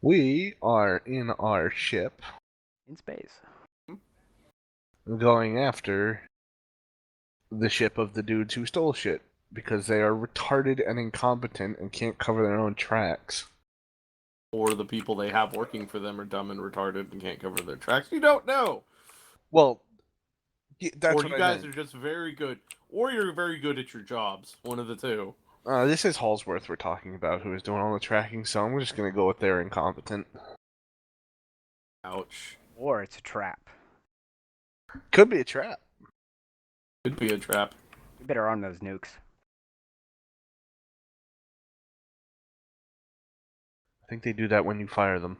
We are in our ship In space. going after the ship of the dudes who stole shit because they are retarded and incompetent and can't cover their own tracks. Or the people they have working for them are dumb and retarded and can't cover their tracks. You don't know. Well, that's or what you I guys meant. are just very good, or you're very good at your jobs. One of the two. This is Hallsworth we're talking about, who is doing all the tracking, so I'm just going to go with they're incompetent. Ouch. Or it's a trap. Could be a trap. Could be a trap. We better arm those nukes. I think they do that when you fire them.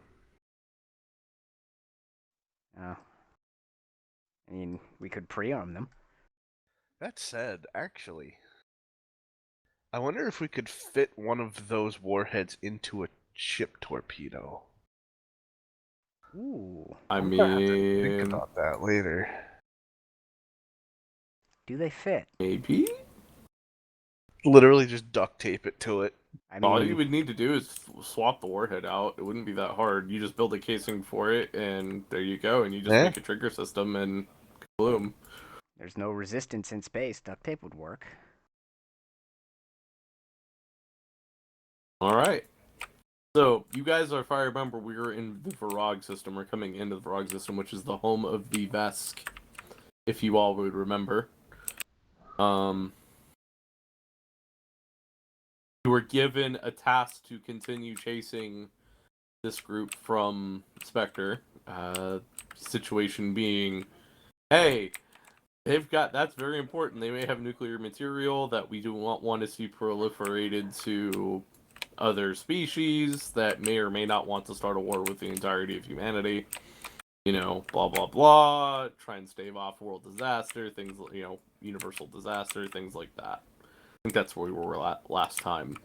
I mean, we could pre-arm them. That said, actually, I wonder if we could fit one of those warheads into a ship torpedo. Ooh. I'm gonna have to think mean, about that later. Do they fit? maybe? Literally just duct tape it to it. I All you mean, would need to do is swap the warhead out. It wouldn't be that hard. You just build a casing for it, and there you go. And you just Yeah. make a trigger system, and boom. there's no resistance in space. Duct tape would work. All right. So, you guys are, if I remember, we were in the Varog system. We're coming into the Varog system, which is the home of the Vesk, if you all would remember. You were given a task to continue chasing this group from Spectre. Situation being, hey, that's very important. They may have nuclear material that we do not want to see proliferated to other species that may or may not want to start a war with the entirety of humanity. Blah, blah, blah. Try and stave off world disaster, things, universal disaster, things like that. I think that's where we were last time.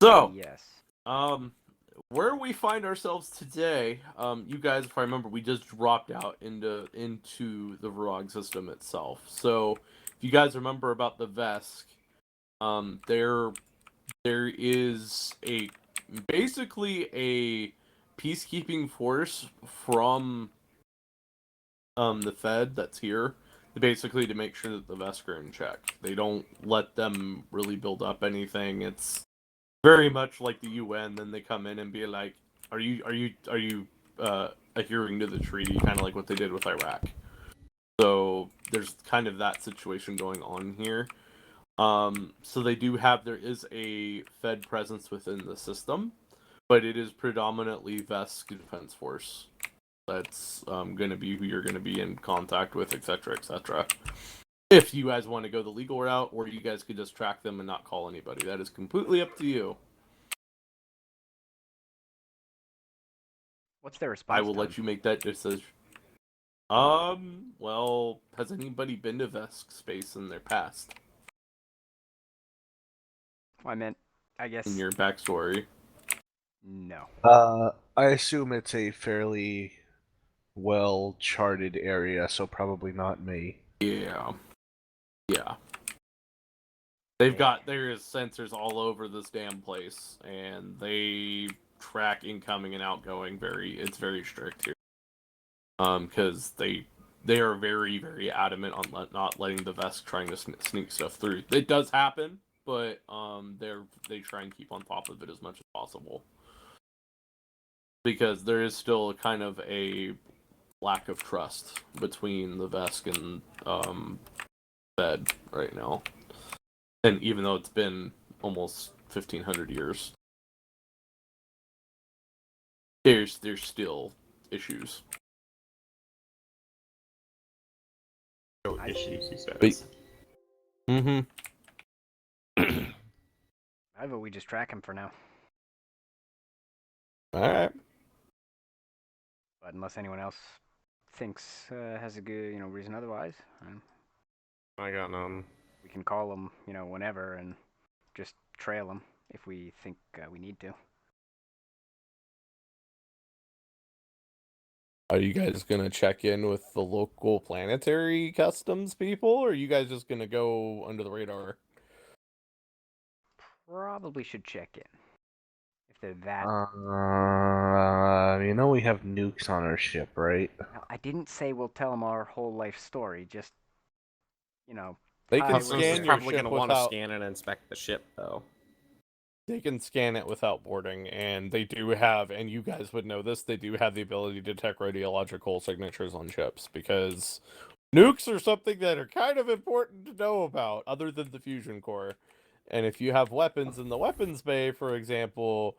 So, yes. Where we find ourselves today, you guys, if I remember, we just dropped out into the Varog system itself. So, if you guys remember about the Vesk, there is basically a peacekeeping force from the Fed that's here, basically to make sure that the Vesk are in check. They don't let them really build up anything. It's very much like the UN. Then they come in and be like, "Are you adhering to the treaty?" Kind of like what they did with Iraq. So there's kind of that situation going on here. So there is a Fed presence within the system, but it is predominantly Vesk Defense Force. That's going to be who you're going to be in contact with, etc., etc. If you guys want to go the legal route, or you guys could just track them and not call anybody. That is completely up to you. What's their response? I will let you make that decision. Well, has anybody been to Vesk space in their past? I meant, I guess. In your backstory? No. I assume it's a fairly well-charted area, so probably not me. Yeah. There is sensors all over this damn place, and they track incoming and outgoing. It's very strict here. Because they are very, very adamant on not letting the Vesk trying to sneak stuff through. It does happen, but they try and keep on top of it as much as possible. Because there is still kind of a lack of trust between the Vesk and Fed right now. And even though it's been almost 1,500 years, there's still issues. Issues, he says. Mm-hmm. I vote we just track him for now. Alright. But unless anyone else thinks has a good, reason otherwise, I got none. we can call him, whenever and just trail him if we think we need to. Are you guys gonna check in with the local planetary customs people, or are you guys just gonna go under the radar? Probably should check in. they're that. You know we have nukes on our ship, right? Now, I didn't say we'll tell them our whole life story. Just, you know, They hi, can we're Customs is scan here. your probably ship going to want to without. scan and inspect the ship, though. They can scan it without boarding, and they do have, and you guys would know this, they do have the ability to detect radiological signatures on ships, because nukes are something that are kind of important to know about, other than the fusion core. And if you have weapons in the weapons bay, for example,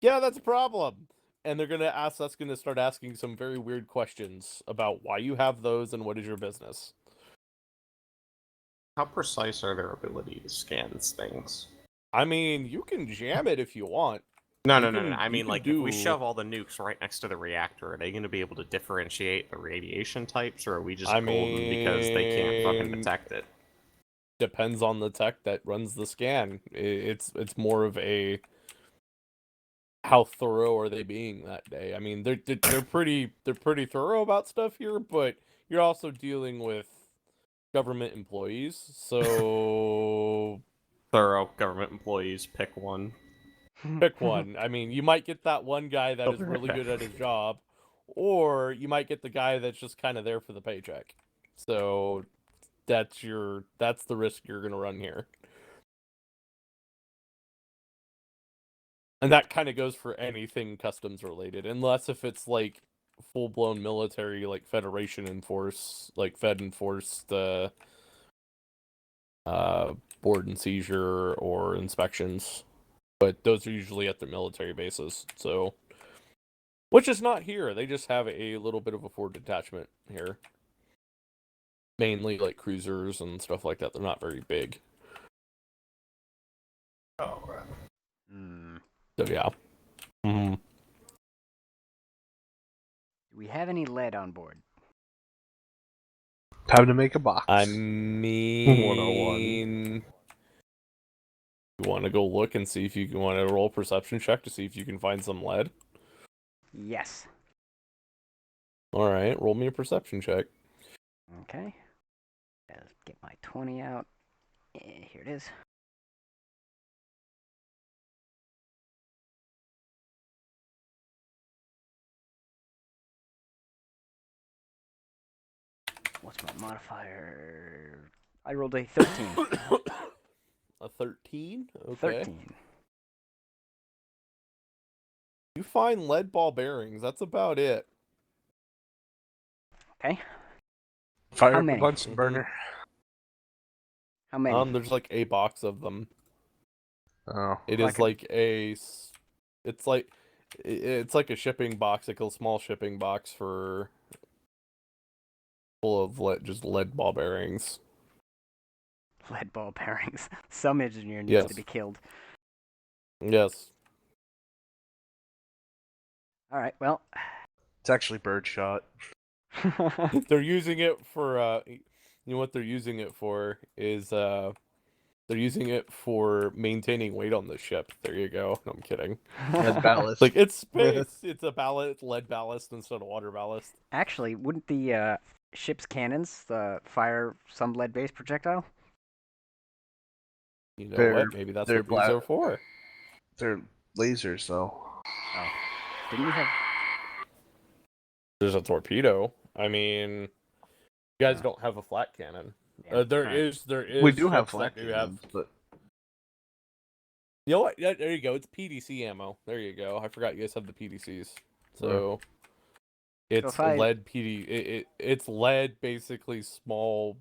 yeah, that's a problem. And that's gonna start asking some very weird questions about why you have those and what is your business. How precise are their ability to scan things? I mean, you can jam it if you want. No, You no, no, no. can- I you mean, can like, if we do- shove all the nukes right next to the reactor, are they going to be able to differentiate the radiation types, or are we just I golden because they can't fucking mean- detect it? Depends on the tech that runs the scan. It's more of a how thorough are they being that day. I mean, they're pretty thorough about stuff here, but you're also dealing with government employees, so Thorough government employees, pick one. pick one. I mean, you might get that one guy that is really good at his job, or you might get the guy that's just kind of there for the paycheck. So that's the risk you're gonna run here. And that kind of goes for anything customs related, unless if it's like full blown military, like Federation enforced, like Fed enforced board and seizure or inspections. But those are usually at the military bases, so which is not here. They just have a little bit of a forward detachment here. Mainly like cruisers and stuff like that. They're not very big. Oh, right. Hmm. So yeah. Mm-hmm. Do we have any lead on board? Time to make a box. I mean, you want to go look and see if you can want to roll a perception check to see if you can find some lead? Yes. All right, roll me a perception check. Okay. Let's get my 20 out. Here it is. What's my modifier? I rolled a 13. A 13? Okay. 13. You find lead ball bearings. That's about it. Okay. Fire How up a many? Bunsen burner. How many? There's like a box of them. Oh. It Well, is like it's like a shipping box, like a small shipping box for full of just lead ball bearings. Lead ball bearings. Some engineer needs Yes. to be killed. Yes. All right. Well. It's actually birdshot. They're using it for you know what they're using it for is they're using it for maintaining weight on the ship. There you go. No, I'm kidding. Lead ballast. Like it's space. It's a lead ballast instead of water ballast. Actually, wouldn't the ship's cannons fire some lead-based projectile? You know They're- what? Maybe that's they're what these are for. They're lasers, though. Oh. Didn't we have... There's a torpedo. I mean, you guys Yeah. don't have a flat cannon. Yeah, There right. is. We do have ships that flat do have. cannons, but You know what? Yeah, there you go. It's PDC ammo. There you go. I forgot you guys have the PDCs. So it's if I- lead it's lead, basically small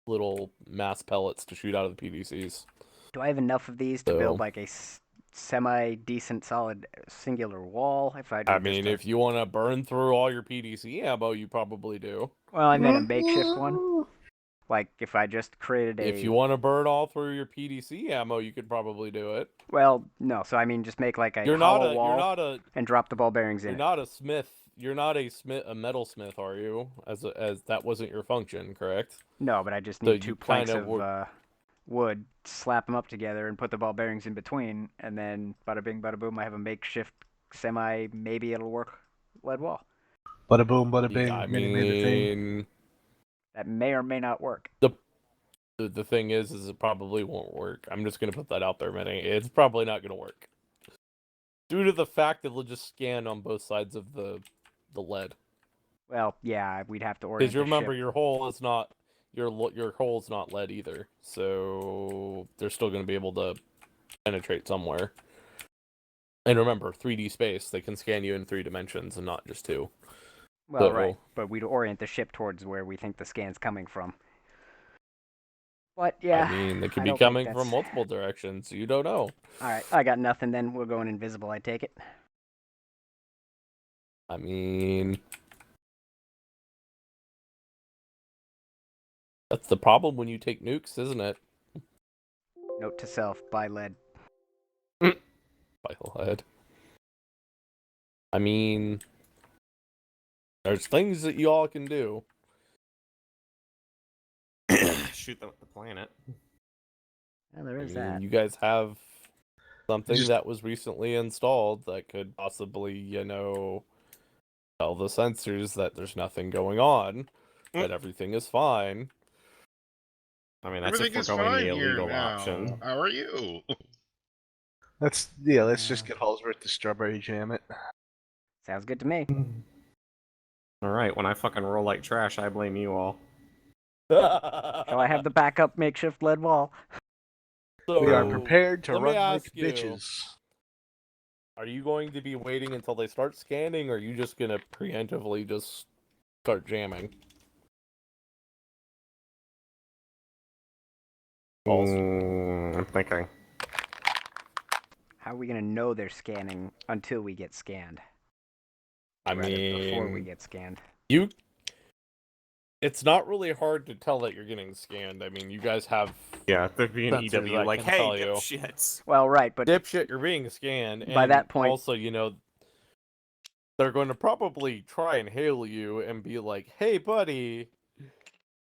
little mass pellets to shoot out of the PDCs. Do I have enough of these to So- build like a semi-decent solid singular wall? If I do I mean, if you want to burn through all your PDC ammo, you probably do. Well, I meant a makeshift one. Like, if I just created a... If you want to burn all through your PDC ammo, you could probably do it. Well, no, so I mean just make like a You're not hollow a wall and drop the ball bearings in you're it. not a smith. You're not a metal smith, are you? As that wasn't your function, correct? No, but I just So need two you planks kinda of wood, slap them up together, and put the ball bearings in between, and then bada bing, bada boom, I have a makeshift maybe it'll work lead wall. bada boom, bada bing. I Mini made the thing. mean, That may or may not work. the thing is it probably won't work. I'm just gonna put that out there, Minnie. It's probably not gonna work. Due to the fact that it'll just scan on both sides of the lead. Well, yeah, we'd have to Because orient you the remember ship. your hole is not your hole's not lead either, so they're still going to be able to penetrate somewhere. And remember, 3D space, they can scan you in 3 dimensions and not just 2. Well, So, right, but we'd orient the ship towards where we think the scan's coming from. But yeah, I mean, they could I be don't think coming from that's... multiple directions. You don't know. Alright, I got nothing then. We're going invisible, I take it. I mean, that's the problem when you take nukes, isn't it? Note to self, buy lead. Lead. I mean, there's things that you all can do. Shoot the planet. Yeah, there I is mean, that. you guys have something Just- that was recently installed that could possibly, tell the sensors that there's nothing going on, that everything is fine. I mean, that's Everything if is we're going fine the here illegal now. option. How are you? Let's just get Halsworth to strawberry jam it. Sounds good to me. Alright, when I fucking roll like trash, I blame you all. Shall I have the backup makeshift lead wall? So, We are prepared to let me run like ask you, bitches. are you going to be waiting until they start scanning, or are you just going to preemptively just start jamming? I'm thinking. How are we gonna know they're scanning until we get scanned? I Rather, before we mean, get scanned. it's not really hard to tell that you're getting scanned. I mean, you guys have Yeah, there'd be an sensors EW that like, can hey, tell you. dipshits. Well, right, but Dipshit, you're being scanned. By And that point- also, they're going to probably try and hail you and be like, hey, buddy,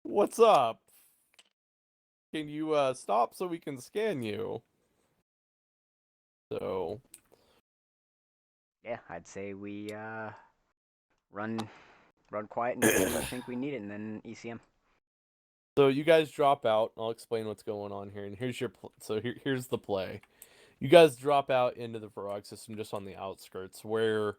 what's up? Can you stop so we can scan you? So, yeah, I'd say we run quiet until I think we need it, and then E ECM. so you guys drop out. I'll explain what's going on here. And here's your here's the play. You guys drop out into the Varrock system just on the outskirts, where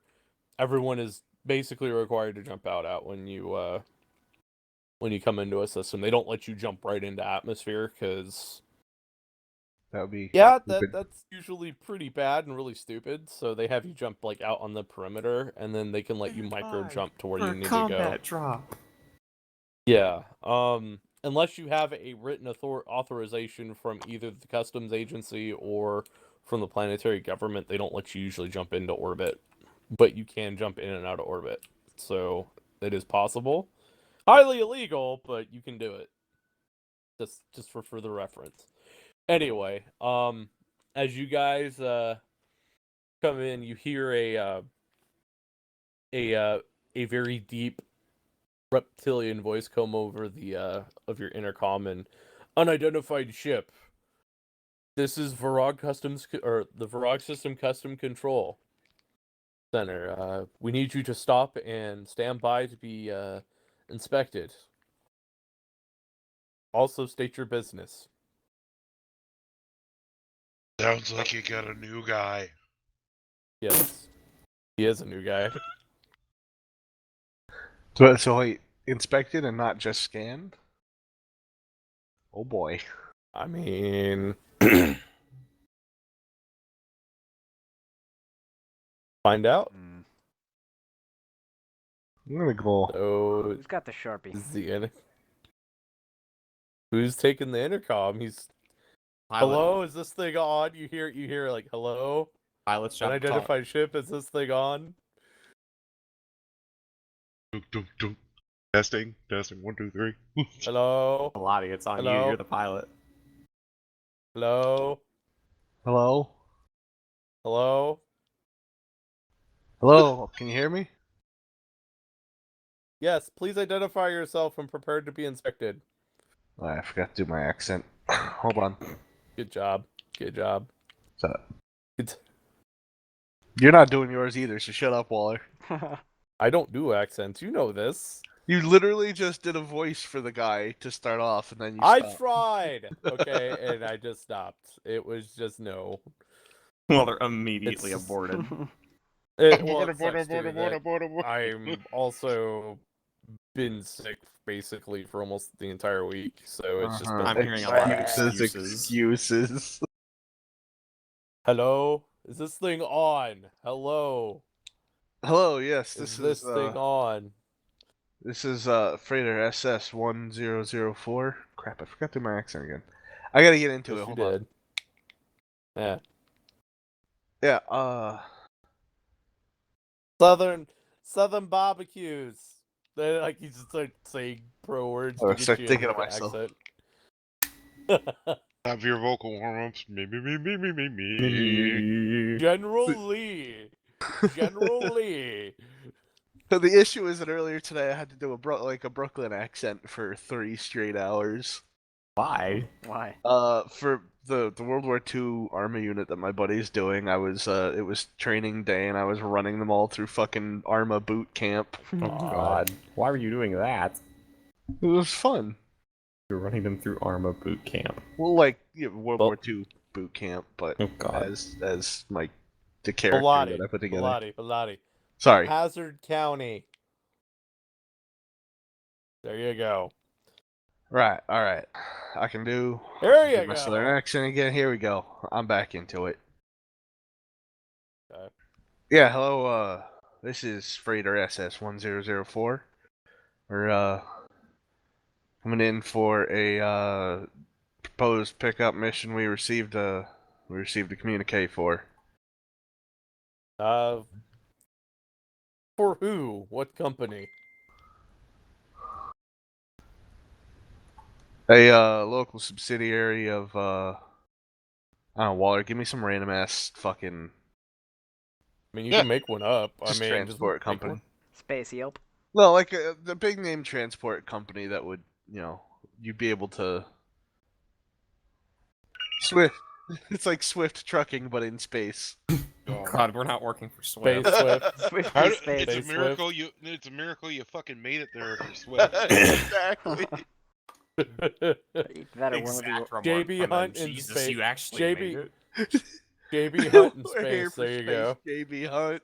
everyone is basically required to jump out at when you come into a system. They don't let you jump right into atmosphere because That would be stupid. that's usually pretty bad and really stupid. So they have you jump like out on the perimeter, and then they can let you micro jump to where you need to go. Combat drop. Yeah. Unless you have a written authorization from either the customs agency or from the planetary government, they don't let you usually jump into orbit. But you can jump in and out of orbit. So it is possible. Highly illegal, but you can do it. Just for further reference. Anyway, as you guys come in, you hear a very deep reptilian voice come over the of your intercom, and unidentified ship. This is Varrock Customs or the Varrock System Custom Control Center. We need you to stop and stand by to be inspected. Also state your business. Sounds like you got a new guy. Yes. He is a new guy. So wait, inspected and not just scanned? Oh boy. I mean, find out. I'm gonna go. So, Who's got the Sharpie? this is the who's taking the intercom? He's Pilot. hello. Is this thing on? You hear like hello. Pilot's job to talk. Unidentified ship. Is this thing on? Dunk, dunk, dunk. Testing, 1, 2, 3. Hello. Lottie, it's on you. Hello? You're the pilot. Hello. Hello? Hello. Hello? Can you hear me? Yes. Please identify yourself and prepare to be inspected. Oh, I forgot to do my accent. Hold on. Good job. Good job. Shut up. It's, You're not doing yours either, so shut up, Waller. I don't do accents. You know this. You literally just did a voice for the guy to start off, and then you I stopped. tried. Okay, and I just stopped. It was just no. Well, they're immediately It's- aborted. Well, it sucks too Abort. that I'm also been sick basically for almost the entire week, so it's just been. I'm hearing a lot of Excuses, excuses. Hello, is this thing on? Hello, Hello, yes, is this this thing on? Freighter SS1004. Crap, I forgot to do my accent again. I gotta get into Yes, it. you Hold on. did. Yeah, Yeah, Southern barbecues. They like you just start saying pro words Oh, to I get start you in thinking with of the myself. accent. Have your vocal warm-ups. Me. General Lee. General Lee. So the issue is that earlier today I had to do a Brooklyn accent for 3 straight hours. Why? Why? For the World War II Army unit that my buddy's doing, I was it was training day and I was running them all through fucking Arma boot camp. Oh God! Why were you doing that? It was fun. You're running them through Arma boot camp. Well, like World Well- War II boot camp, but Oh God! as like the character that I put together. Bellotti. Sorry. Hazard County. There you go. Right. All right. I can do There you my southern go. accent again. Here we go. I'm back into it. Okay. Yeah. Hello. This is Freighter SS1004. We're coming in for a proposed pickup mission. We received a communique for. For who? What company? A local subsidiary of I don't know, Waller. Give me some random ass fucking I mean, you Yeah. can make one up. just I mean, transport just make company. one. Space Yelp. No, like the big name transport company that would, you'd be able to Swift. It's like Swift trucking, but in space. God, we're not working for Space Swift. Swift. Swift How in do- space. it's a Space miracle Swift. it's a miracle you fucking made it there for Swift. Exactly. That or one of the. Exact remark JB from them. Hunt in Jesus, space. you actually JB made it. JB Hunt in We're here space. for There you go. JB Hunt.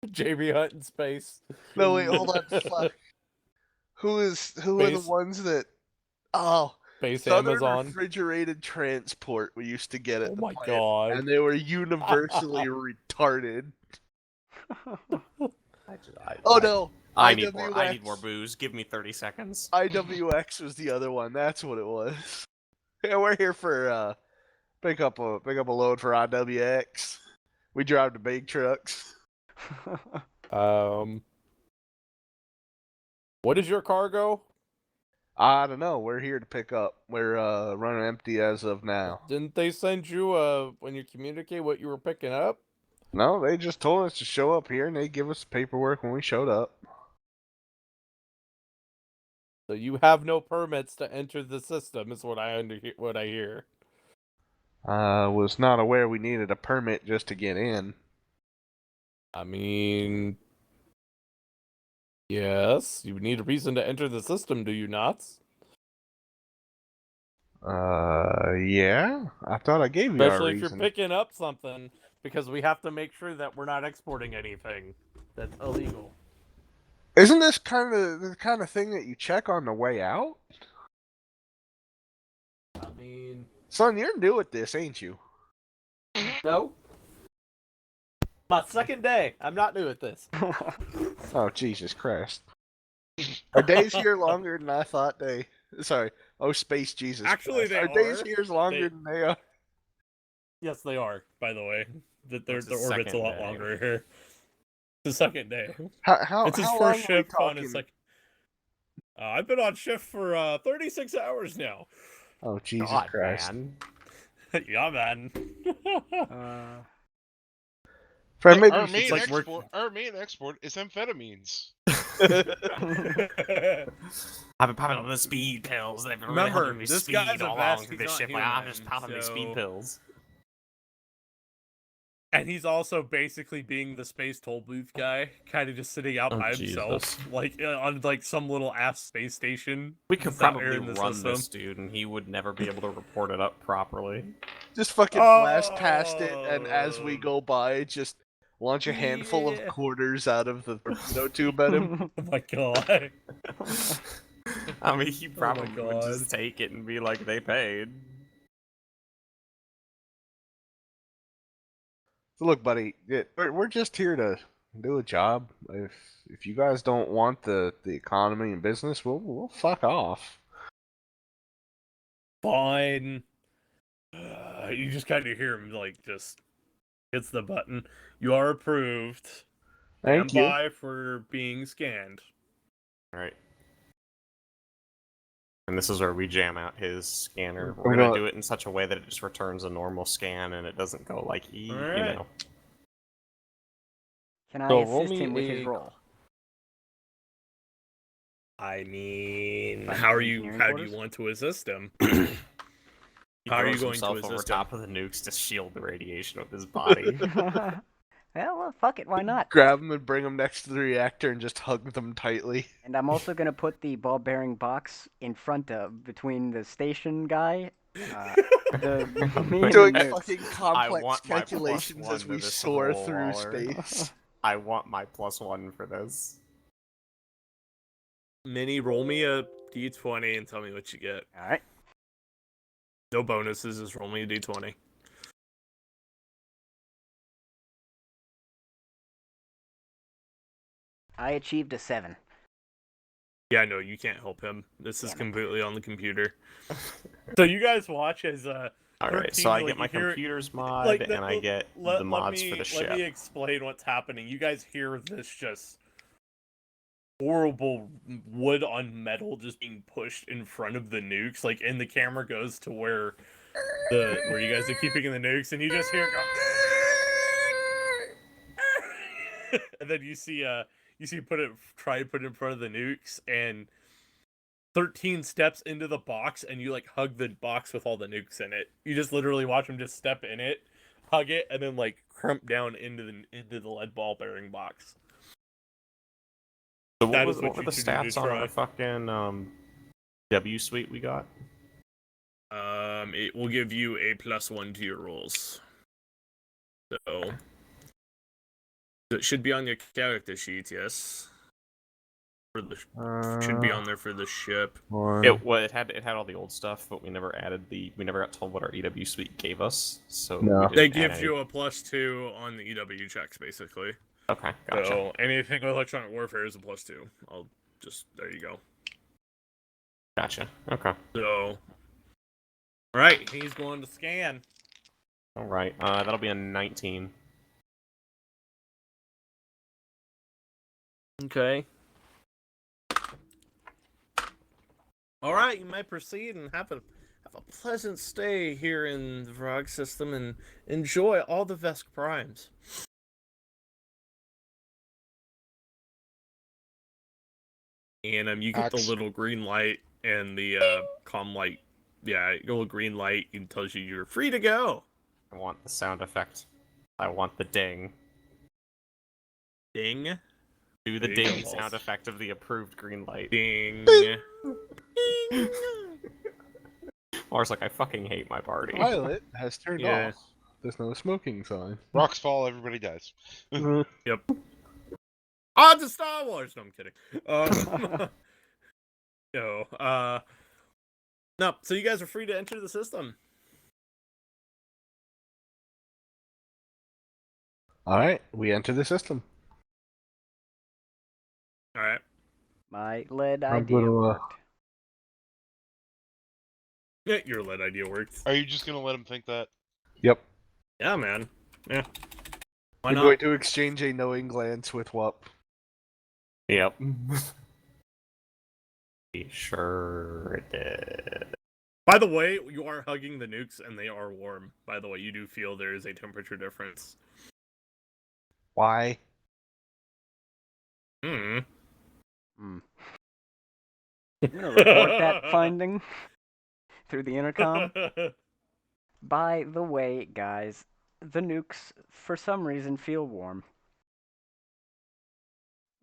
JB Hunt in space. No, wait, hold on. Fuck. Who are the Space- ones that? Oh, Space Southern Amazon. Refrigerated Transport. We used to get at Oh the my plant, god. and they were universally retarded. Oh no. I need more. I IWX. need more booze. Give me 30 seconds. IWX was the other one. That's what it was. Yeah, we're here for pick up a load for IWX. We drive the big trucks. What is your cargo? I don't know. We're here to pick up. We're running empty as of now. Didn't they send you when you communicate what you were picking up? No, they just told us to show up here, and they give us paperwork when we showed up. So you have no permits to enter the system, is what I hear. Was not aware we needed a permit just to get in. I mean, yes, you need a reason to enter the system, do you not? Yeah. I thought I gave you our Especially if reason. you're picking up something, because we have to make sure that we're not exporting anything that's illegal. Isn't this the kind of thing that you check on the way out? I mean, Son, you're new at this, ain't you? no. My second day. I'm not new at this. Oh, Jesus Christ. Are days here longer than I thought they... Sorry. Oh, space Jesus Actually, Christ. they Are days are. here longer than they are? Yes, they are. By the way, that their What's the orbit's a second lot day? longer here. The second day. How It's his how first long are we shift on talking? his like. I've been on shift for 36 hours now. Oh, Jesus God, Christ. man. Yeah, man. Fred, maybe Our you should main like we're- export. Our main export is amphetamines. I've been popping the speed pills. They've been really Remember, helping me this speed guy's a all vest, along through he's this not ship. Like, I'm human, just popping these speed so- pills. And he's also basically being the space toll booth guy, kind of just sitting out Oh, by himself, Jesus. like on like some little ass space station. We could that's out there probably in the run system. this dude, and he would never be able to report it up properly. Just fucking blast past it, and as we Oh. go by, just launch a handful of Yeah. quarters out of the torpedo tube at him. Oh my god. I mean, he Oh my probably would God. just take it and be like, they paid. So look, buddy, we're just here to do a job. If you guys don't want the economy and business, we'll fuck off. Fine. You just kind of hear him like just hits the button. You are approved. Thank Stand you. by for being scanned. Right. And this is where we jam out his scanner. I'm We're gonna gonna- do it in such a way that it just returns a normal scan and it doesn't go like you Alright. know. Can I So roll assist me him with his a- role? I mean, Like how engineering do you quarters? want to assist him? He How are you throws going to himself over assist top of the nukes to shield the radiation of his body. Well, fuck it, why not? Grab them and bring them next to the reactor and just hug them tightly. And I'm also gonna put the ball bearing box in front of, between the station guy, me and Doing the nukes. fucking complex want my calculations +1 as to we this soar roll, through Waller. space. I want my +1 for this. Minnie, roll me a d20 and tell me what you get. All right. No bonuses, just roll me a d20. I achieved a 7. Yeah, no, you can't help him. This is Damn it. completely on the computer. So you guys watch as Alright, so 13, I like, get my you hear- computers mod like, and I get the mods for the ship. Let me explain what's happening. You guys hear this just horrible wood on metal just being pushed in front of the nukes, like, and the camera goes to where you guys are keeping in the nukes, and you just hear it go, and then you see try to put it in front of the nukes, and 13 steps into the box, and you like hug the box with all the nukes in it. You just literally watch him just step in it, hug it, and then like crump down into the lead ball bearing box. So That what is were what the you should do to stats on try. our fucking W suite we got? It will give you a +1 to your rolls. So it should be on your character sheet, yes. For the should be on there for the ship. It had all the old stuff, but we never got told what our EW suite gave us. So No. we They didn't add give you a +2 on the EW checks, basically. Okay, gotcha. So anything with electronic warfare is a +2. There you go. Gotcha. Okay. So, right, he's going to scan. Alright, that'll be a 19. Okay. All right, you may proceed and have a pleasant stay here in the Vrog system and enjoy all the Vesk primes. And you get the Axe. little green light and the comm light. Yeah, a little green light and tells you you're free to go. I want the sound effect. I want the ding. Ding, Do the There you ding go, sound boss. effect of the approved green light. ding. Or like, I fucking hate my party. Pilot has turned Yeah. off. There's no smoking sign. Rocks fall, everybody dies. Yep. Oh, it's a Star Wars. No, I'm kidding. No. So you guys are free to enter the system. All right, we enter the system. All right. My lead I'm idea gonna, worked. Yeah, your lead idea worked. Are you just gonna let him think that? Yep. Yeah, man. Yeah. Why We're not? going to exchange a knowing glance with Wup. Yep. He sure did. By the way, you are hugging the nukes and they are warm. By the way, you do feel there is a temperature difference. Why? Hmm. I'm gonna report that finding through the intercom. By the way, guys, the nukes, for some reason, feel warm.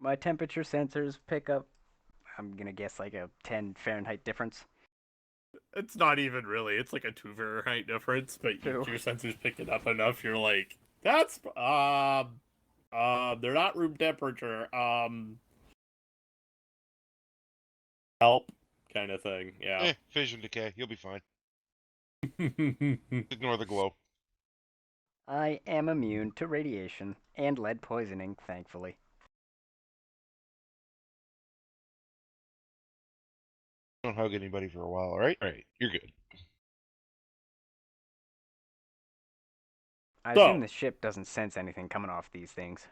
My temperature sensors pick up, I'm gonna guess like a 10 Fahrenheit difference. It's not even really. It's like a 2 Fahrenheit difference, but Two. your sensors pick it up enough. You're like, that's they're not room temperature. Help, kind of thing. Yeah. Fission decay. You'll be fine. Ignore the glow. I am immune to radiation and lead poisoning, thankfully. Don't hug anybody for a while, alright? Alright, you're good. I So- assume the ship doesn't sense anything coming off these things.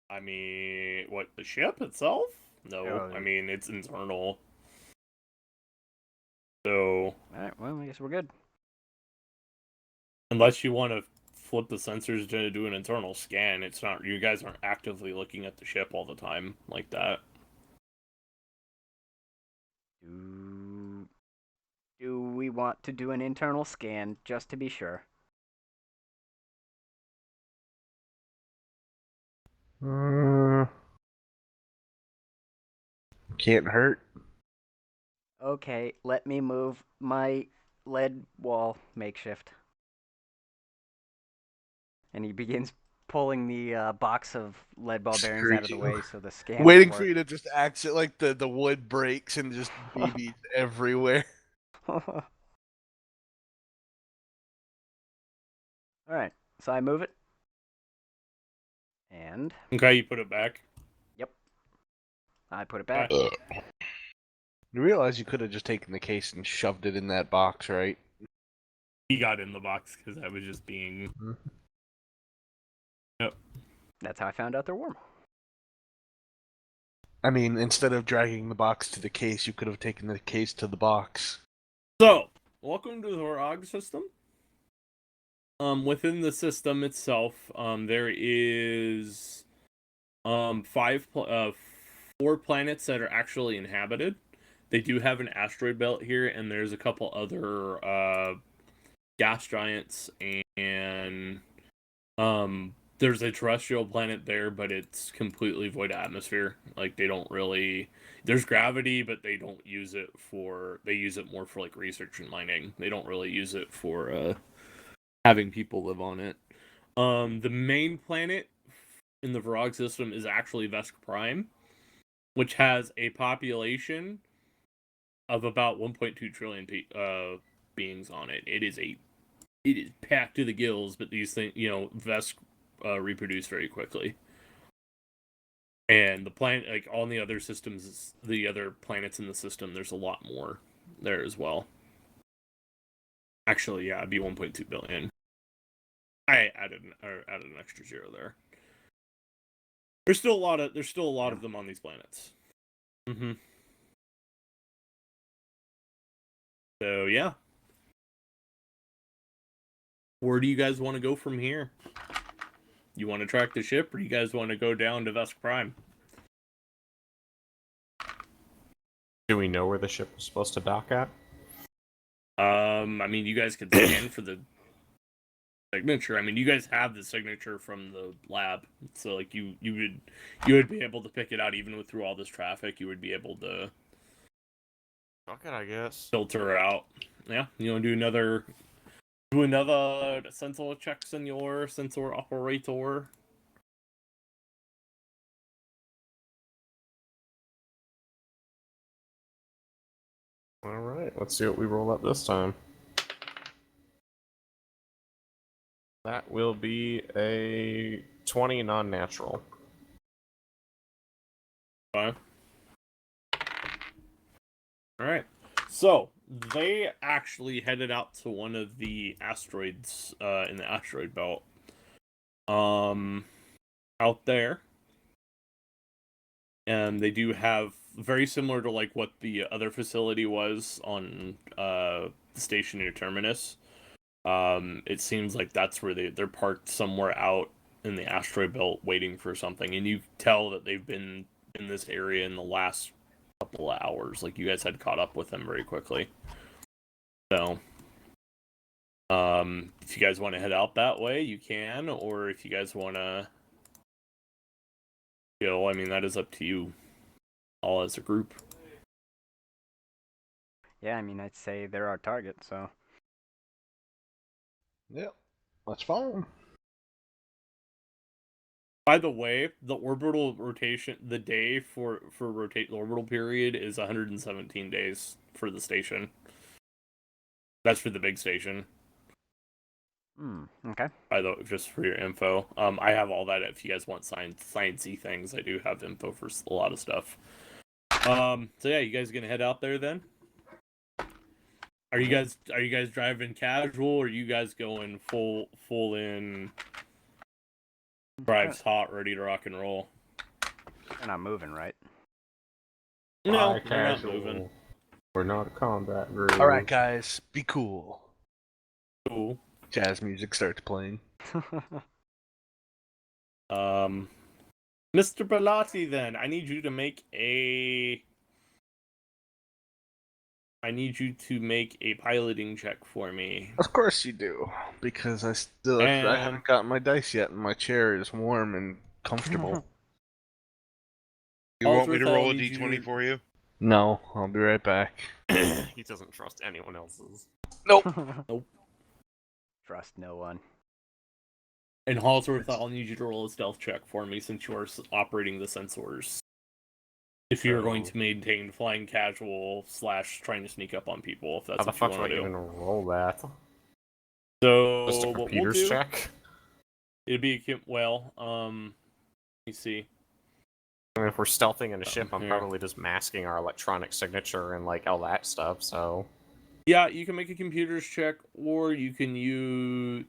I mean, what, the ship itself? No, Oh. I mean, it's internal. So, Alright, well, I guess we're good. unless you want to flip the sensors to do an internal scan, it's not. You guys aren't actively looking at the ship all the time like that. Do we want to do an internal scan just to be sure? Can't hurt. Okay, let me move my lead wall makeshift. And he begins pulling the box of lead ball bearings Screw out of the you. way so the scan Waiting will for you to just accident like the wood breaks and just BBs everywhere. work. Alright, so I move it. And Okay, you put it back. I put it back. Ugh. You realize you could have just taken the case and shoved it in that box, right? He got in the box because I was just being. Yep. That's how I found out they're warm. I mean, instead of dragging the box to the case, you could have taken the case to the box. So, welcome to the ROG system. Within the system itself, there is 4 planets that are actually inhabited. They do have an asteroid belt here, and there's a couple other gas giants, and there's a terrestrial planet there, but it's completely void of atmosphere. Like, they don't really. There's gravity, but they don't use it for. They use it more for like research and mining. They don't really use it for having people live on it. The main planet in the Varog system is actually Vesk Prime, which has a population of about 1.2 trillion beings on it. It is packed to the gills, but these things, Vesk reproduce very quickly. And the planet, like all the other systems, the other planets in the system, there's a lot more there as well. Actually, yeah, it'd be 1.2 billion. I added an extra 0 there. There's still a lot of them on these planets. Mm-hmm. So yeah. Where do you guys want to go from here? You want to track the ship, or you guys want to go down to Vesk Prime? Do we know where the ship was supposed to dock at? I mean, you guys could scan for the signature. I mean, you guys have the signature from the lab, so like you would be able to pick it out even through all this traffic. You would be able to Fuck it, I guess. filter out. Yeah, you want to do another sensor checks in your sensor operator. Alright, let's see what we roll up this time. That will be a 20 non-natural. Okay. Alright. So, they actually headed out to one of the asteroids in the asteroid belt. Out there. And they do have, very similar to like what the other facility was on the station near Terminus. It seems like that's where they're parked somewhere out in the asteroid belt waiting for something. And you tell that they've been in this area in the last couple of hours. Like, you guys had caught up with them very quickly. So, If you guys want to head out that way, you can, or if you guys want to go, I mean, that is up to you all as a group. Yeah, I mean, I'd say they're our target, so. Yep, that's fine. By the way, the orbital rotation, the day for rotate the orbital period is 117 days for the station. That's for the big station. Okay. By the way, just for your info, I have all that. If you guys want sciencey things, I do have info for a lot of stuff. So yeah, you guys gonna head out there then? Are you guys driving casual, or are you guys going full in? Drives hot, ready to rock and roll. They're not moving, right? No, Fly they're not casual. moving. We're not a combat group. All right, guys, be cool. Cool. Jazz music starts playing. Mr. Bellotti, then I need you to make a piloting check for me. Of course you do, because I haven't gotten my dice yet, and my chair is warm and comfortable. You want me Ellsworth, to roll I'll a need you d20 to- for you? No, I'll be right back. He doesn't trust anyone else's. Nope. Trust no one. And Hallsworth, I'll need you to roll a stealth check for me since you are operating the sensors. If you're going to maintain flying casual / trying to sneak up on people, if that's How the what you fuck want do I to do. even roll that? Just a So what we'll computer's do, check? it'd be let me see. I mean, if we're stealthing in a ship, I'm Here. probably just masking our electronic signature and like all that stuff. So Yeah, you can make a computer's check, or you can use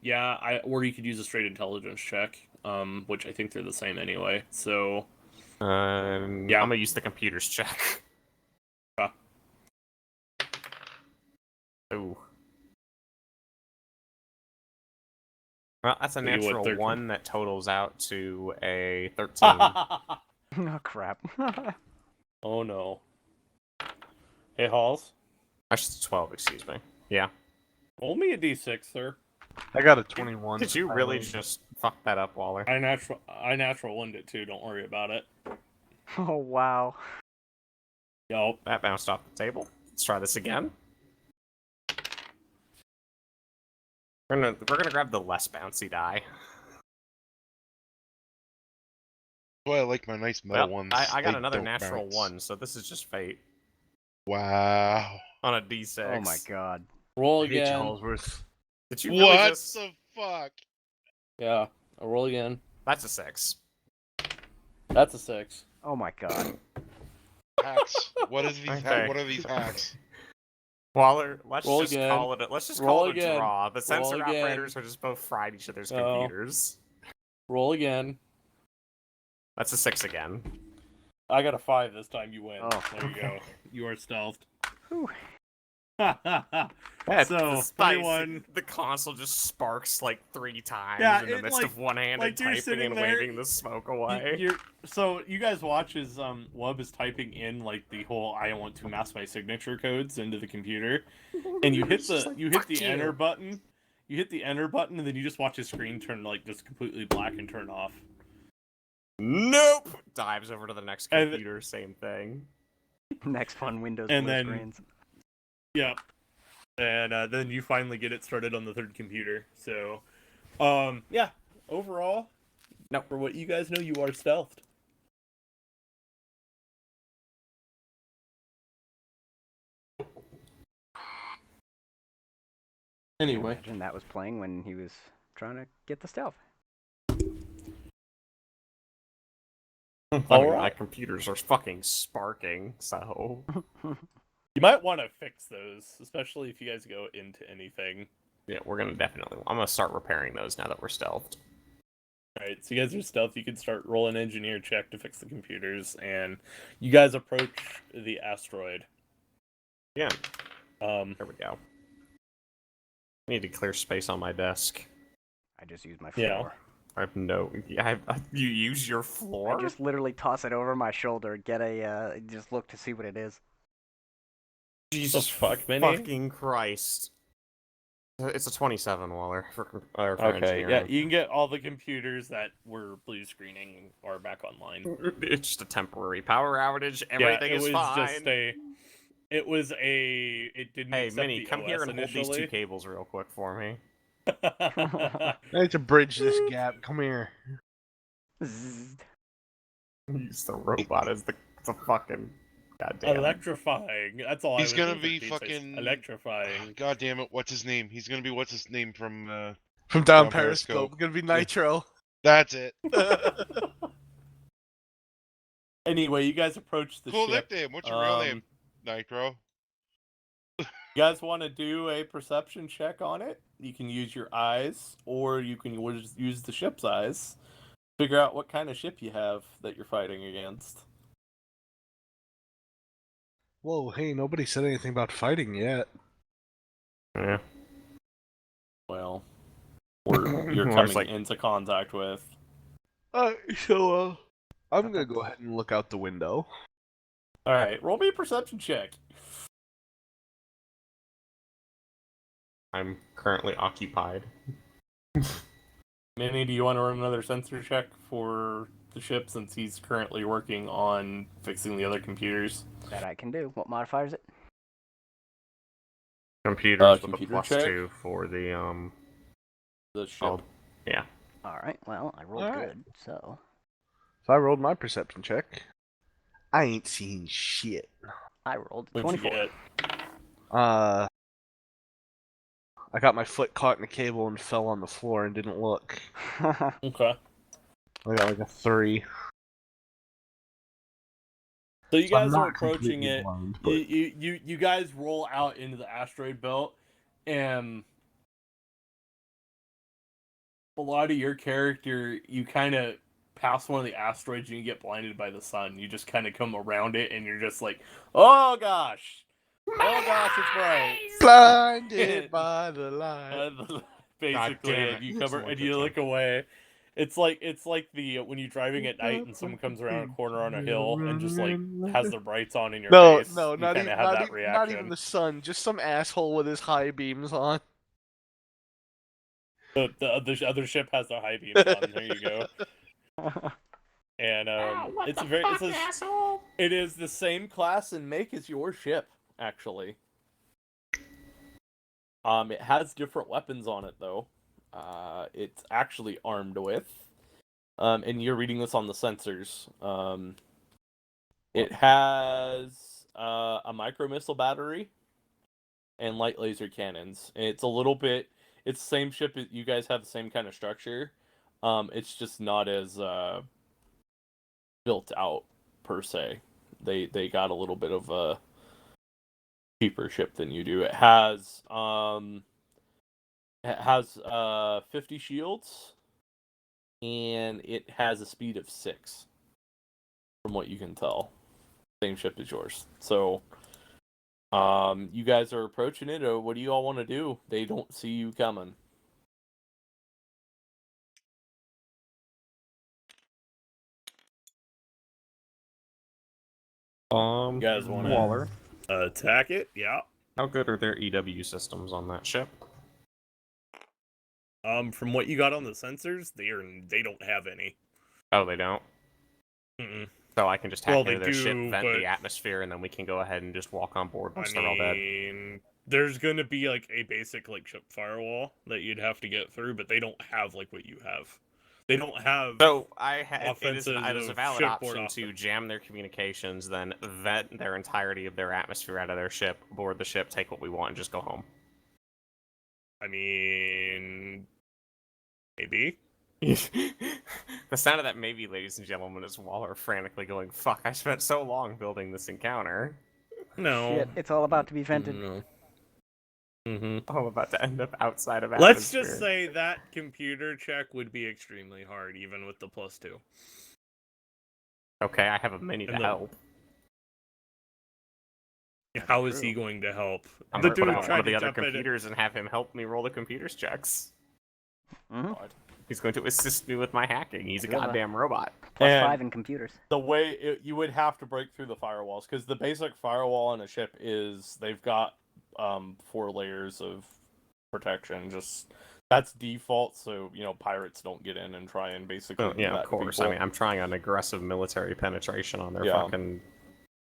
or you could use a straight intelligence check, which I think they're the same anyway. So I'm gonna use the computer's check. Yeah. Ooh. Well, that's a So you would natural 13. 1 that totals out to a 13. Oh, crap. Oh no. Hey, Halls, Actually, 12, excuse me. Yeah. roll me a d6, sir. I got a 21. Did you really just fuck that up, Waller? I natural oneed it too. Don't worry about it. Oh, wow. Yup. That bounced off the table. Let's try this again. We're gonna grab the less bouncy die. That's why I like my nice metal Well, ones. I got They another don't natural bounce. 1, so this is just fate. Wow. On a d6. Oh, my God. Roll I hate you, again. Hallsworth. Did you really What just... the fuck? Yeah. I'll roll again. That's a 6. That's a 6. Oh, my God. Hacks. What is these? Okay. What are these hacks? Waller, let's Roll just again. call it. Let's just Roll call it a again. draw. The sensor again. operators are just both fried each other's No. computers. Roll again. That's a 6 again. I got a 5 this time. You win. Oh, There you go. You are stealthed. Whew. Yeah, So, the spice, 21. the console just sparks like 3 times Yeah, in the it, midst like- of one-handed like you're typing sitting and there, waving the smoke away. So you guys watch as Wub is typing in like the whole "I want to mask my signature" codes into the computer, and you hit It's just like, you hit "Fuck the you." enter button. You hit the enter button, and then you just watch his screen turn like just completely black and turn off. Nope! Dives over to the next And- computer, same thing. Next one, Windows And blue then- screens. Yep. And then you finally get it started on the third computer. So, yeah. Overall, Nope. for what you guys know, you are stealthed. Anyway. Imagine that was playing when he was trying to get the stealth. I mean, Alright. my computers are fucking sparking, so... You might want to fix those, especially if you guys go into anything. Yeah, we're gonna definitely... I'm gonna start repairing those now that we're stealthed. Alright, so you guys are stealth. You can start rolling engineer check to fix the computers, and you guys approach the asteroid. Yeah, There there we go. I need to clear space on my desk. I just used my floor. Yeah. I have no... you use your floor? I just literally toss it over my shoulder, get a, just look to see what it is. Jesus fuck, Minnie? fucking Christ. It's a 27 Waller for Okay, yeah, engineering. you can get all the computers that were blue screening are back online. It's just a temporary power outage. Yeah, Everything it is was fine. just a. It was a. It didn't Hey, accept Minnie, the come OS here and hold these two initially. cables real quick for me. I need to bridge this gap. Come here. Zzz. Use the robot as the fucking goddamn. Electrifying. That's all He's I gonna was be 13 says. fucking Electrifying. God damn it! What's his name? He's gonna be what's his name from From down Down Periscope. Periscope. Gonna be Nitro. That's it. Anyway, you guys approach the Cool ship. nickname. What's your real name? Nitro. You guys want to do a perception check on it? You can use your eyes, or you can use the ship's eyes. Figure out what kind of ship you have that you're fighting against. Whoa, hey, nobody said anything about fighting yet. Yeah. Well, or you're Well, it's coming like- into contact with. So, I'm gonna go ahead and look out the window. All right, roll me a perception check. I'm currently occupied. Manny, do you want to run another sensor check for the ship since he's currently working on fixing the other computers? That I can do. What modifier is it? Computers with a computer plus check? 2 for the The ship. Oh, yeah. All right. Well, I rolled Alright. good, so. So I rolled my perception check. I ain't seen shit. I rolled What'd you 24. get? I got my foot caught in a cable and fell on the floor and didn't look. Okay. I got like a 3. So you So I'm guys are not approaching completely it. blind, but- You guys roll out into the asteroid belt, and a lot of your character, you kind of pass one of the asteroids and you get blinded by the sun. You just kind of come around it, and you're just like, oh gosh, it's bright. Blinded by the light. Basically, damn and it. you cover Someone and took you some. look away. It's like when you're driving at night and someone comes around a corner on a hill and just like has their brights on in your No, face. no, you not kind even, of have that not reaction. even the sun. Just some asshole with his high beams on. The other ship has their high beams on. There you go. And it is the same class and make as your ship, actually. It has different weapons on it though. It's actually armed with. And you're reading this on the sensors. It has a micro missile battery and light laser cannons. And it's the same ship. You guys have the same kind of structure. It's just not as built out per se. They got a little bit of a cheaper ship than you do. It has 50 shields, and it has a speed of 6, from what you can tell. Same ship as yours. So, you guys are approaching it, or what do you all want to do? They don't see you coming. You guys want Waller. to attack it? Yeah. How good are their EW systems on that ship? From what you got on the sensors, they don't have any. Oh, they don't? Mm-mm. So I can just hack Well, into they their ship, do, vent but- the atmosphere, and then we can go ahead and just walk on board once I they're all dead. mean, there's gonna be like a basic like ship firewall that you'd have to get through, but they don't have like what you have. They don't have. So it is Offensive a valid shipboard option to jam their communications, then vent their entirety of their atmosphere out of their ship, board the ship, take what we want, and just go home. I mean, maybe. The sound of that maybe, ladies and gentlemen, is Waller frantically going, fuck, I spent so long building this encounter. No. Shit, it's all about to be vented. No. Mm-hmm. I'm about to end up outside of Let's atmosphere. just say that computer check would be extremely hard, even with the +2. Okay, I have a mini to And the- help. How is he going to help? I'm The gonna put dude out one tried of the to other jump in. computers and have him help me roll the computers checks. Mm-hmm. He's going to assist me with my hacking. He's a Yeah. goddamn robot. +5 in computers. The way you would have to break through the firewalls, because the basic firewall on a ship is they've got 4 layers of protection. Just that's default, so pirates don't get in and try and basically Oh, do yeah, that of to course. people. I mean, I'm trying an aggressive military penetration on their Yeah. fucking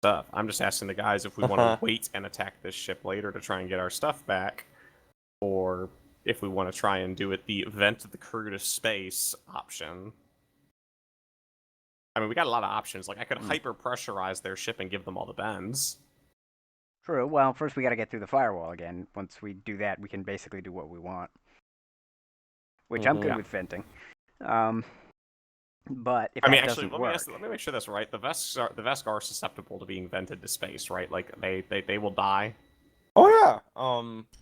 stuff. I'm just asking the guys if we want to wait and attack this ship later to try and get our stuff back, or if we want to try and do it the vent the crew to space option. I mean, we got a lot of options. Like, I could hyper pressurize their ship and give them all the bends. True. Well, first we got to get through the firewall again. Once we do that, we can basically do what we want. Which I'm good Yeah. with venting. But if I mean, that actually, doesn't work, let me make sure that's right. The Vesk are susceptible to being vented to space, right? Like they will die. Oh yeah.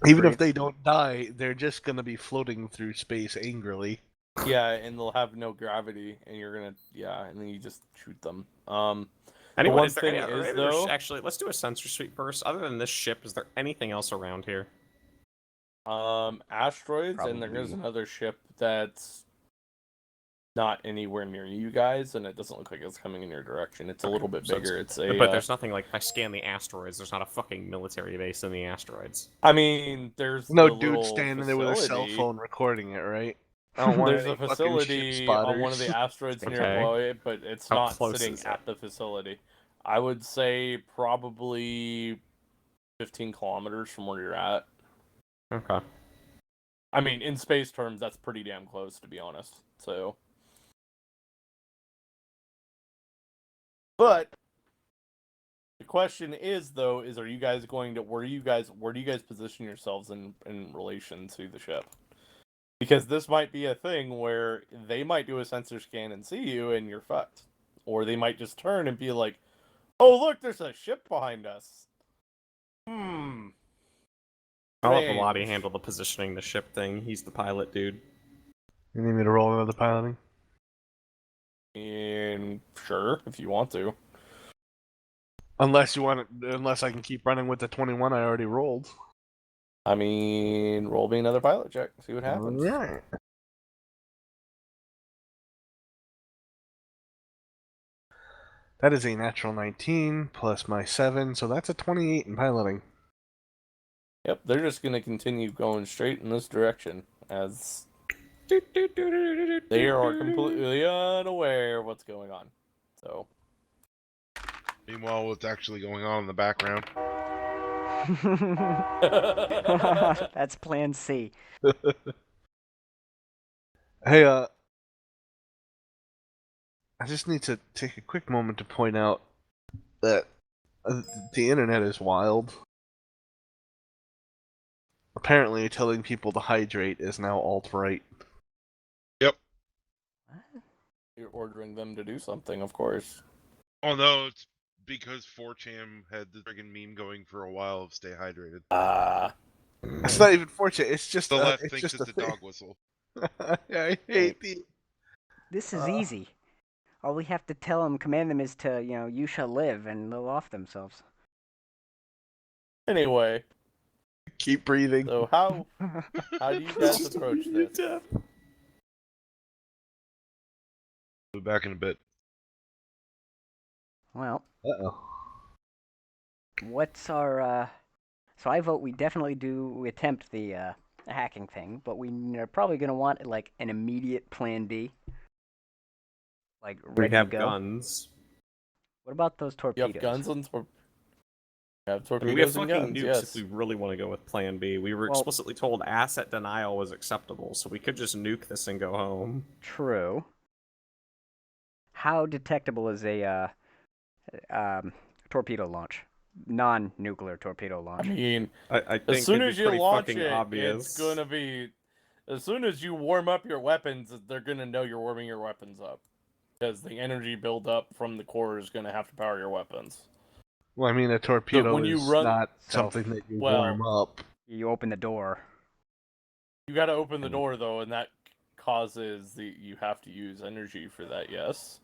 Even agreed. if they don't die, they're just gonna be floating through space angrily. Yeah, and they'll have no gravity, and you're gonna and then you just shoot them. Anyway, one is there thing any, is, maybe though- actually, let's do a sensor sweep first. Other than this ship, is there anything else around here? Asteroids, and there is Probably. another ship that's not anywhere near you guys, and it doesn't look like it's coming in your direction. It's a little bit So bigger. It's a. But there's nothing like, if I scan the asteroids, there's not a fucking military base in the asteroids. I mean, there's No the dude little standing there with a cell facility. phone recording it, right? I don't want There's any a fucking facility ship on one of the spotters. asteroids Okay. nearby, but it's How not close sitting is it? at the facility. I would say probably 15 kilometers from where you're at. Okay. I mean, in space terms, that's pretty damn close, to be honest. So, but the question is, though, are you guys going to where do you guys position yourselves in relation to the ship? Because this might be a thing where they might do a sensor scan and see you, and you're fucked, or they might just turn and be like, "Oh, look, there's a ship behind us." I'll let Velati Strange. handle the positioning the ship thing. He's the pilot, dude. You need me to roll another piloting? And sure, if you want to. Unless I can keep running with the 21 I already rolled. I mean, roll me another pilot check. See what happens. Alright. That is a natural 19 plus my 7, so that's a 28 in piloting. Yep, they're just gonna continue going straight in this direction as they are completely unaware of what's going on. So, Meanwhile, what's actually going on in the background? that's Plan C. Hey, I just need to take a quick moment to point out that the internet is wild. Apparently, telling people to hydrate is now alt-right. you're ordering them to do something, of course. Oh no, it's because 4chan had the friggin' meme going for a while of stay hydrated. It's not even fortunate. It's just The left it's thinks just it's a thing. dog whistle. I hate the. This is easy. All we have to tell them, command them, is to, you shall live, and they'll off themselves. Anyway, Keep breathing. so how do you guys approach this? We'll be back in a bit. Well, Uh-oh. what's our, So I vote we definitely we attempt the, hacking thing, but we're probably going to want, like, an immediate plan B. Like, We ready have to go. guns. What about those You torpedoes? have guns and you have I mean, we have torpedoes and fucking guns. nukes Yes. if we really want to go with Plan B. We were Well- explicitly told asset denial was acceptable, so we could just nuke this and go home. True. How detectable is a torpedo launch? Non-nuclear torpedo I launch. mean, I think as soon it'd as be you pretty launch fucking it, obvious. it's gonna be. As soon as you warm up your weapons, they're gonna know you're warming your weapons up, because the energy buildup from the core is gonna have to power your weapons. Well, I mean, a torpedo when you is run- not Self- something that you well- warm up. You open the door. You got to open the door though, and that causes you have to use energy for that. Yes.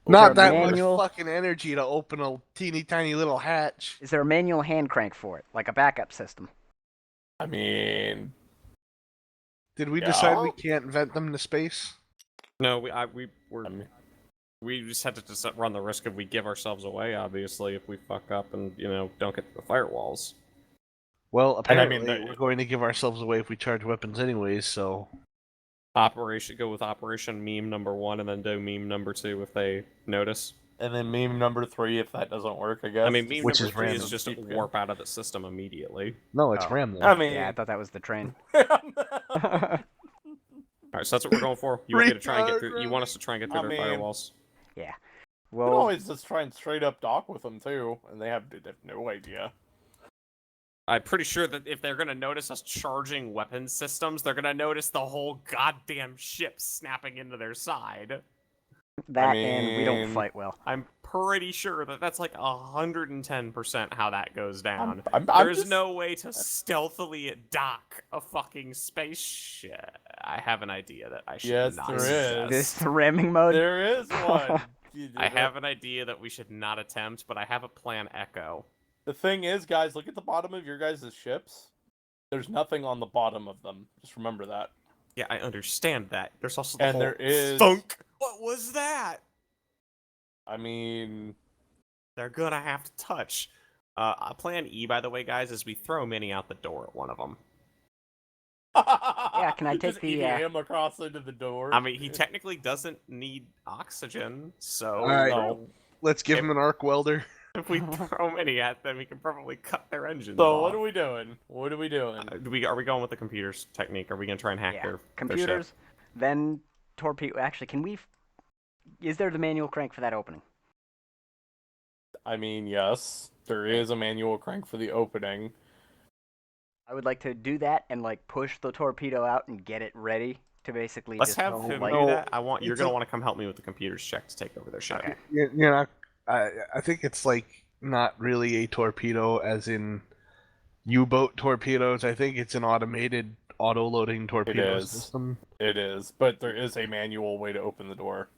Not there a that manual? much fucking energy to open a teeny tiny little hatch. Is there a manual hand crank for it, like a backup system? I mean, Did we decide we Yeah. can't vent them to space? No, we just had to just run the risk of we give ourselves away, obviously, if we fuck up and don't get the firewalls. Well, And I apparently mean, we're going to give ourselves away if we charge weapons anyways, so... Go with Operation Meme number 1 and then do Meme number 2 if they notice. and then meme number 3 if that doesn't work, I guess. I mean, Meme Which number is 3 is random. just Keep warp out of the system immediately. No, it's Oh. random. I mean, Yeah, I thought that was the train. Alright, so that's what we're going for. You want me to try and get through? You want us to try and get through I their mean- firewalls? Yeah. you can Well, always just try and straight up dock with them too, and they have no idea. I'm pretty sure that if they're gonna notice us charging weapon systems, they're gonna notice the whole goddamn ship snapping into their side. that and we don't mean- fight well. I'm pretty sure that that's like 110% how that goes down. I'm There's just- no way to stealthily dock a fucking spaceship. I have an idea that I should Yes, not there suggest. is. This ramming mode. There is one. I have an idea that we should not attempt, but I have a plan Echo. The thing is, guys, look at the bottom of your guys' ships. There's nothing on the bottom of them. Just remember that. Yeah, I understand that. There's also the And whole there is- thunk. What was that? I mean, They're gonna have to touch. Plan E, by the way, guys, is we throw Mini out the door at one of them. can I take just the, EVM across into the door? I mean, he technically doesn't need oxygen, so Alright. No. Let's give him an arc welder. if we throw Mini at them, we can probably cut their engines So off. what are we doing? What are we doing? Are we going with the computers technique? Are we gonna try and hack Yeah. their Computers, ship? then torpedo. Actually, can we? Is there the manual crank for that opening? I mean, yes, there is a manual crank for the opening. I would like to do that and like push the torpedo out and get it ready to basically. Let's just have go, him like, do that. You're it's gonna a- want to come help me with the computers check to take over their ship. Okay. You know, I think it's like not really a torpedo as in U-boat torpedoes. I think it's an automated auto-loading torpedo is. system. It is, but there is a manual way to open the door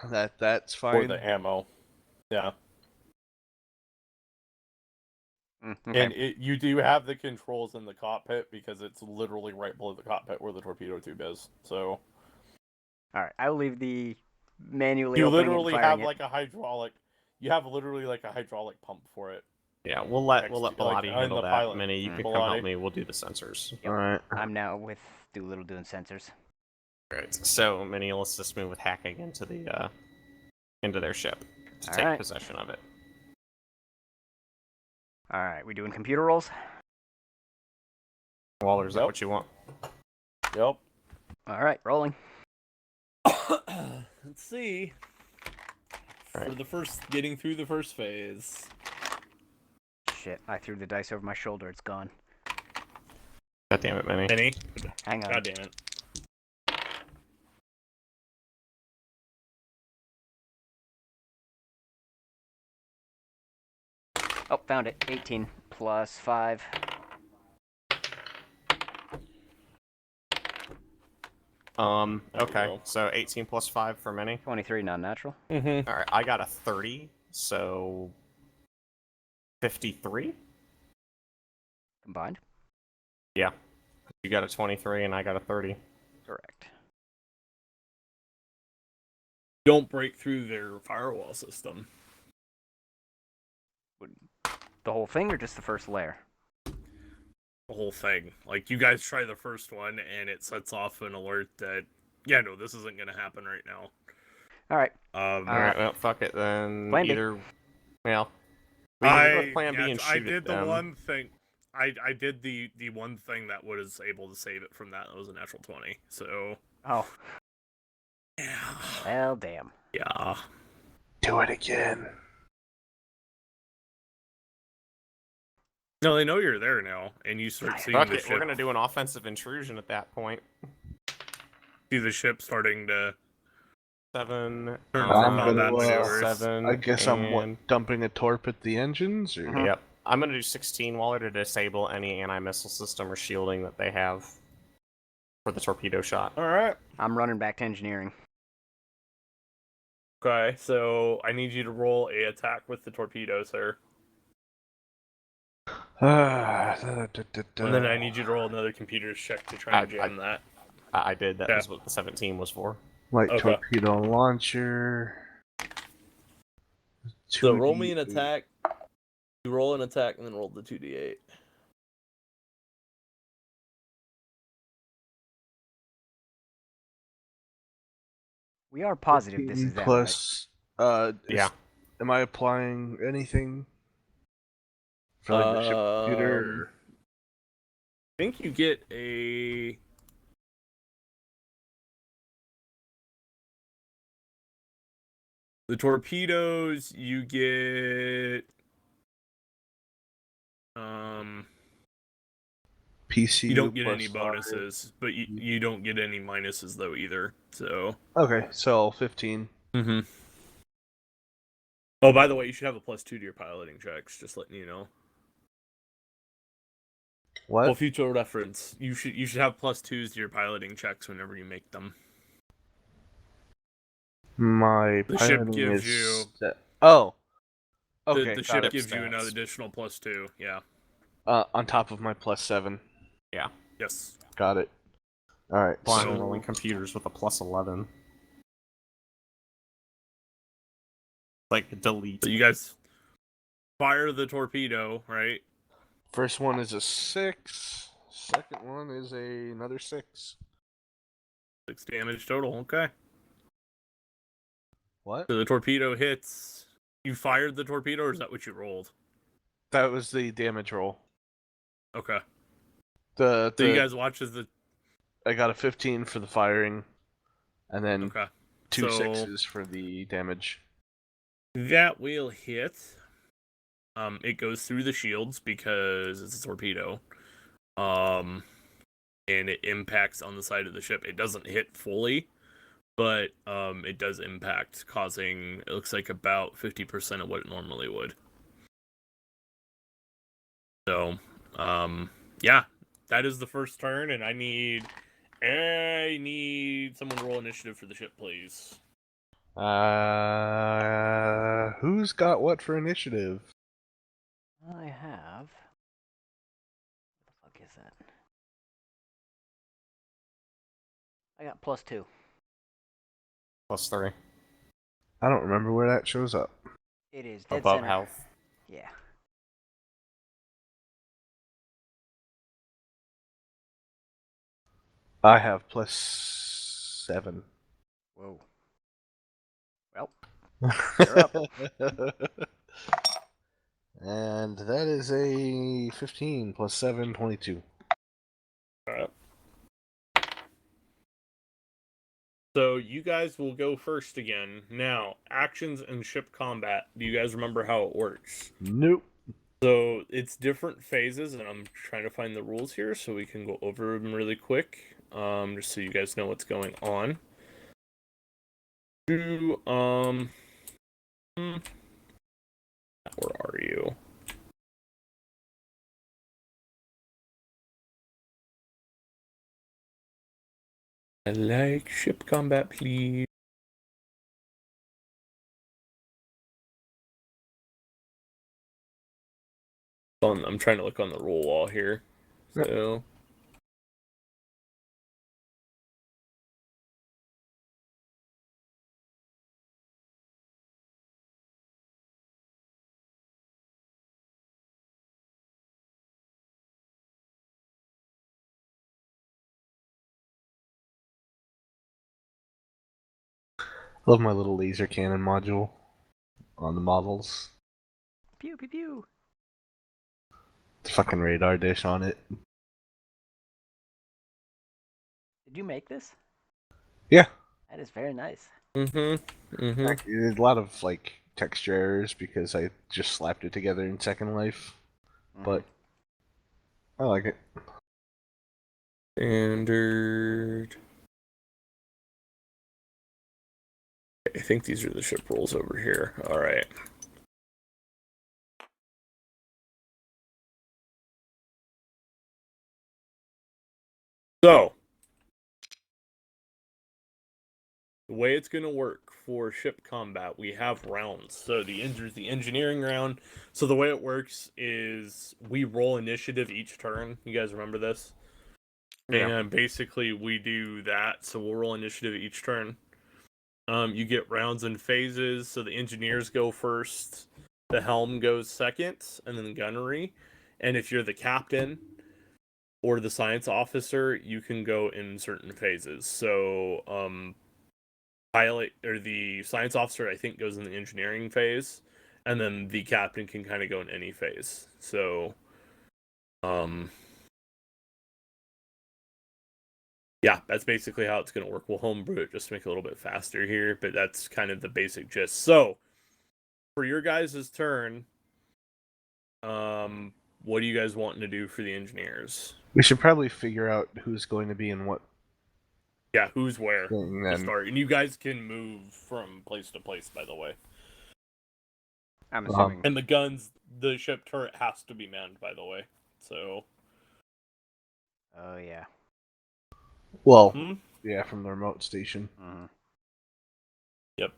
That's for fine. the ammo. Yeah, Okay. and you do have the controls in the cockpit because it's literally right below the cockpit where the torpedo tube is. So All right. I will leave the manually. you opening and literally firing have it. like a hydraulic. You have literally like a hydraulic pump for it. Yeah, we'll let Next Bilotti to, like, handle the that. pilot. Mini, you can come Bilotti. help me. We'll do the sensors. All right. I'm now with Doolittle doing sensors. Right. So, Mini, let's assist me with hacking into their ship to take Alright. possession of it. All right. We doing computer rolls? Waller, is that Yep. what you want? Yep. All right. Rolling. Let's see. Alright. For the getting through the first phase. Shit. I threw the dice over my shoulder. It's gone. God damn it, Mini. Penny. Hang on. God damn it. Oh, found it. 18 plus 5. Okay. So 18 plus 5 for Mini. 23 non-natural. Mm-hmm. Alright, I got a 30, so 53? Combined. Yeah. You got a 23 and I got a 30. Correct. Don't break through their firewall system. The whole thing or just the first layer? The whole thing. Like, you guys try the first one, and it sets off an alert that, yeah, no, this isn't going to happen right now. All right. Alright, well, fuck it then. Plan B. Either. Well. We can go with plan B and I shoot did at the them. one thing. I did the one thing that was able to save it from that. That was a natural 20. So, Oh. yeah. Well, damn. Yeah. Do it again. No, they know you're there now, and you start seeing Fuck the it, we're ship. gonna do an offensive intrusion at that point. See the ship starting to 7. turn I'm from gonna, combat maneuvers. 7. I guess I'm and- dumping a torp at the engines. Or... Mhm. Yep. I'm gonna do 16 Waller to disable any anti-missile system or shielding that they have for the torpedo shot. All right. I'm running back to engineering. Okay, so I need you to roll a attack with the torpedo, sir. And then I need you to roll another computer's check to try and jam that. I did. That Yeah. was what the 17 was for. Light Okay. torpedo launcher. So roll me an 2d8. attack. You roll an attack and then roll the 2d8. We are positive this 15 is that, right? plus. Yeah. Am I applying anything for like the ship computer? Or... I think you get a. The torpedoes, you get. PCU You don't get plus any fire. bonuses, but you don't get any minuses though either. So. Okay, so 15. Mm-hmm. Oh, by the way, you should have a +2 to your piloting checks. Just letting you know. What? Well, future reference, you should have +2s to your piloting checks whenever you make them. My The ship piloting gives is you. set. Oh. Okay. The got ship it. gives you an stats. additional +2. Yeah. On top of my +7. Yeah. Yes. Got it. All right. Well, I'm So- rolling computers with a +11. Like, delete. So you guys fire the torpedo, right? First one is a 6. Second one is another 6. 6 damage total. Okay. What? So the torpedo hits. You fired the torpedo, or is that what you rolled? That was the damage roll. Okay. The So you guys watch as the. I got a 15 for the firing, and then Okay. two So- 6s for the damage. That will hit. It goes through the shields because it's a torpedo. And it impacts on the side of the ship. It doesn't hit fully, but it does impact, causing, it looks like, about 50% of what it normally would. So, yeah, that is the first turn, and I need someone to roll initiative for the ship, please. Who's got what for initiative? I have. What the fuck is that? I got +2. +3. I don't remember where that shows up. It is dead Above center. health. Yeah. I have +7. Whoa. Well, you're up. And that is a 15 +7, 22. Alright. So you guys will go first again. Now, actions and ship combat. Do you guys remember how it works? Nope. So it's different phases, and I'm trying to find the rules here so we can go over them really quick, just so you guys know what's going on. Where are you? I like ship combat, please. I'm trying to look on the rule wall here. So. Love my little laser cannon module on the models. Pew pew pew. The fucking radar dish on it. Did you make this? Yeah. That is very nice. There's a lot of like texture errors because I just slapped it together in Second Life, but I like it. Standard. I think these are the ship rules over here. All right. So, the way it's going to work for ship combat, we have rounds. So the engineering round. So the way it works is we roll initiative each turn. You guys remember this? Yeah. And basically we do that. So we'll roll initiative each turn. You get rounds and phases. So the engineers go first, the helm goes second, and then the gunnery. And if you're the captain or the science officer, you can go in certain phases. So pilot or the science officer, I think, goes in the engineering phase, and then the captain can kind of go in any phase. So, yeah, that's basically how it's going to work. We'll homebrew it just to make it a little bit faster here, but that's kind of the basic gist. So, for your guys' turn, what do you guys wanting to do for the engineers? We should probably figure out who's going to be in what Yeah, who's where thing to then. start. And you guys can move from place to place, by the way. I'm assuming. And the guns, the ship turret has to be manned, by the way. So, Oh yeah. Well, hmm? yeah, from the remote station. Mm-hmm. Yep.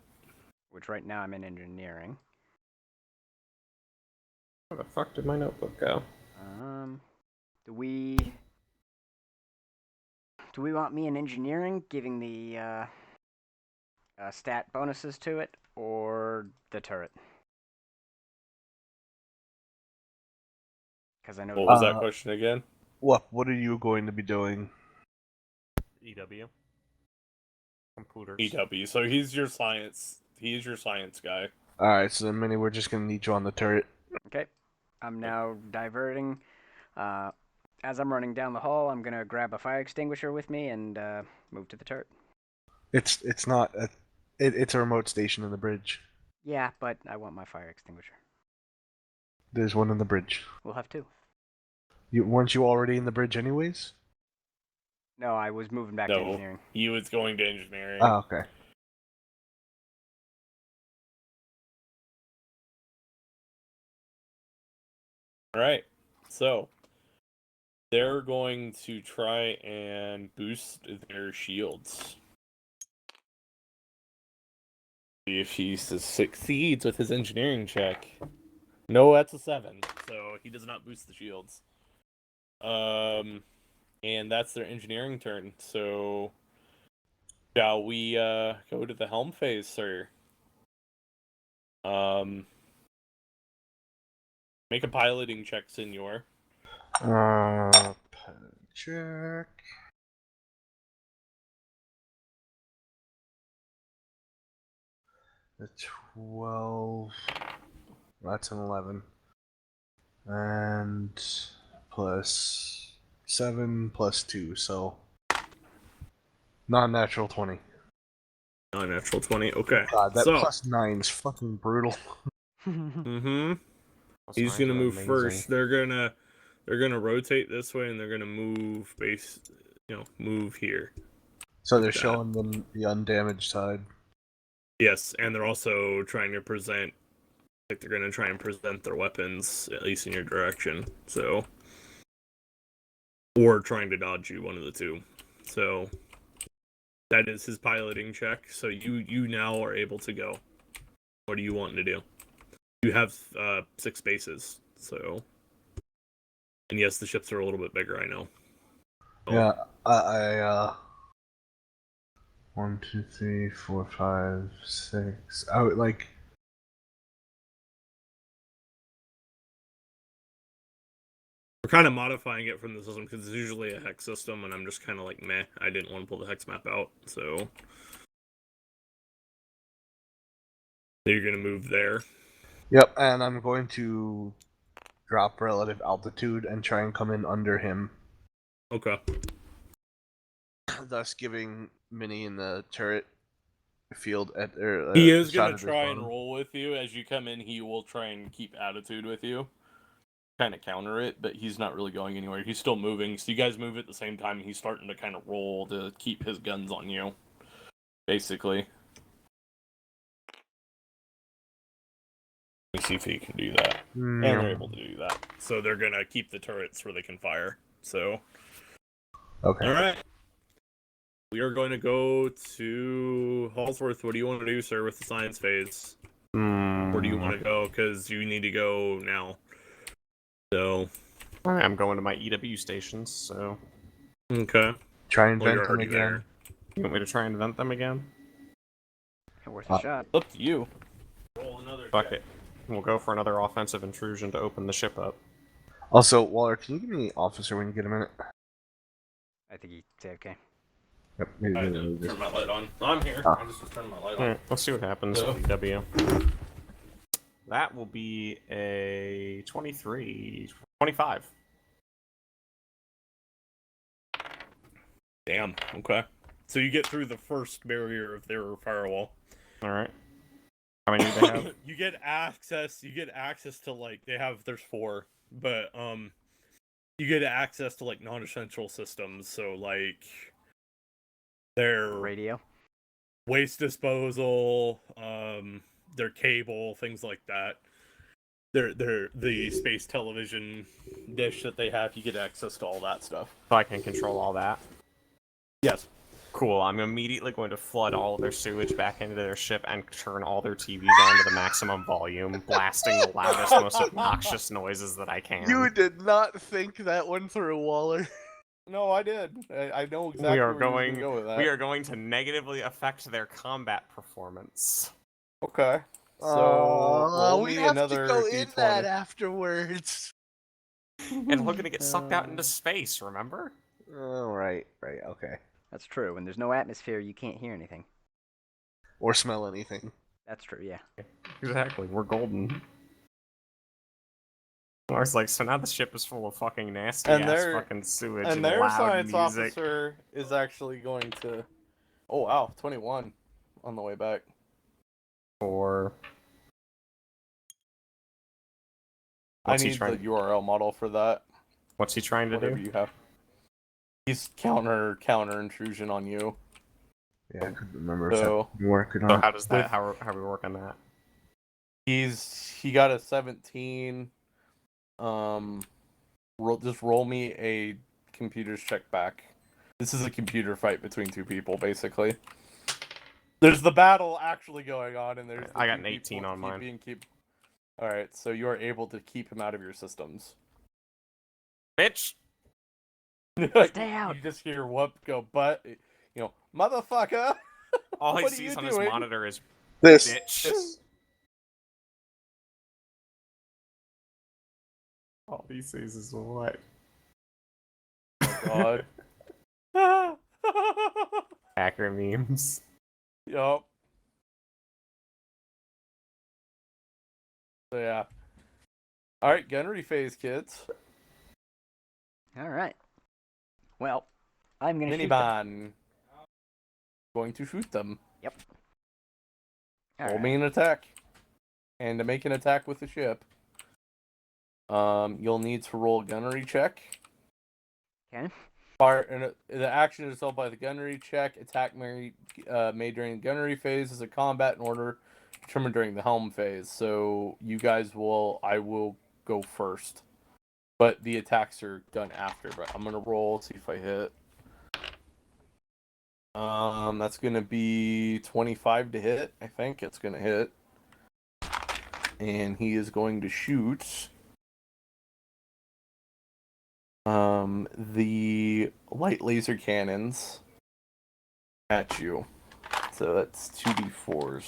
Which right now I'm in engineering. Where the fuck did my notebook go? Do we want me in engineering, giving the stat bonuses to it, or the turret? Because I know. What was that question again? What are you going to be doing? EW. Computers. EW. So he's your science. He's your science guy. Alright, so then Minnie, we're just gonna need you on the turret. Okay. I'm now diverting. As I'm running down the hall, I'm gonna grab a fire extinguisher with me and move to the turret. It's not a it's a remote station in the bridge. Yeah, but I want my fire extinguisher. There's one in the bridge. We'll have two. Weren't you already in the bridge anyways? No, I was moving back to No, engineering. he was going to engineering. Oh, okay. All right. So they're going to try and boost their shields. See if he succeeds with his engineering check. No, that's a 7, so he does not boost the shields. And that's their engineering turn. So, shall we go to the helm phase, sir? Make a piloting check, senor. Check. The 12. That's an 11. And plus 7 plus 2, so non-natural 20. Non-natural 20. Okay. God, that so, plus 9's fucking brutal. mm-hmm. Plus He's nines gonna are move amazing. first. They're gonna rotate this way, and they're gonna move move here. So they're Like that. showing them the undamaged side. Yes, and they're also trying to present, like they're gonna try and present their weapons at least in your direction. So, or trying to dodge you, one of the two. So, that is his piloting check. So you now are able to go. What are you wanting to do? You have 6 spaces. So, and yes, the ships are a little bit bigger. I know. Oh. Yeah, I 1, 2, 3, 4, 5, 6. I would like. We're kind of modifying it from the system because it's usually a hex system, and I'm just kind of like, meh, I didn't want to pull the hex map out, so you're going to move there. Yep, and I'm going to drop relative altitude and try and come in under him, Okay. thus giving Minnie in the turret field at He is shot going at to his try and bottom. roll with you. As you come in, he will try and keep attitude with you. Kind of counter it, but he's not really going anywhere. He's still moving, so you guys move at the same time, and he's starting to kind of roll to keep his guns on you, basically. Let me see if he can do that. And they're able to do that. So they're going to keep the turrets where they can fire. So, Okay. all right. We are going to go to Hallsworth. What do you want to do, sir, with the science phase? Where do you want to go? Because you need to go now. So, I'm going to my EW stations, so okay. Try and Well, vent you're them already again. there. you want me to try and vent them again? Worth a shot. Up to you. Roll another Fuck check. it. We'll go for another offensive intrusion to open the ship up. Also, Waller, can you give me officer when you get a minute? I think he's okay. Yep. I had to turn my light on. I'm here. Oh. I just was turning my light on. Alright, let's see what happens So- with EW. That will be a 23, 25. Damn. Okay. So you get through the first barrier of their firewall. Alright. How many do they have? You get access. You get access to like there's 4, but you get access to like non-essential systems. So like their Radio. waste disposal, their cable, things like that. The space television dish that they have. You get access to all that stuff. So I can control all that. Yes. Cool, I'm immediately going to flood all of their sewage back into their ship and turn all their TVs on to the maximum volume, blasting the loudest, most obnoxious noises that I can. You did not think that one through, Waller. No, I did. I know exactly we are where going. you're gonna go with that. We are going to negatively affect their combat performance. Okay. So roll we me have another to go D20. in that afterwards. And we're gonna get sucked out into space, remember? Oh, right, okay. That's true. When there's no atmosphere, you can't hear anything. Or smell anything. That's true, yeah. Exactly, we're golden. I was like, so now the ship is full of fucking nasty And ass their- fucking sewage And and their loud science music. officer is actually going to. Oh wow, 21 on the way back. Or I what's he need trying? the URL model for that. What's he trying to Whatever do? you have. He's counter intrusion on you. Yeah, I couldn't remember So if that worked or So not. how does that? With- How we work on that? he got a 17. Just roll me a computer's check back. This is a computer fight between 2 people, basically. There's the battle actually going on, and there's. I got an 18 on mine. All right, so you are able to keep him out of your systems. Bitch. Stay out. You just hear whoop go, but motherfucker. All he What are sees you on his doing? monitor is This. bitch. All he sees is what? Oh God. Hacker memes. Yup. So yeah. All right, gunnery phase, kids. All right. Well, I'm gonna shoot them. Miniman. Going to shoot them. All Roll right. me an attack. And to make an attack with the ship, you'll need to roll a gunnery check. Okay. Fire, and the action is held by the gunnery check. Attack made during the gunnery phase is a combat in order determined during the helm phase. So you guys I will go first. But the attacks are done after. But I'm gonna roll, see if I hit. That's gonna be 25 to hit. I think it's gonna hit. And he is going to shoot the light laser cannons at you. So that's 2d4s.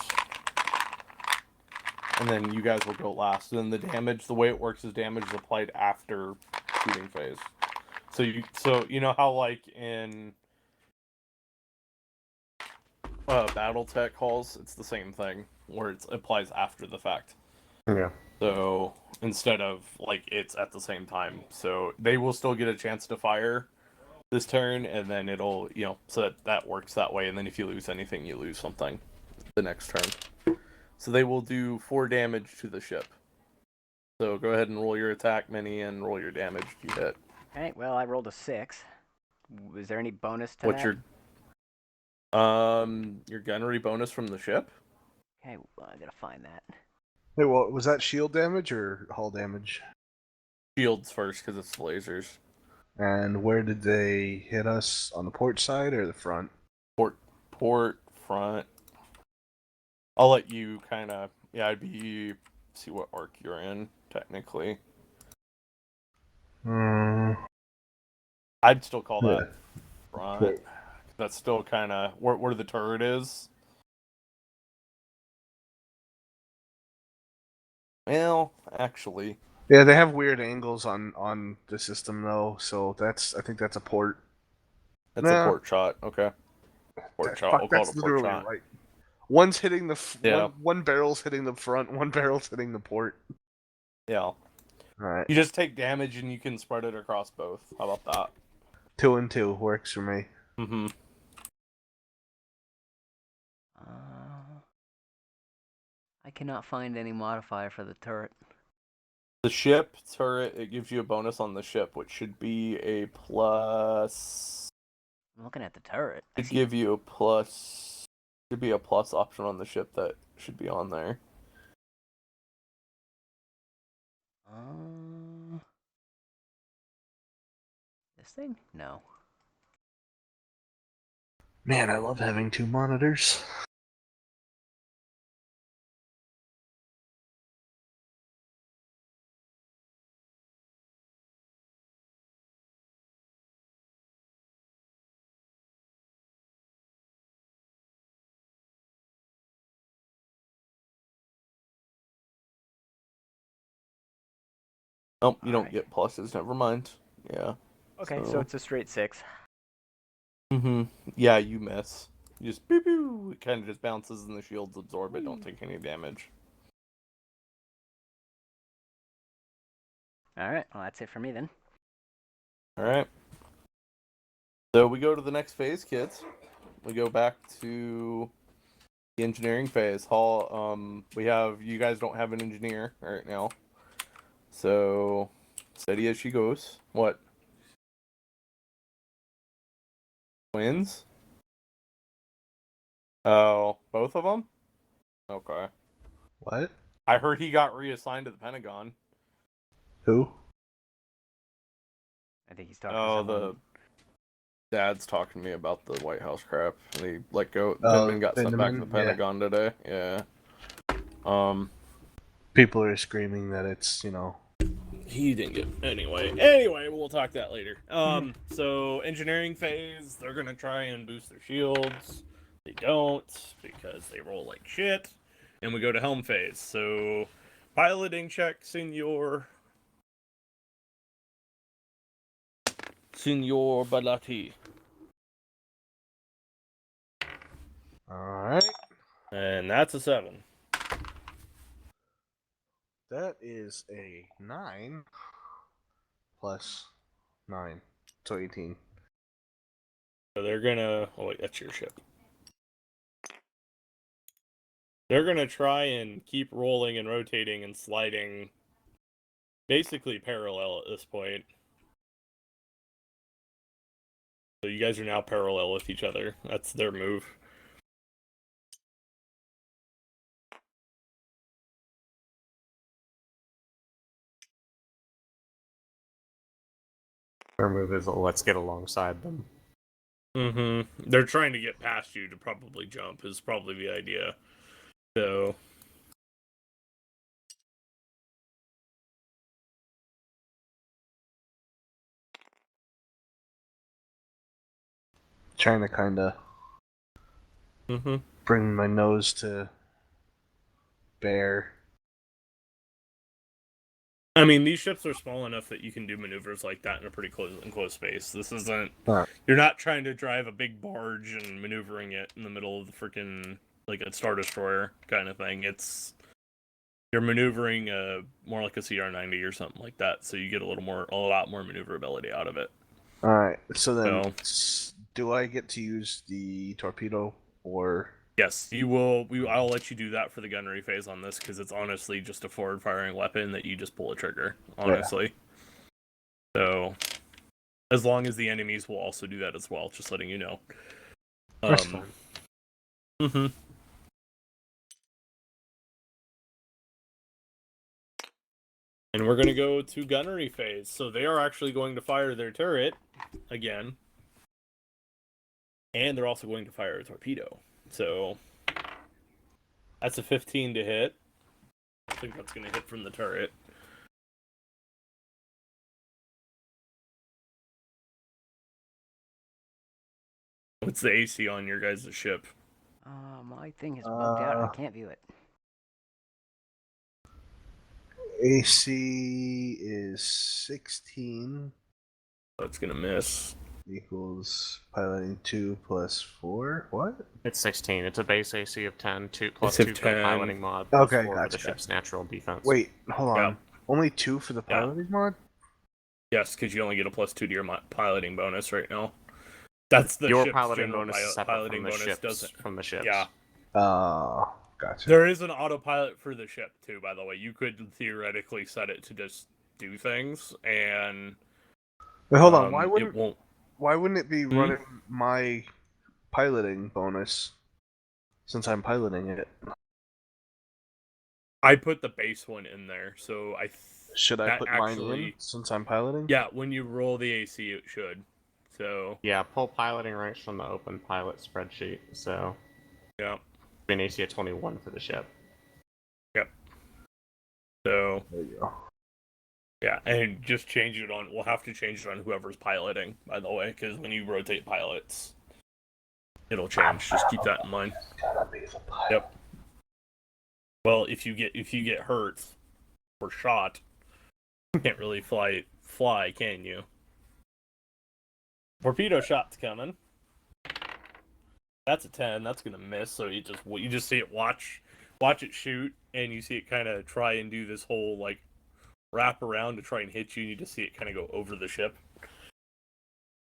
And then you guys will go last. And then the way it works is damage is applied after shooting phase. So you know how like in BattleTech calls, it's the same thing where it applies after the fact. Yeah. So instead of like it's at the same time, so they will still get a chance to fire this turn, and then it'll so that works that way. And then if you lose anything, you lose something the next turn. So they will do 4 damage to the ship. So go ahead and roll your attack, Mini, and roll your damage if you hit. All right. Well, I rolled a 6. Was there any bonus to What's that? your gunnery bonus from the ship? Okay, well, I gotta find that. Hey, well, was that shield damage or hull damage? Shields first because it's lasers. And where did they hit us? On the port side or the front? Port front. I'll let you kind of I'd be see what arc you're in technically. I'd still call that front. That's still kind of where the turret is. Well, actually, Yeah, they have weird angles on the system though, so I think that's a port. that's Nah. a port shot. Okay. Port shot. Fuck, We'll call that's it a port literally shot. right. One's hitting the Yeah. one barrel's hitting the front, one barrel's hitting the port. Yeah. All right, You just take damage and you can spread it across both. How about that? 2 and 2 works for me. Mm-hmm. I cannot find any modifier for the turret. The ship turret, it gives you a bonus on the ship, which should be a plus. I'm looking at the turret. I Should see. give you a plus. Should be a plus option on the ship that should be on there. This thing? No. Man, I love having 2 monitors. Oh, you don't Alright. get pluses. Never mind. Yeah. Okay, so So- it's a straight 6. Mm-hmm. Yeah, you miss. You just pew pew. It kind of just bounces and the shields absorb it. Don't take any damage. Alright, well that's it for me then. All right. So we go to the next phase, kids. We go back to the engineering phase. We have you guys don't have an engineer right now, so steady as she goes. What? Twins? Oh, both of them? Okay. What? I heard he got reassigned to the Pentagon. Who? I think he's talking to Oh, someone. the dad's talking to me about the White House crap. And he let go. Oh, Miniman got sent back to the Miniman? Yeah. Pentagon today. Yeah. People are screaming that it's, He didn't get anyway, we'll talk that later. So engineering phase, they're gonna try and boost their shields. They don't because they roll like shit. And we go to helm phase. So piloting check, Senor Balati. Alright. And that's a 7. That is a 9 plus 9. So 18. So they're gonna wait, that's your ship. They're gonna try and keep rolling and rotating and sliding basically parallel at this point. So you guys are now parallel with each other. That's their move. Our move is let's get alongside them. Mm-hmm. They're trying to get past you to probably jump is probably the idea. So Trying to kind of bring my nose to bear. I mean, these ships are small enough that you can do maneuvers like that in a pretty close space. This isn't. Huh. You're not trying to drive a big barge and maneuvering it in the middle of the freaking like a Star Destroyer kind of thing. You're maneuvering more like a CR-90 or something like that, so you get a lot more maneuverability out of it. Alright, so then do I get to use the torpedo or... Yes, you will. I'll let you do that for the gunnery phase on this because it's honestly just a forward-firing weapon that you just pull a trigger. Honestly, so as long as the enemies will also do that as well, just letting you know. That's fine. Mm-hmm. And we're gonna go to gunnery phase. So they are actually going to fire their turret again, and they're also going to fire a torpedo. So that's a 15 to hit. I think that's going to hit from the turret. What's the AC on your guys' ship? My thing is bugged out. I can't view it. AC is 16. That's going to miss. equals piloting 2 plus 4. What? It's 16. It's a base AC of 10, 2 plus AC 2 of for the 10. piloting mod, plus Okay, 4 for the gotcha. ship's natural defense. Wait, hold on. Yeah. Only 2 for the Yeah. piloting mod? Yes, because you only get a +2 to your piloting bonus right now. That's the Your ship's piloting general bonus is separate piloting from the bonus ships. doesn't. From the ships. Yeah. Gotcha. There is an autopilot for the ship too, by the way. You could theoretically set it to just do things, and Wait, hold on. it won't. Why wouldn't it be running my piloting bonus since I'm piloting it? I put the base one in there, so Should I that put mine in actually- since I'm piloting? Yeah, when you roll the AC, it should. So Yeah, pull piloting ranks from the open pilot spreadsheet. So, yeah, an AC of 21 for the ship. so There you go. yeah, and just change it on. We'll have to change it on whoever's piloting, by the way, because when you rotate pilots, it'll change. Just keep that in mind. Gotta be the pilot. Yep. Well, if you get hurt or shot, you can't really fly, can you? Torpedo shot's coming. That's a 10. That's gonna miss. So you just see it watch it shoot, and you see it kind of try and do this whole like wrap around to try and hit you. And you just see it kind of go over the ship,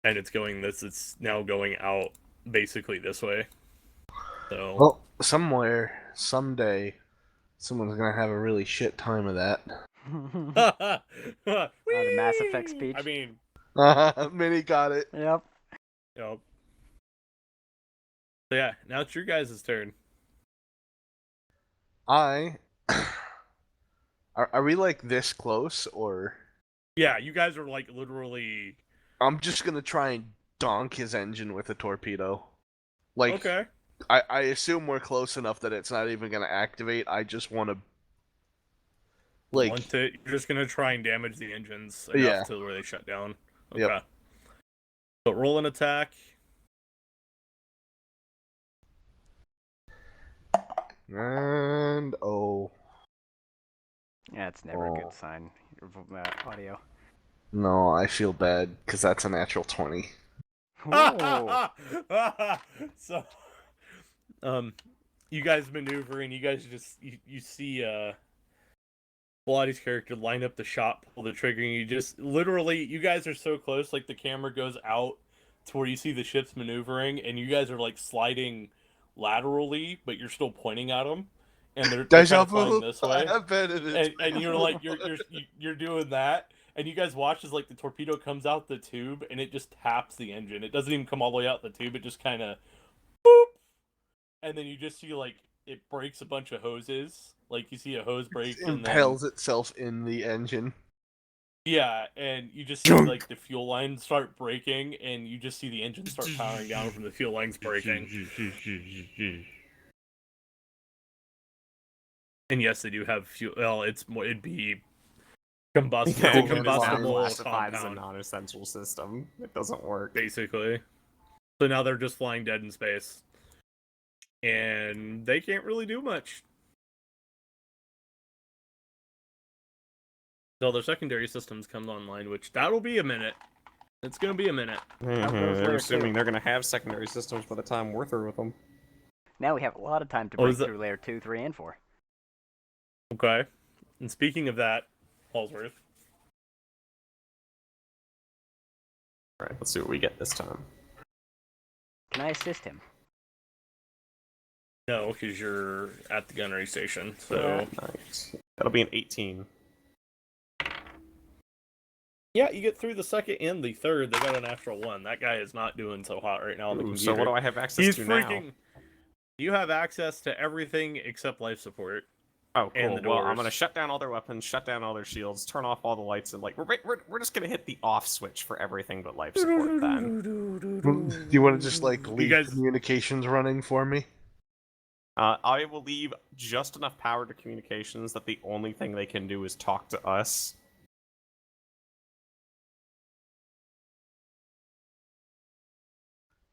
and it's going this. It's now going out basically this way. So Well, somewhere, someday, someone's gonna have a really shit time of that. The Mass Effect speech. I mean, Mini got it. Yep. yep. So yeah, now it's your guys' turn. Are we like this close, or Yeah, you guys are like literally. I'm just gonna try and donk his engine with a torpedo? Like, Okay. I assume we're close enough that it's not even gonna activate. I just want to, like, You're just gonna try and damage the engines enough Yeah. to where they shut down. Okay. Yep. So roll an attack. and Yeah, it's never a Oh. good sign. Audio. no, I feel bad because that's a natural 20. Whoa. So, you guys maneuver, and you guys just you see Pilates' character line up the shot, pull the trigger, and you just literally, you guys are so close, like the camera goes out to where you see the ships maneuvering, and you guys are like sliding laterally, but you're still pointing at them, and they're Deja kind of flying vu. this way, I bet it is. and you're like you're doing that, and you guys watch as like the torpedo comes out the tube, and it just taps the engine. It doesn't even come all the way out the tube. It just kind of boop, and then you just see like it breaks a bunch of hoses. Like you see a hose break, It and then impales itself in the engine. yeah, and you just see like the fuel lines start breaking, and you just see the engine start powering down from the fuel lines breaking. And yes, they do have fuel. Well, it'd be combustible. Yeah, It's a combustible classified as a compound, non-essential system. It doesn't work. basically. So now they're just flying dead in space, and they can't really do much. So their secondary systems come online, which that'll be a minute. It's gonna be a minute. goes They're layer assuming two. they're going to have secondary systems by the time we're through with them. Now we have a lot of time to Oh, break is that- through layer 2, 3, and 4. Okay. And speaking of that, Halsworth. Alright, let's see what we get this time. Can I assist him? No, because you're at the gunnery station. So Nice. That'll be an 18. yeah, you get through the second and the third. They got a natural 1. That guy is not doing so hot right now on the Ooh, computer. so what do I have access He's to freaking. now? You have access to everything except life support. Oh, and cool. the Well, I'm doors. going to shut down all their weapons, shut down all their shields, turn off all the lights, and like we're just going to hit the off switch for everything but life support then. Do you want to just like leave guys- communications running for me? I will leave just enough power to communications that the only thing they can do is talk to us.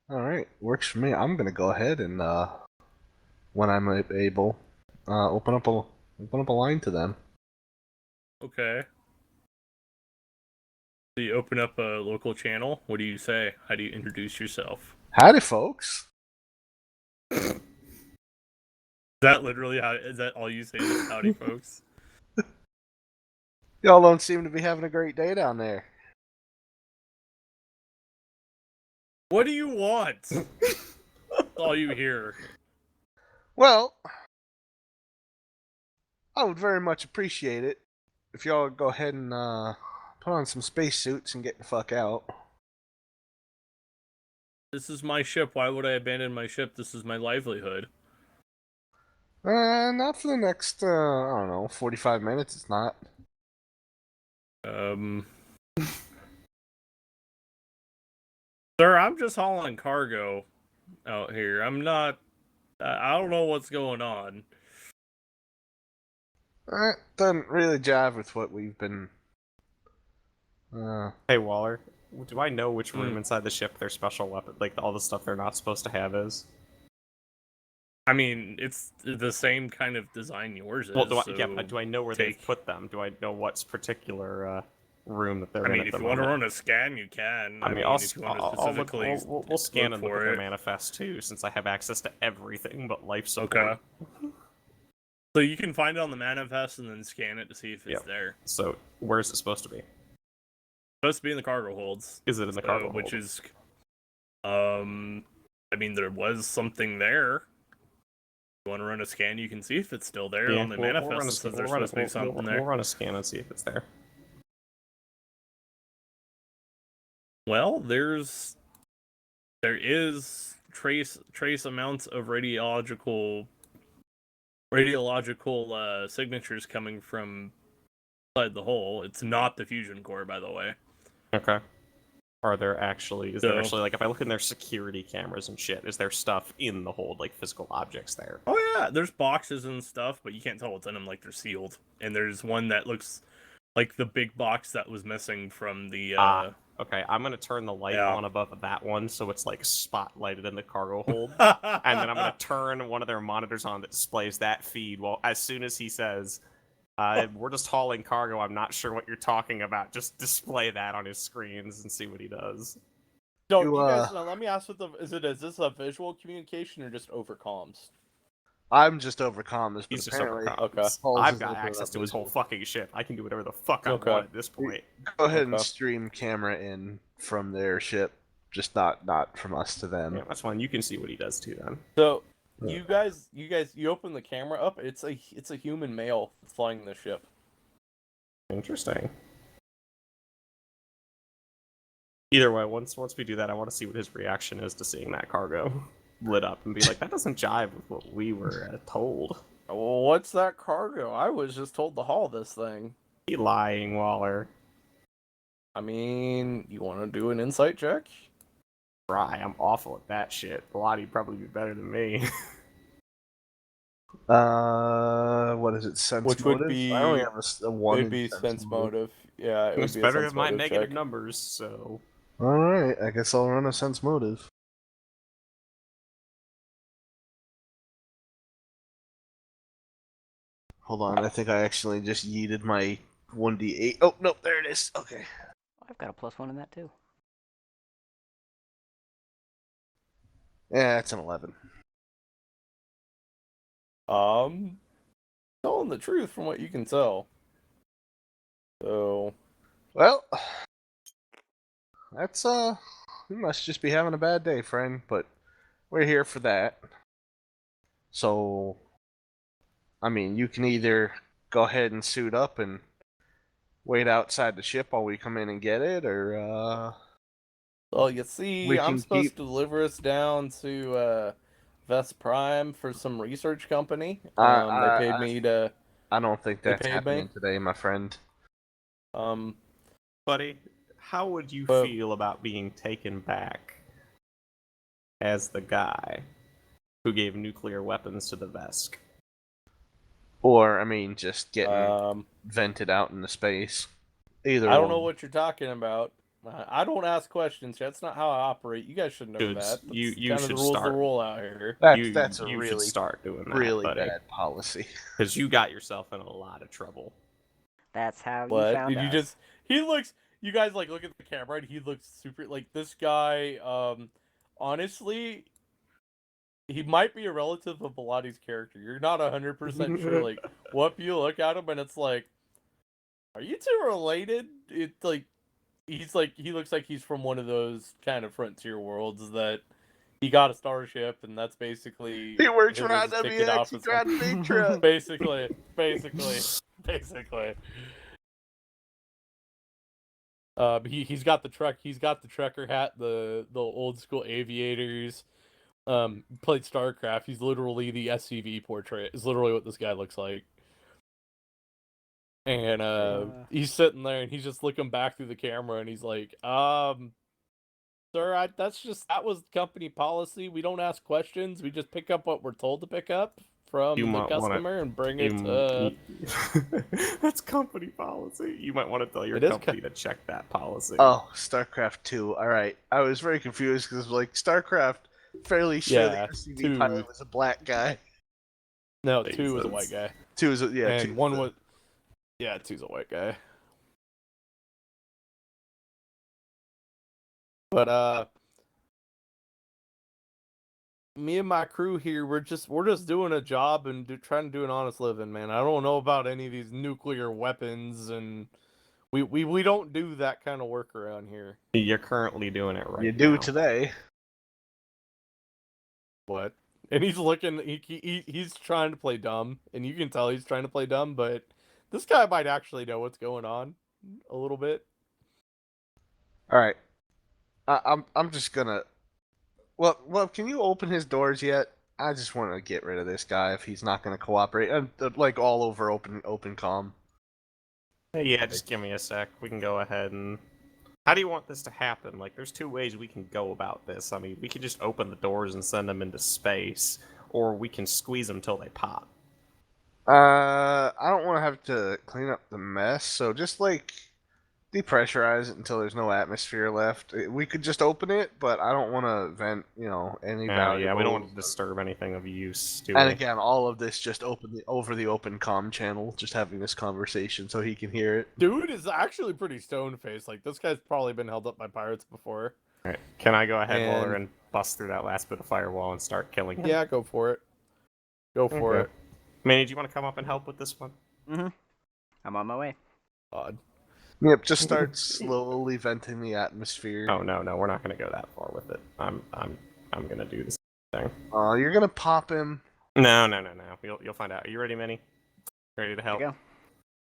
All right, works for me. I'm gonna go ahead and when I'm able, open up a line to them. Okay. So you open up a local channel. What do you say? How do you introduce yourself? Howdy, folks. Is that literally how? Is that all you say? Is howdy, folks? Y'all don't seem to be having a great day down there. What do you want? That's all you hear. Well, I would very much appreciate it if y'all would go ahead and put on some spacesuits and get the fuck out. This is my ship. Why would I abandon my ship? This is my livelihood. Not for the next, I don't know, 45 minutes, it's not. Sir, I'm just hauling cargo out here. I'm not. I don't know what's going on. Doesn't really jive with what we've been. Hey Waller, do I know which room inside the ship their special weapon, like all the stuff they're not supposed to have, is? I mean, it's the same kind of design yours is. Well, do so I know where they've put them? Do I know what's particular room that they're in? I mean, if you want to run a scan, you can. I mean, if you want to specifically we'll scan and look at their it. manifest too, since I have access to everything but life support. Okay. So you can find it on the manifest and then scan it to see if it's there. So where is it supposed to be? It's supposed to be in the cargo holds. Is it in the cargo hold? Which is, I mean, there was something there. If you want to run a scan, you can see if it's still there on the manifest. It says there's supposed to be something there. We'll run a scan and see if it's there. Well, there is trace amounts of radiological signatures coming from inside the hull. It's not the fusion core, by the way. Okay. Are there actually? Is there actually, like, if I look in their security cameras and shit, is there stuff in the hold, like physical objects there? Oh yeah, there's boxes and stuff, but you can't tell what's in them. Like, they're sealed. And there's one that looks like the big box that was missing from the. Okay, I'm gonna turn the light on above that one so it's like spotlighted in the cargo hold, and then I'm gonna turn one of their monitors on that displays that feed. Well, as soon as he says, "We're just hauling cargo," I'm not sure what you're talking about. Just display that on his screens and see what he does. So, you guys, let me ask: is this a visual communication or just over comms? I'm just over comms. He's just apparently, over comms. I've got access to his whole fucking ship. I can do whatever the fuck I want at this point. Go ahead and stream camera in from their ship, just not from us to them. Yeah, that's fine. You can see what he does too, then. So, you guys, you open the camera up. It's a human male flying the ship. Interesting. Either way, once we do that, I want to see what his reaction is to seeing that cargo lit up and be like, that doesn't jive with what we were told. Well, what's that cargo? I was just told to haul this thing. You lying, Waller. I mean, you want to do an insight check? Try. I'm awful at that shit. Blottie'd probably be better than me. What is it? Sense Which motive? would be I only have a one. It would be sense motive. Yeah, it it's would be better a sense than my motive negative check. numbers, so. Alright, I guess I'll run a sense motive. Hold on, I think I actually just yeeted my 1d8. Oh, no, there it is. Okay. I've got a +1 in that too. Yeah, it's an 11. Telling the truth from what you can tell. So, Well, that's, you must just be having a bad day, friend, but we're here for that. So, I mean, you can either go ahead and suit up and wait outside the ship while we come in and get it, or, well, you see, we I'm can supposed keep- to deliver us down to, Vest Prime for some research company. They paid me to... I don't think They that's paid happening me? today, my friend. Buddy, how would you But- feel about being taken back as the guy who gave nuclear weapons to the Vesk? Or, I mean, just getting vented out into space. Either I don't one. know what you're talking about. I don't ask questions. That's not how I operate. You guys should know Dude, that. That's you kind should of the rules start. the rule out here. That's a you really, should start doing that, really buddy. bad policy. Because you got yourself in a lot of trouble. That's how you What found did you us. just? He looks. you guys like look at the camera and he looks super like this guy. Honestly, he might be a relative of Bilatti's character. You're not 100% sure. Like, what you look at him and it's like, are you two related? It's like he looks like he's from one of those kind of frontier worlds that he got a starship and that's basically He works him for as his ticket out IWX. He for drives some- big truck. basically. He's got the truck. He's got the trucker hat, the old school aviators. Played StarCraft. He's literally the SCV portrait. Is literally what this guy looks like. And he's sitting there and he's just looking back through the camera and he's like, sir, that was company policy. We don't ask questions. We just pick up what we're told to pick up from the customer and bring it. That's company policy. You might want to tell your It is company to check that policy. Oh, StarCraft 2. All right. I was very confused because like StarCraft, fairly sure Yeah, the SCV 2. pilot was a black guy. No, Makes 2 was a sense. white guy. 2 is yeah. And 2 1 was. Yeah, 2's a white guy. But me and my crew here, we're just doing a job and trying to do an honest living, man. I don't know about any of these nuclear weapons, and we don't do that kind of work around here. You're currently doing it right You do now. today. What? And he's looking. He's trying to play dumb, and you can tell he's trying to play dumb. But this guy might actually know what's going on a little bit. All right. I'm just gonna. Well, can you open his doors yet? I just want to get rid of this guy if he's not gonna cooperate. And like all over open comm. Hey, yeah, just give me a sec. We can go ahead and. How do you want this to happen? Like, there's 2 ways we can go about this. I mean, we can just open the doors and send them into space, or we can squeeze them till they pop. I don't want to have to clean up the mess, so just like depressurize it until there's no atmosphere left. We could just open it, but I don't want to vent, any valuables. Yeah, we don't want to disturb anything of use, do And we? again, all of this just over the open comm channel, just having this conversation so he can hear it. Dude is actually pretty stone-faced. Like, this guy's probably been held up by pirates before. Alright, can I go ahead, Waller, And- and bust through that last bit of firewall and start killing him? Yeah, go for it. Go for Okay. it. Manny, do you want to come up and help with this one? I'm on my way. God. Yep, just start slowly venting the atmosphere. Oh no, we're not going to go that far with it. I'm going to do this thing. You're gonna pop him. No. You'll find out. Are you ready, Manny? Ready to help? Go.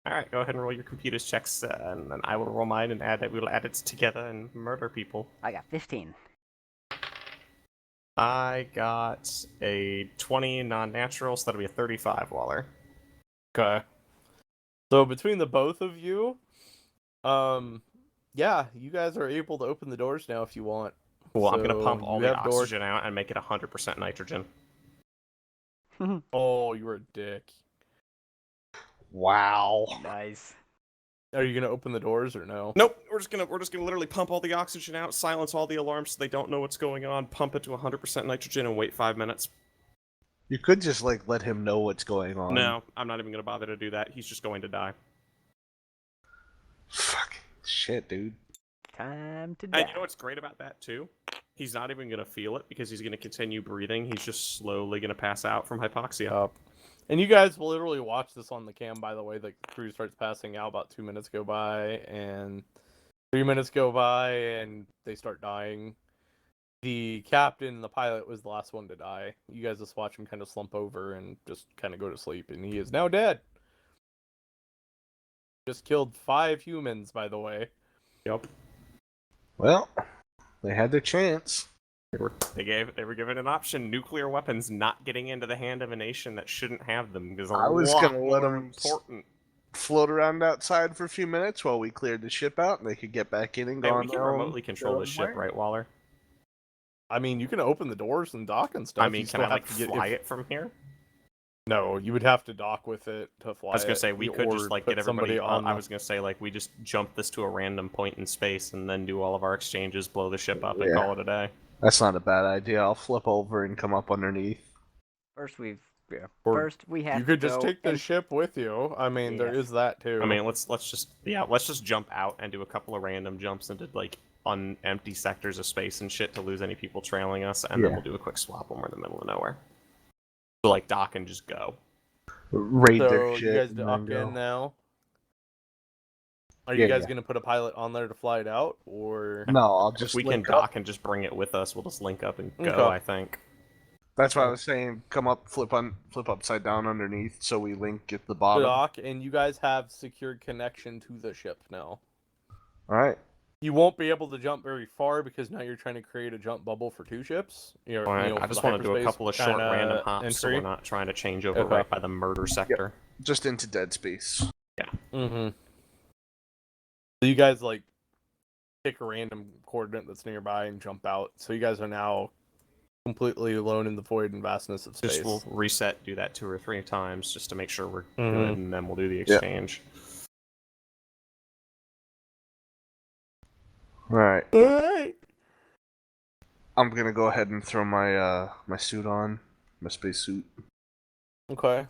All right, go ahead and roll your computer's checks, and then I will roll mine and we'll add it together and murder people. I got 15. I got a 20 non-natural, so that'll be a 35, Waller. Okay. So between the both of you, yeah, you guys are able to open the doors now if you want. Cool, I'm going to So pump all you the have doors- oxygen out and make it 100% nitrogen. Oh, you were a dick. Wow. Nice. Are you gonna open the doors or no? Nope, we're just gonna literally pump all the oxygen out, silence all the alarms so they don't know what's going on, pump it to 100% nitrogen, and wait 5 minutes. You could just like let him know what's going on. No, I'm not even gonna bother to do that. He's just going to die. Fucking shit, dude. Time to die. And you know what's great about that too? He's not even gonna feel it because he's gonna continue breathing. He's just slowly gonna pass out from hypoxia. And you guys will literally watch this on the cam, by the way. The crew starts passing out, about 2 minutes go by, and 3 minutes go by, and they start dying. The captain, the pilot, was the last one to die. You guys just watch him kind of slump over and just kind of go to sleep, and he is now dead. Just killed 5 humans, by the way. Yep. Well, they had their chance. They were given an option: nuclear weapons not getting into the hand of a nation that shouldn't have them. Because I was gonna let them important. float around outside for a few minutes while we cleared the ship out, and they could get back in and go Hey, on we can their own- remotely control their the own ship, way. right, Waller? I mean, you can open the doors and dock and stuff. I mean, You can still I like have to fly it from here? No, you would have to dock with it to fly. I was gonna it, say we could or just like put get everybody somebody on. I was gonna say like we just jump this to a random point in space and then do all of our exchanges, blow the ship up, and Yeah. call it a day. That's not a bad idea. I'll flip over and come up underneath. First, we've Yeah. Or First, we have You could to just go take the and ship with you. I mean, there Yeah. is that too. I mean, let's just jump out and do a couple of random jumps into like on empty sectors of space and shit to lose any people trailing us, and then Yeah. we'll do a quick swap when we're in the middle of nowhere. So like dock and just go. Raid their so shit. you guys and then dock go. in now. Are Yeah, you guys yeah. gonna put a pilot on there to fly it out, or No, I'll If just we can link up. dock and just bring it with us, we'll just link up and go. Okay. I think. That's why I was saying, come up, flip upside down underneath, so we link at the bottom. dock? And you guys have secured connection to the ship now. All right. You won't be able to jump very far because now you're trying to create a jump bubble for 2 ships. I just want to do a couple of short random hops, so we're not trying to change over right by the murder sector. Just into dead space. Mm-hmm. So you guys like pick a random coordinate that's nearby and jump out. So you guys are now completely alone in the void and vastness of space. Just we'll reset, do that 2 or 3 times just to make sure we're Mhm. good, and then we'll do the exchange. All right. Alright. I'm gonna go ahead and throw my my suit on, my space suit. Okay.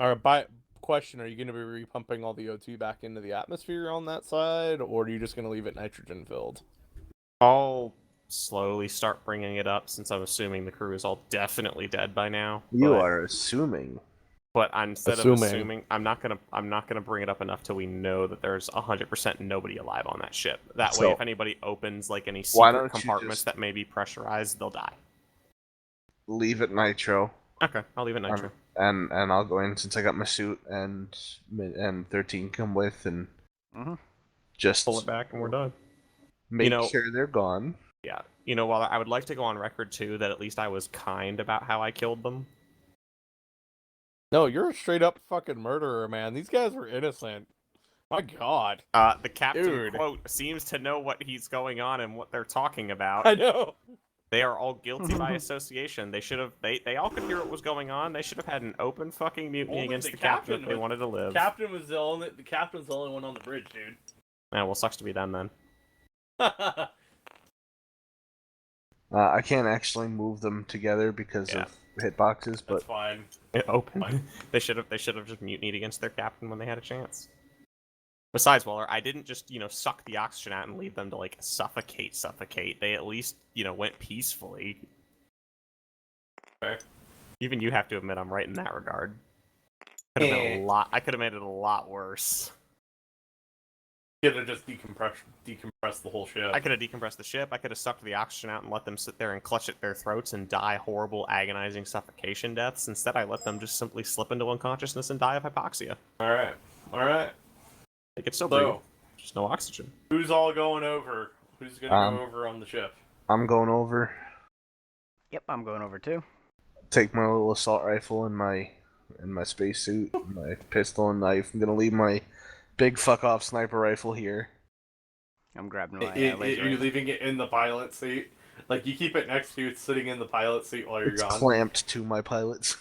Alright, question, are you going to be repumping all the O2 back into the atmosphere on that side, or are you just going to leave it nitrogen filled? I'll slowly start bringing it up since I'm assuming the crew is all definitely dead by now. You but, are assuming. But instead of Assuming. assuming, I'm not gonna bring it up enough till we know that there's 100% nobody alive on that ship. That way, So- if anybody opens like any Why secret don't you compartments just- that may be pressurized, they'll die. Leave it nitro. Okay, I'll leave it nitro. And I'll go in since I got my suit and 13 come with and Mhm. just Pull it back and we're done. make know- sure they're gone. Yeah, while I would like to go on record too that at least I was kind about how I killed them. No, you're a straight up fucking murderer, man. These guys were innocent. My god. The captain, Dude. quote, seems to know what he's going on and what they're talking about. I know. They are all guilty by association. They should have. They all could hear what was going on. They should have had an open fucking mutiny Only against the the captain if captain they was- wanted to live. The captain's the only one on the bridge, dude. Yeah, well, sucks to be them then. I can't actually move them together because of hitboxes, but That's fine. Open. Fine. They should have just mutinied against their captain when they had a chance. Besides, Waller, I didn't just suck the oxygen out and leave them to like suffocate. They at least went peacefully. Okay. Even you have to admit I'm right in that regard. Could have been a lot. I could have made it a lot worse. Could have just decompressed the whole ship. I could have decompressed the ship. I could have sucked the oxygen out and let them sit there and clutch at their throats and die horrible, agonizing suffocation deaths. Instead, I let them just simply slip into unconsciousness and die of hypoxia. Alright. They could still breathe, So, just no oxygen. who's all going over? Who's gonna go over on the ship? I'm going over. Yep, I'm going over too. Take my little assault rifle and my spacesuit, my pistol and knife. I'm gonna leave my big fuck off sniper rifle here. I'm grabbing my Are laser. you leaving it in the pilot seat? Like, you keep it next to you, it's sitting in the pilot seat while you're It's gone? clamped to my pilots.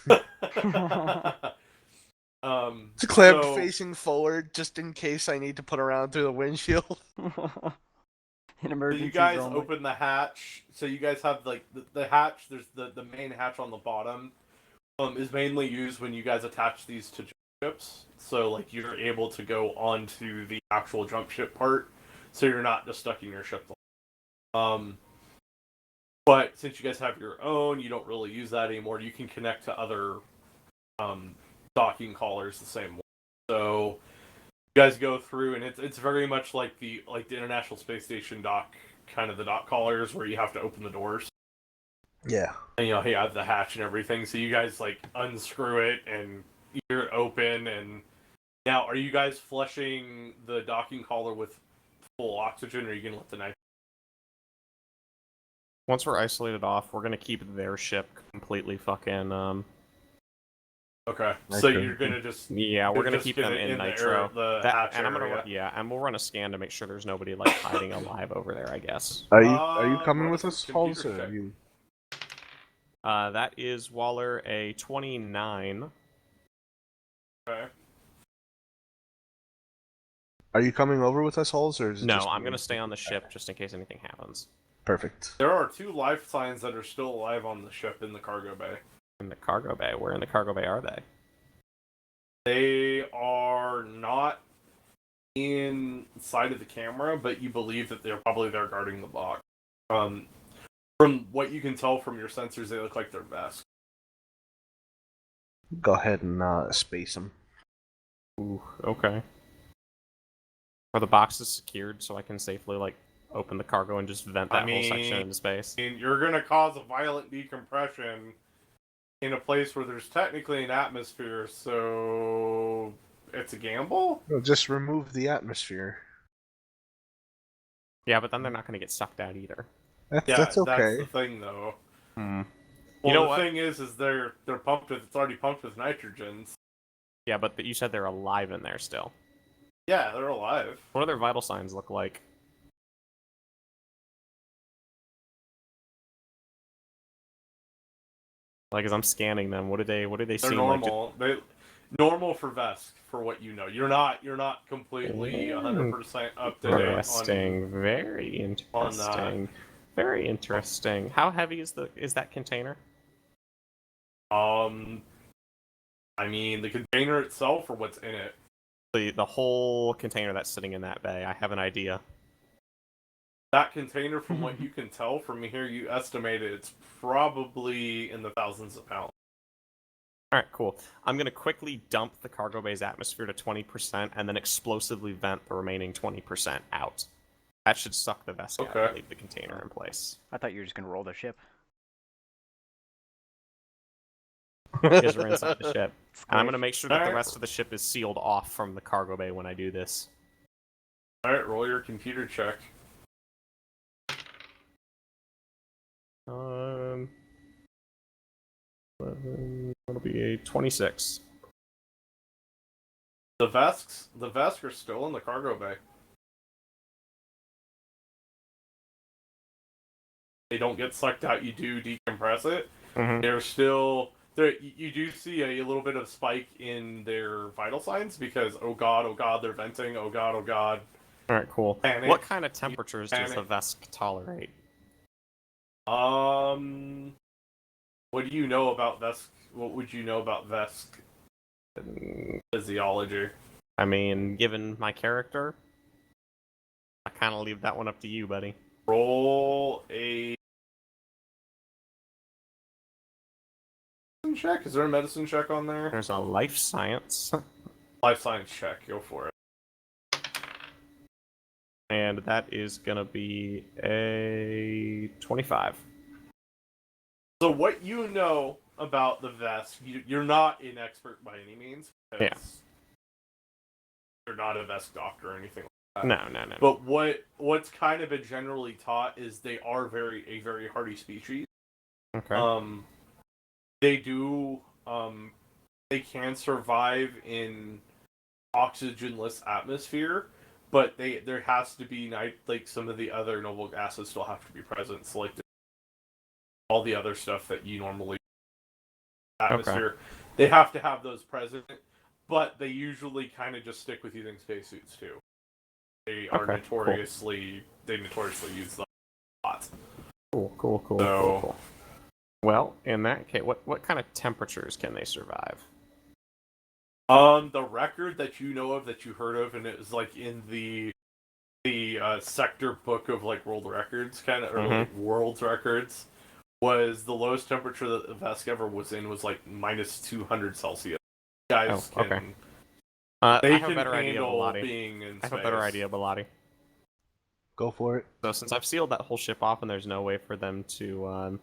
Um, It's clamped so- facing forward just in case I need to put around through the windshield. In So emergencies you guys only. open the hatch. So you guys have like the hatch. There's the main hatch on the bottom. Is mainly used when you guys attach these to ships. So like you're able to go onto the actual jump ship part. So you're not just stuck in your ship. But since you guys have your own, you don't really use that anymore. You can connect to other docking collars the same way. So you guys go through, and it's very much like the International Space Station dock, kind of the dock collars where you have to open the doors. Yeah. And you have the hatch and everything. So you guys like unscrew it and you're open. And now, are you guys flushing the docking collar with full oxygen, or are you gonna let the night? Once we're isolated off, we're gonna keep their ship completely fucking Okay, Nitro. so you're gonna just yeah, we're gonna just keep get them it in the nitro. air- the That, hatch and I'm gonna area. and we'll run a scan to make sure there's nobody like hiding alive over there. I guess. Are you coming run a with us, computer Halls, or check. are you? That is Waller a 29. Okay. Are you coming over with us, Halls, or is it No, just I'm me? gonna stay on the ship just in case anything happens. Perfect. There are 2 life signs that are still alive on the ship in the cargo bay. In the cargo bay. Where in the cargo bay are they? They are not inside of the camera, but you believe that they're probably there guarding the box. From what you can tell from your sensors, they look like they're vests. Go ahead and space them. Ooh, okay. Are the boxes secured so I can safely, like, open the cargo and just vent that whole section into space? And you're gonna cause a violent decompression in a place where there's technically an atmosphere, so it's a gamble? No, just remove the atmosphere. Yeah, but then they're not going to get sucked out either. That's okay. That's the thing, though. Well, Well, know the what? thing is they're pumped with, it's already pumped with nitrogens. Yeah, but you said they're alive in there still. Yeah, they're alive. What do their vital signs look like? Like, as I'm scanning them, what do they They're seem normal. Normal for Vesk, for what you know. You're not completely 100% up to date Interesting. Very interesting. Very interesting. How heavy is that container? on. I mean, the container itself or what's in it. The whole container that's sitting in that bay. I have an idea. That container, from what you can tell from here, you estimate it's probably in the thousands of pounds. Alright, cool. I'm going to quickly dump the cargo bay's atmosphere to 20% and then explosively vent the remaining 20% out. That should suck the vest out and leave the container in place. I thought you were just gonna roll the ship. Because we're inside the ship. And I'm going to make sure that the Alright. rest of the ship is sealed off from the cargo bay when I do this. Alright, roll your computer check. It'll be a 26. The Vesk are still in the cargo bay. They don't get sucked out, you do decompress it. Mm-hmm. They're still there. You do see a little bit of spike in their vital signs because oh god, they're venting. Oh god. Alright, cool. Panic. What kind of temperatures does Panic. the Vesk tolerate? What do you know about Vesk? What would you know about Vesk physiology? I mean, given my character, I kind of leave that one up to you, buddy. Roll a medicine check. Is there a medicine check on there? There's a life science. Life science check. Go for it. And that is gonna be a 25. So what you know about the Vesk, you're not an expert by any means. Yeah. You're not a Vesk doctor or anything like that. No. But what's kind of been generally taught is they are a very hardy species. Okay. They do they can survive in oxygenless atmosphere, but there has to be like some of the other noble gases still have to be present. So like all the other stuff that you normally atmosphere, they have to have those present. But they usually kind of just stick with using spacesuits too. They are notoriously use them a lot. Cool. Well, in that case, what kind of temperatures can they survive? The record that you know of, that you heard of, and it was like in the sector book of like world records, kind of, or like world's records, was the lowest temperature that the Vesk ever was in was like minus 200 Celsius. Guys can. I They have a can better idea, handle Bilotti. being in I have space. a better idea, Bilotti. Go for it. So since I've sealed that whole ship off and there's no way for them to...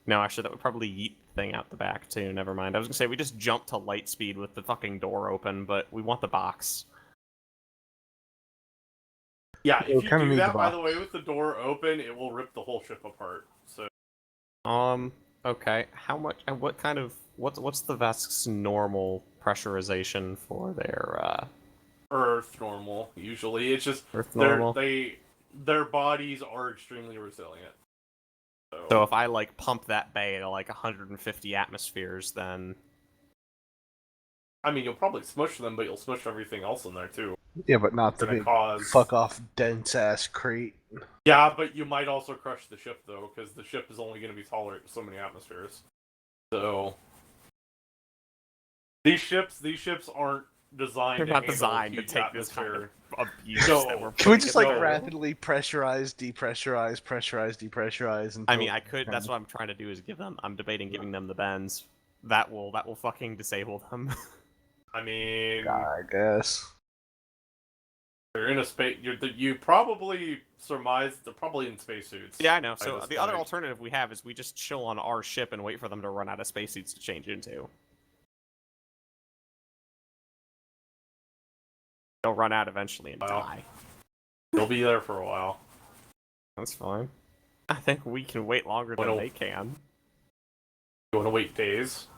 No, actually, that would probably yeet the thing out the back, too. Never mind. I was going to say, we just jump to light speed with the fucking door open, but we want the box. Yeah, if you kinda do need that, the by box. the way, with the door open, it will rip the whole ship apart. So Okay. How much... What kind of... What's the Vesk's normal pressurization for their, Earth normal, usually. It's just Earth normal? their bodies are extremely resilient. So if I, like, pump that bay to, like, 150 atmospheres, then... I mean, you'll probably smush them, but you'll smush everything else in there, too. Yeah, but not the Gonna big cause... fuck off dense ass crate. Yeah, but you might also crush the ship, though, because the ship is only going to be tolerant to so many atmospheres. So... These ships aren't designed. They're to not handle designed to huge take this kind atmosphere. of abuse No. that we're Can we putting just in like them. rapidly pressurize, depressurize, pressurize, depressurize until? I mean, I could. That's what I'm trying to do. Is give them. I'm debating giving them the bends. That will fucking disable them. I mean, I guess. they're in a space. You probably surmise they're probably in spacesuits. Yeah, I know. by So this the other point. alternative we have is we just chill on our ship and wait for them to run out of spacesuits to change into. They'll run out eventually and Wow. die. They'll be there for a while. That's fine. I think we can wait longer than Well, they can. You want to wait days?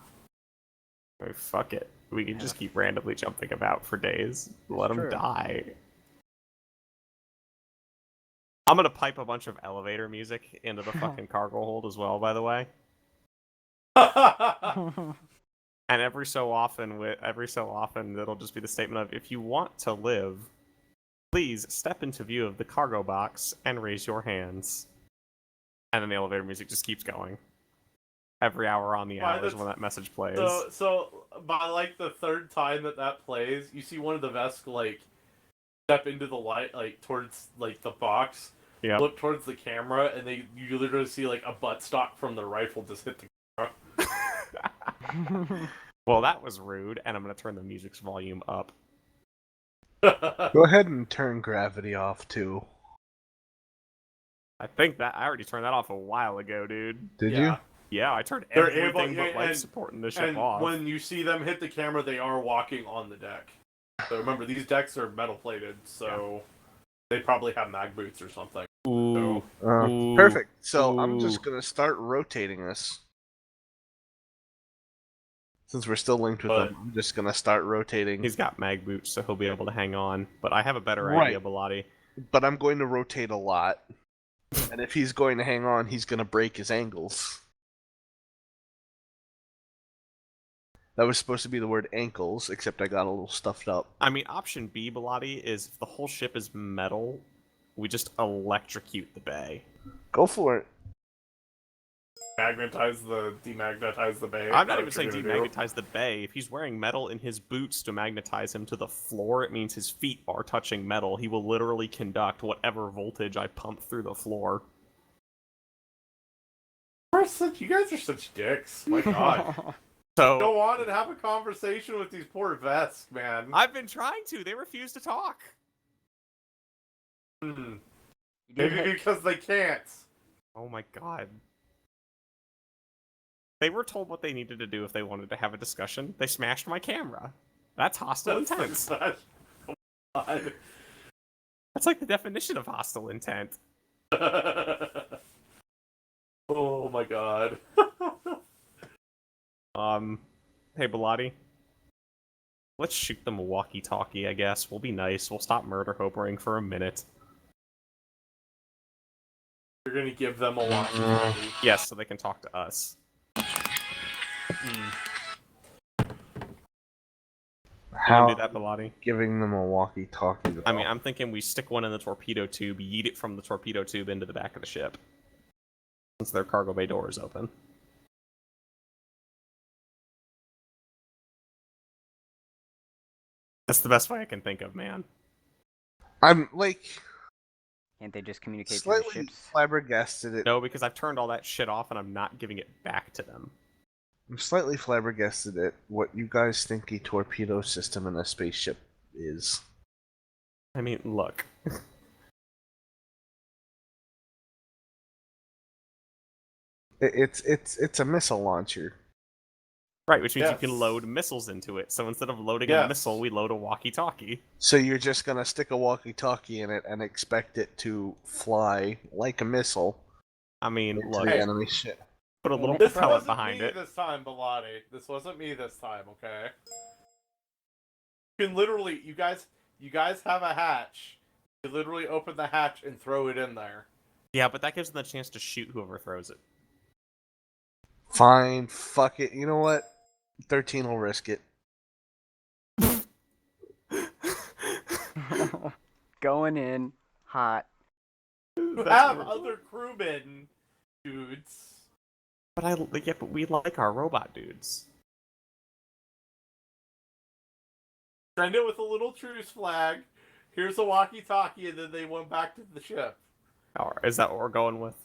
Oh, fuck it. We can just keep randomly jumping about for days. Let them true. die. I'm gonna pipe a bunch of elevator music into the fucking cargo hold as well, by the way. And every so often, it'll just be the statement of, if you want to live, please step into view of the cargo box and raise your hands. And then the elevator music just keeps going. Every hour on the hour is when that message plays. So by like the third time that plays, you see one of the Vesk like step into the light, like towards like the box. Yep. Look towards the camera, and you literally see like a buttstock from the rifle just hit the camera. Well, that was rude, and I'm gonna turn the music's volume up. Go ahead and turn gravity off too. I think that I already turned that off a while ago, dude. Did Yeah. you? Yeah, I turned They're everything able- but life and- support in the ship And off. when you see them hit the camera, they are walking on the deck. So remember, these decks are metal plated, so they probably have mag boots or something. Ooh. Ooh. Perfect. So I'm just Ooh. gonna start rotating this. Since we're still linked with But- them, I'm just gonna start rotating. He's got mag boots, so he'll be able to hang on. But I have a better Right. idea, Bilotti. But I'm going to rotate a lot. And if he's going to hang on, he's gonna break his angles. That was supposed to be the word ankles, except I got a little stuffed up. I mean, option B, Bilotti, is if the whole ship is metal, we just electrocute the bay. Go for it. Demagnetize the bay. I'm not even That's saying what you're gonna do. demagnetize the bay. If he's wearing metal in his boots to magnetize him to the floor, it means his feet are touching metal. He will literally conduct whatever voltage I pump through the floor. You guys are such dicks. My god. So Go on and have a conversation with these poor vests, man. I've been trying to. They refuse to talk. Hmm. You did Maybe hit- because they can't. Oh my god. They were told what they needed to do if they wanted to have a discussion. They smashed my camera. That's hostile intent. God. That's like the definition of hostile intent. Oh my god. Hey Bilotti. Let's shoot them a walkie-talkie, I guess. We'll be nice. We'll stop murder hopering for a minute. You're gonna give them a walkie-talkie. Yes, so they can talk to us. How Do that, Bilotti. giving them a walkie-talkie? I mean, I'm thinking we stick one in the torpedo tube, yeet it from the torpedo tube into the back of the ship. Since their cargo bay door is open. That's the best way I can think of, man. I'm like Can't they just communicate through the slightly ships? flabbergasted at. No, because I've turned all that shit off and I'm not giving it back to them. I'm slightly flabbergasted at what you guys think a torpedo system in a spaceship is. I mean, look. It's a missile launcher. Right, which means you Yes. can load missiles into it. So instead of loading a Yes. missile, we load a walkie-talkie. So you're just gonna stick a walkie-talkie in it and expect it to fly like a missile I mean, into look, the enemy ship. put a little This pellet wasn't behind me it. this time, Bilotti. This wasn't me this time, okay? You can literally, you guys have a hatch. You literally open the hatch and throw it in there. Yeah, but that gives them the chance to shoot whoever throws it. Fine, fuck it. You know what? 13 will risk it. Going in hot. You That's have weird. other crewmen, dudes. But but we like our robot dudes. Send it with a little truce flag. Here's a walkie-talkie, and then they went back to the ship. Alright, is that what we're going with?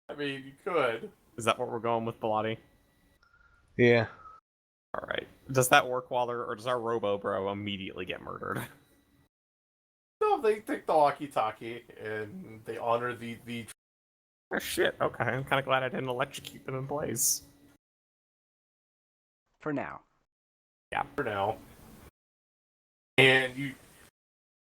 I mean, you could. Is that what we're going with, Bilotti? Yeah. Alright. Does that work, Waller, or does our Robo-Bro immediately get murdered? No, they take the walkie-talkie, and they honor the Oh shit, okay. I'm kinda glad I didn't electrocute them in place. For now. for now. And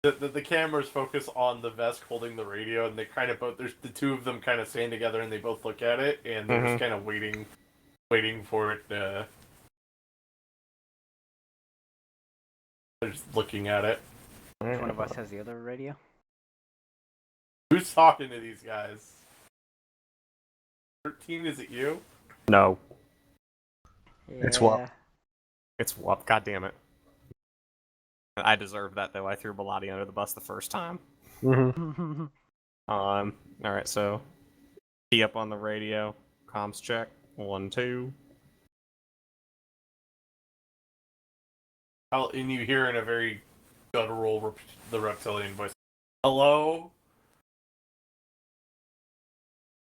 the cameras focus on the Vesk holding the radio, and they kind of both. There's the two of them kind of stand together, and they both look at it, and they're just kind of waiting for it. They're just looking at it. Which one of us has the other radio? Who's talking to these guys? 13, is it you? No. Yeah. It's what? It's Whoop, god damn it. I deserve that though, I threw Bilotti under the bus the first time. Mm-hmm. Alright, so key up on the radio, comms check, 1, 2. And you hear in a very guttural, the reptilian voice, "Hello."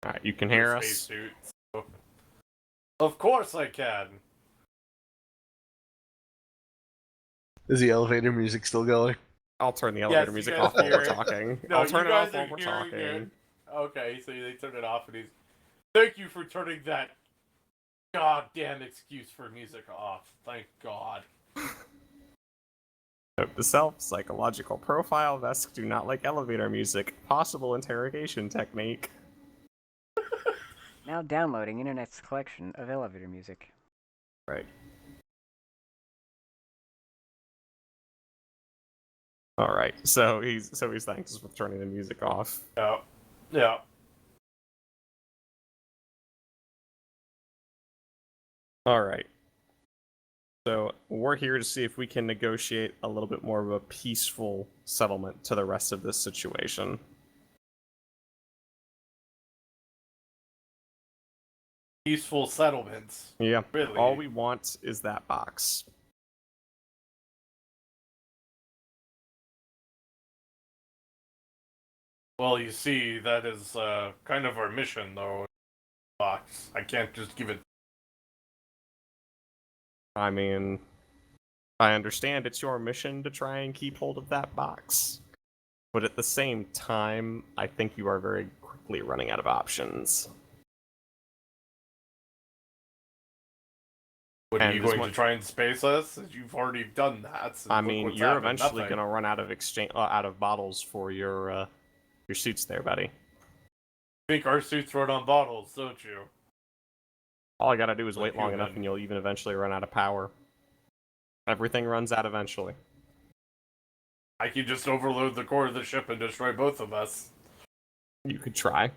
Alright, you can hear us. Spacesuit, so. Of course I can. Is the elevator music still going? I'll turn the elevator you music guys off while hear we're it. talking. No, I'll turn you it off guys while are we're hearing talking. it. Okay, so they turn it off, and he's, "Thank you for turning that goddamn excuse for music off. Thank God." Note to self, psychological profile, Vesk do not like elevator music. Possible interrogation technique. Now downloading Internet's collection of elevator music. Right. Alright, so he's thanks us for turning the music off. Yeah. Yeah. Alright. So we're here to see if we can negotiate a little bit more of a peaceful settlement to the rest of this situation. Peaceful settlements. Yeah. Really? All we want is that box. Well, you see, that is kind of our mission, though. Box. I can't just give it. I mean, I understand it's your mission to try and keep hold of that box. But at the same time, I think you are very quickly running out of options. What, are And you this going one- to try and space us? You've already done that. So I look mean, what's you're happened. eventually Nothing. gonna run out of out of bottles for your suits there, buddy. Think our suits run on bottles, don't you? All I gotta do is Like wait long human. enough and you'll even eventually run out of power. Everything runs out eventually. I can just overload the core of the ship and destroy both of us. You could try.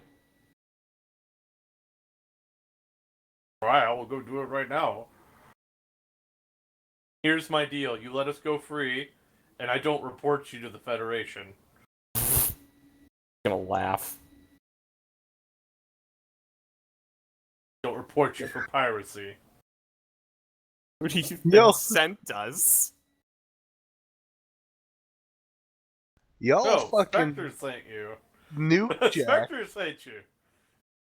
Alright, I will go do it right now. Here's my deal. You let us go free, and I don't report you to the Federation. Gonna laugh. Don't report you for piracy. Who do you think No. Scent does? Y'all No, fucking Spectre sent you. nuke Jack. Spectre sent you.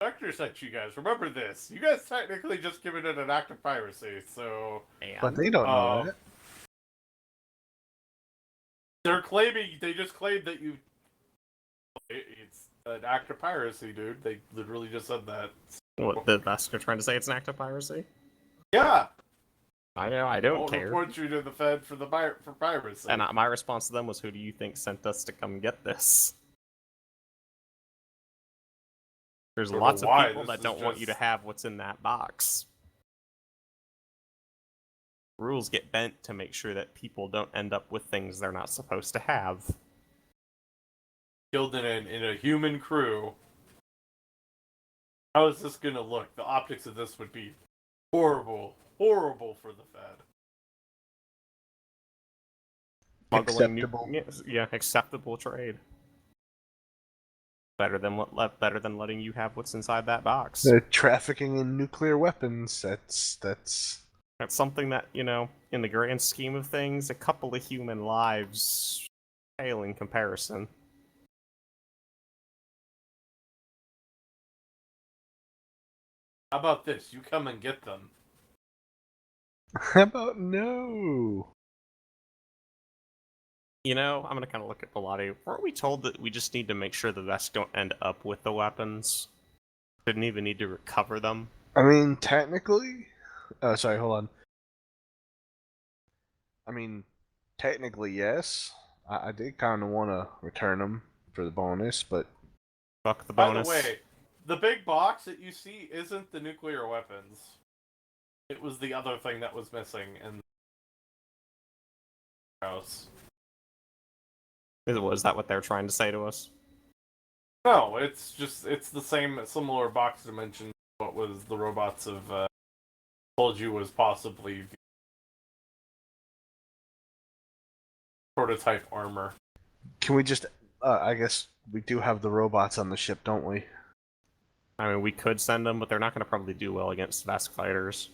Spectre sent you guys. Remember this. You guys technically just given it an act of piracy, so... But they don't know that. They're claiming... They just claimed that you... It's an act of piracy, dude. They literally just said that. What, the Vesk are trying to say it's an act of piracy? Yeah! I know, I don't I'll care. report you to the Fed for piracy. And my response to them was, who do you think sent us to come get this? There's Don't know lots of why, people this that is don't want you to just- have what's in that box. Rules get bent to make sure that people don't end up with things they're not supposed to have. Killed in a human crew. How is this gonna look? The optics of this would be horrible. Horrible for the Fed. Smuggling Acceptable. yeah, acceptable trade. Better than letting you have what's inside that box. They're trafficking in nuclear weapons. That's That's something that, you know, in the grand scheme of things, a couple of human lives pale in comparison. How about this? You come and get them. How about no? You know, I'm gonna kind of look at Pilati. Weren't we told that we just need to make sure the vests don't end up with the weapons? Didn't even need to recover them? I mean, technically... sorry, hold on. I mean, technically, yes. I did kind of want to return them for the bonus, but... Fuck the By bonus. the way, the big box that you see isn't the nuclear weapons. It was the other thing that was missing in the house. Was that what they're trying to say to us? No, it's the same similar box dimension. What was the robots of told you was possibly the prototype armor. Can we just... I guess we do have the robots on the ship, don't we? I mean, we could send them, but they're not going to probably do well against Vesk fighters.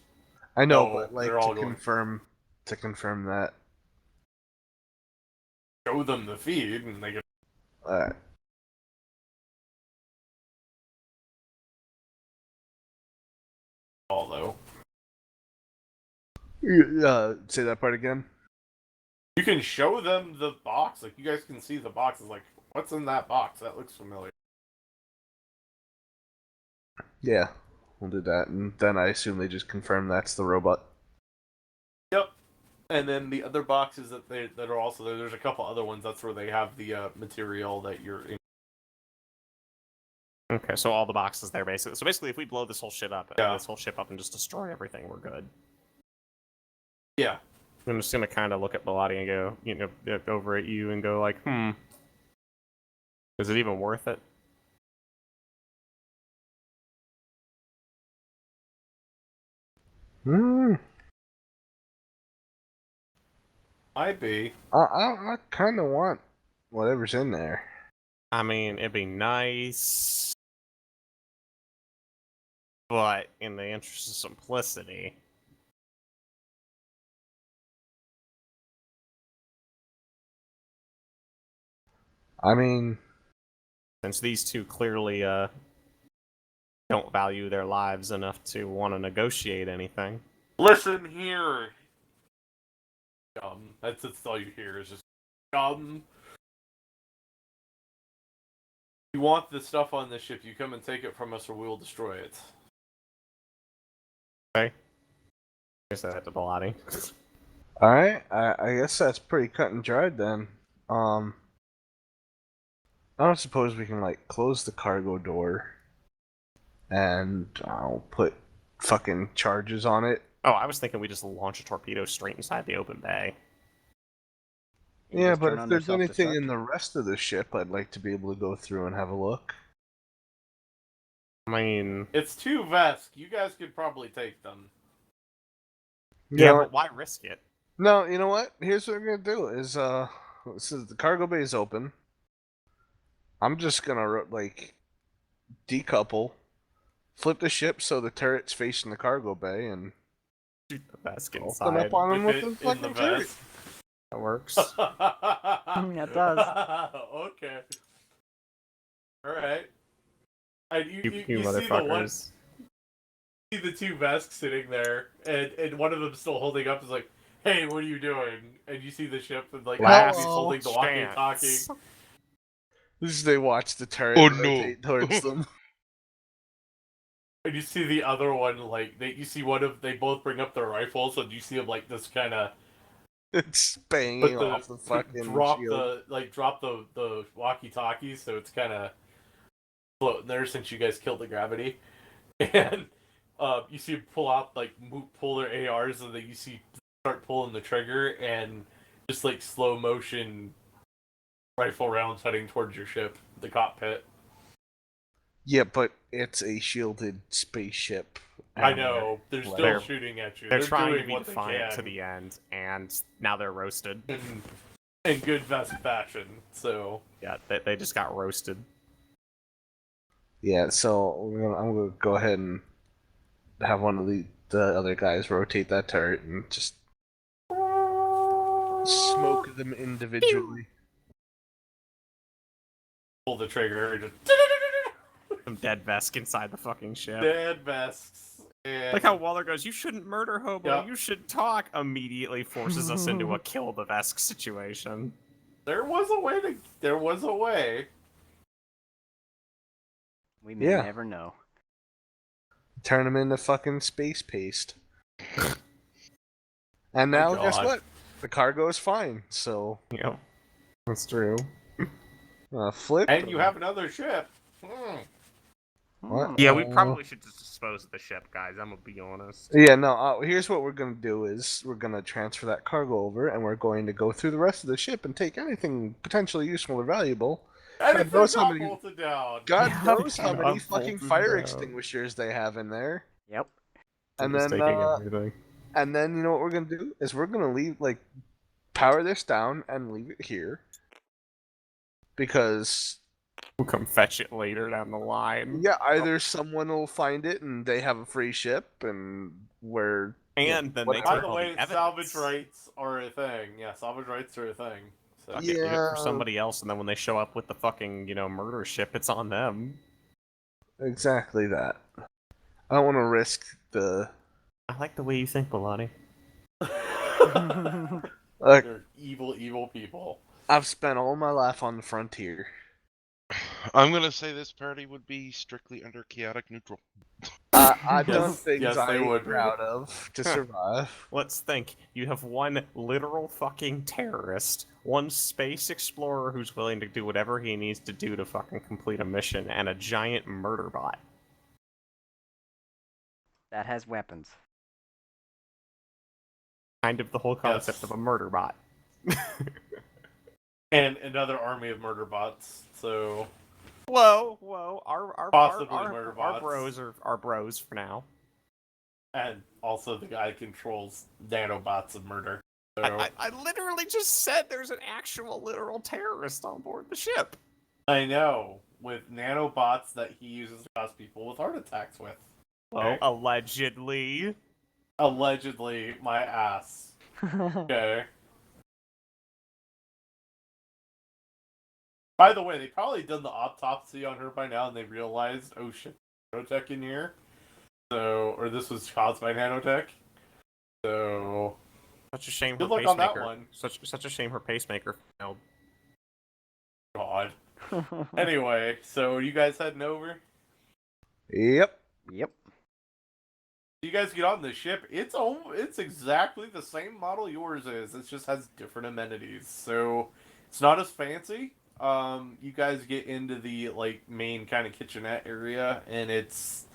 I know, No, but like they're all to going- confirm that. Show them the feed, and they get. Although Say that part again. you can show them the box, like you guys can see the box. Is like, what's in that box? That looks familiar. Yeah, we'll do that, and then I assume they just confirm that's the robot. Yep. And then the other boxes that are also there. There's a couple other ones. That's where they have the material that you're in. Okay, so all the boxes there, basically. So basically, if we blow this whole shit up, and just destroy everything, we're good. Yeah. I'm just gonna kind of look at Bilotti and go, you know, look over at you and go like, is it even worth it? Might be. I kind of want whatever's in there. I mean, it'd be nice, but in the interest of simplicity, I mean, since these two clearly don't value their lives enough to want to negotiate anything. Listen here. That's all you hear is just You want the stuff on this ship, you come and take it from us or we'll destroy it. Okay. I said that to Bilotti. alright, I guess that's pretty cut and dried then. I don't suppose we can, like, close the cargo door and I'll put fucking charges on it. Oh, I was thinking we just launch a torpedo straight inside the open bay. You Yeah, just but turn if on there's their anything in self-destruct. the rest of the ship, I'd like to be able to go through and have a look. I mean, It's 2 Vesk. You guys could probably take them. yeah, but why risk it? No, you know what? Here's what I'm gonna do: is since the cargo bay is open, I'm just gonna like decouple, flip the ship so the turret's facing the cargo bay, and Shoot the Vesk open inside. up on them With with it the in the fucking turret. vest. That works. That does. Okay. Alright. And you you see the one, motherfuckers. see the 2 Vesks sitting there, and one of them still holding up is like, hey, what are you doing? And you see the ship, and like, Last he's holding the walkie-talkie. chance. This is they watch the turret Oh, rotate no. towards them. And you see the other one, like, you see they both bring up their rifles, and you see them, like, this kind of It's banging off the fucking drop shield. the walkie-talkies, so it's kind of floating there since you guys killed the gravity, and you see them pull their ARs, and then you see start pulling the trigger, and just like slow motion rifle rounds heading towards your ship, the cockpit. Yeah, but it's a shielded spaceship. I know they're still They're- shooting at you. They're trying doing to be what they defiant can. to the end, and now they're roasted. in good Vesk fashion. So Yeah, they just got roasted. Yeah, so I'm gonna go ahead and have one of the the other guys rotate that turret and just smoke them individually. Pull the trigger. Just Some dead Vesk inside the fucking ship. dead vests. And Like how Waller goes, "You shouldn't murder Hobo. Yep. You should talk." Immediately forces us into a kill the Vesk situation. there was a way to. There was a way. We may Yeah. never know. Turn them into fucking space paste. And My now, guess God. what? The cargo is fine. So, Yep, that's true. flip. And you have another ship. What? Yeah, we probably should just dispose of the ship, guys. I'm gonna be honest. Yeah, no. Here's what we're gonna do: is we're gonna transfer that cargo over, and we're going to go through the rest of the ship and take anything potentially useful or valuable. Anything knows how got many- bolted down. God Yeah, knows how yeah, many fucking bolted fire down. extinguishers they have in there. Yep. And Just then, taking everything. and then you know what we're gonna do is we're gonna leave power this down and leave it here because We'll come fetch it later down the line. yeah, either someone will find it and they have a free ship, and we're And then they whatever. By turn the all way, the salvage evidence. rights are a thing. Yeah, salvage rights are a thing. So. Fuck it, leave it Yeah. for somebody else, and then when they show up with the fucking, murder ship, it's on them. exactly that. I don't want to risk the I like the way you think, Bilani. like. They're evil, evil people. I've spent all my life on the frontier. I'm gonna say this party would be strictly under chaotic neutral. I've done Yes, things yes, I they ain't would be. proud of to survive. Let's think. You have one literal fucking terrorist, one space explorer who's willing to do whatever he needs to do to fucking complete a mission, and a giant murder bot. That has weapons. Kind of the whole concept Yes. of a murder bot. And another army of murder bots. So Whoa! Our Possibly murder bots. bros are our bros for now. and also the guy controls nanobots of murder. So I literally just said there's an actual literal terrorist on board the ship. I know with nanobots that he uses to cause people with heart attacks with. Well, Okay. allegedly. Allegedly, my ass. Okay. By the way, they probably done the autopsy on her by now, and they realized, oh shit, nanotech in here. So, or this was caused by nanotech. So, Such a shame her Good luck on that pacemaker. one. Such a shame her pacemaker failed. God. Anyway, so are you guys heading over? Yep. Yep. You guys get on the ship. It's exactly the same model yours is. It just has different amenities. So it's not as fancy. You guys get into the main kind of kitchenette area, and it's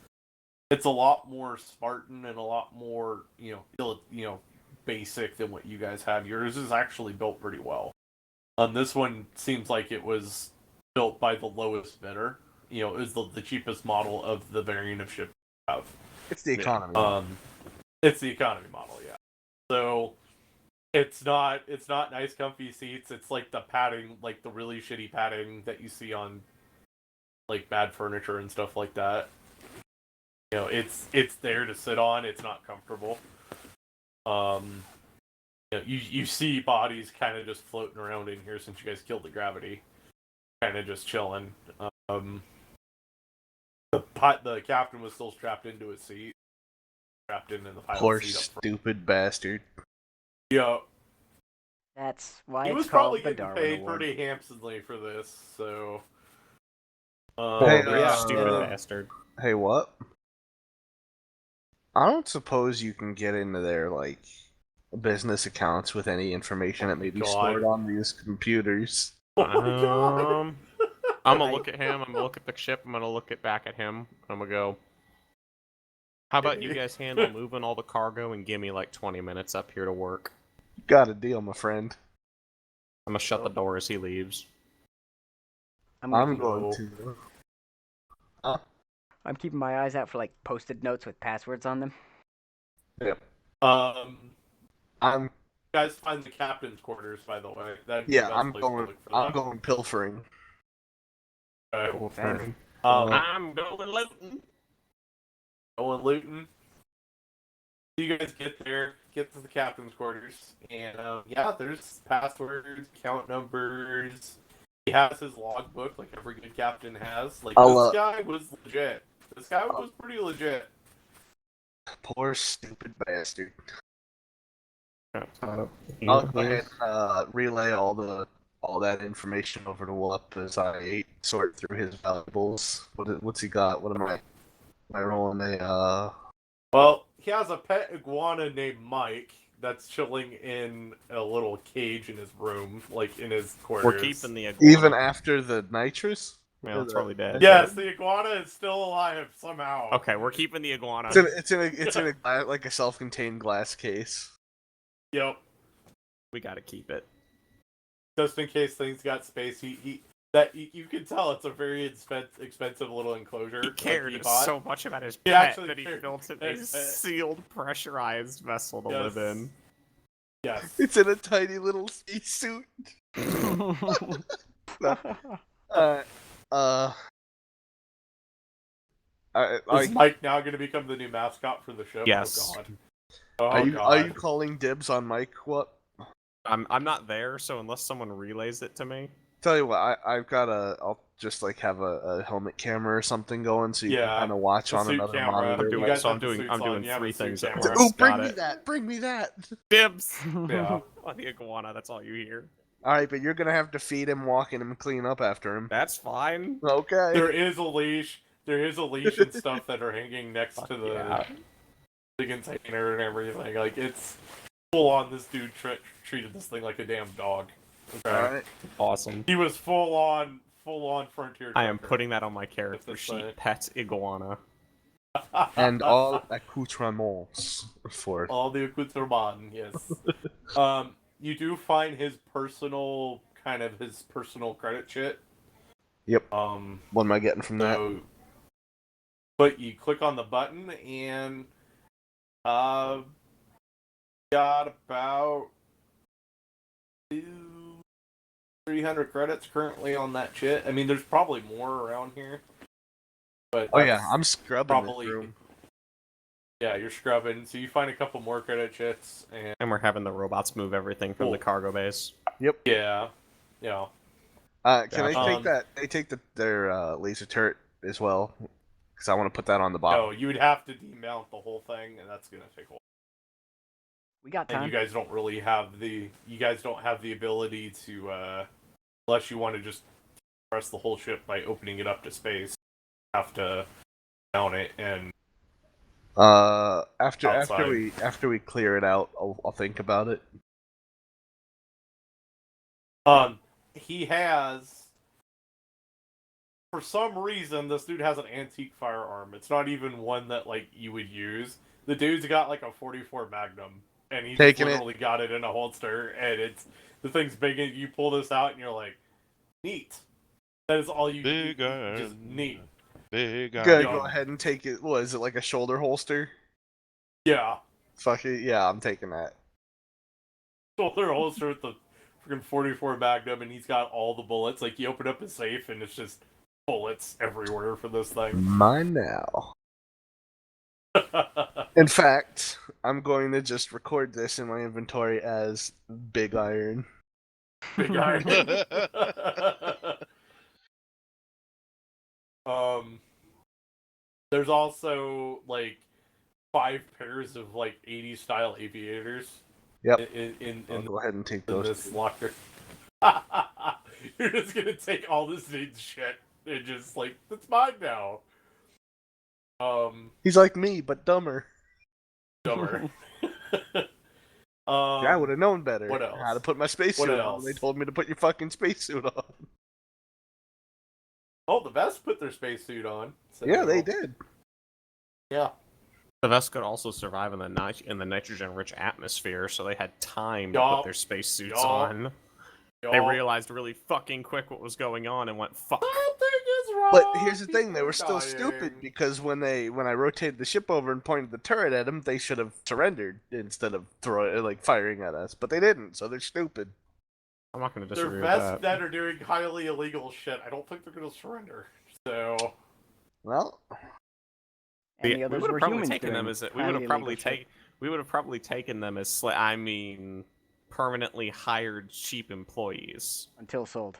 a lot more Spartan and a lot more basic than what you guys have. Yours is actually built pretty well. This one seems like it was built by the lowest bidder. It was the cheapest model of the variant of ship you have. It's the economy. It's the economy model, yeah. So it's not nice comfy seats. It's like the padding, like the really shitty padding that you see on bad furniture and stuff like that. It's there to sit on. It's not comfortable. You see bodies kind of just floating around in here since you guys killed the gravity, kind of just chilling. The captain was still strapped into his seat, strapped in the pilot's Poor seat up front. stupid bastard. Yeah, That's why he it's was called probably the getting Darwin paid Award. pretty handsomely for this. So, Hey, yeah, stupid uh, bastard. Hey, what? I don't suppose you can get into their business accounts with any information that may be God. stored on these computers. Oh my god! I'm gonna look at him. I'm gonna look at the ship. I'm gonna look back at him. I'm gonna go. How about you guys handle moving all the cargo and give me 20 minutes up here to work? Got a deal, my friend. I'm gonna shut the door as he leaves. I'm I'm going going to. I'm keeping my eyes out for post-it notes with passwords on them. Yep. You I'm guys find the captain's quarters, by the way. That'd be yeah. the best I'm place to going. look for I'm that. going pilfering. Okay. Fancy. I'm going looting. Going looting. You guys get there, get to the captain's quarters, and yeah, there's passwords, count numbers. He has his logbook, like every good captain has. Like, this guy was legit. This guy was pretty legit. Poor stupid bastard. Yeah, I'll go ahead and relay all that information over to Whoop as I sort through his valuables. What's he got? What am I rolling a Well, he has a pet iguana named Mike that's chilling in a little cage in his room, like in his quarters. We're keeping the iguana. even after the nitrous? Yeah, it's probably dead. Yes, the iguana is still alive somehow. Okay, we're keeping the iguana. It's in a like a self-contained glass case. Yep. We gotta keep it. Just in case things got space, you can tell it's a very expensive little enclosure. He cared so much about his He pet actually that he cared. built a sealed, pressurized vessel to live in. Yes. It's in a tiny little spacesuit. Is Mike now going to become the new mascot for the show? Yes. Oh, God. Oh, are God. you calling dibs on Mike? What? I'm not there, so unless someone relays it to me. Tell you what, I'll just like have a helmet camera or something going so you can kind of watch the on suit another camera. monitor. I'm doing three things at once. Oh, bring me that! Bring me that! Dibs! Yeah. On the iguana, that's all you hear. Alright, but you're gonna have to feed him, walk him, and clean up after him. That's fine. Okay. There is a leash. There is a leash and stuff that are hanging next to the container and everything. Like, it's full on. This dude treated this thing like a damn dog. Okay. Alright. Awesome. He was full on frontier. I am putting that on my character sheet. Pet iguana. And all accoutrements for all the accoutrements. Yes. You do find his personal credit shit. Yep. What am I getting from that? But you click on the button and got about 300 credits currently on that shit. I mean, there's probably more around here. But oh yeah, I'm scrubbing probably. this room. Yeah, you're scrubbing. So you find a couple more credit shits, and we're having the robots move everything from the cargo base. Yep. Yeah. Yeah. Can I take that? They take their laser turret as well, because I want to put that on the bottom. No, you would have to demount the whole thing, and that's gonna take a while. We got time. And you guys don't really have the ability to unless you want to just press the whole ship by opening it up to space. You have to mount it and after we clear it out, I'll think about it. He has, for some reason, this dude has an antique firearm. It's not even one that like you would use. The dude's got like a 44 Magnum, and he literally got it in a holster, and the thing's big, and you pull this out, and you're like, neat. That is all you need. Just neat. Go ahead and take it. What is it, like a shoulder holster? Yeah. Fuck it. Yeah, I'm taking that. Shoulder holster with the freaking 44 Magnum, and he's got all the bullets. Like, you open up his safe, and it's just bullets everywhere for this thing. Mine now. In fact, I'm going to just record this in my inventory as Big Iron. Big Iron. There's also like 5 pairs of like 80s style aviators. Yep. I'll go ahead and take those. This locker. You're just gonna take all this dude's shit and just like, it's mine now. He's like me, but dumber. Dumber. I would have known better. What else? How to put my spacesuit on. They told me to put your fucking spacesuit on. Oh, the Vests put their spacesuit on. So yeah, they did. Yeah. The Vests could also survive in the nitrogen-rich atmosphere, so they had time to put their spacesuits on. They realized really fucking quick what was going on and went, fuck. Something is wrong. But here's the thing, they were still stupid, because when I rotated the ship over and pointed the turret at them, they should have surrendered instead of firing at us. But they didn't, so they're stupid. I'm not going to disagree with They're that. Vests that are doing highly illegal shit. I don't think they're going to surrender. So... Well... And the others were humans doing we would have probably we would have probably taken them as permanently hired cheap employees. Until sold.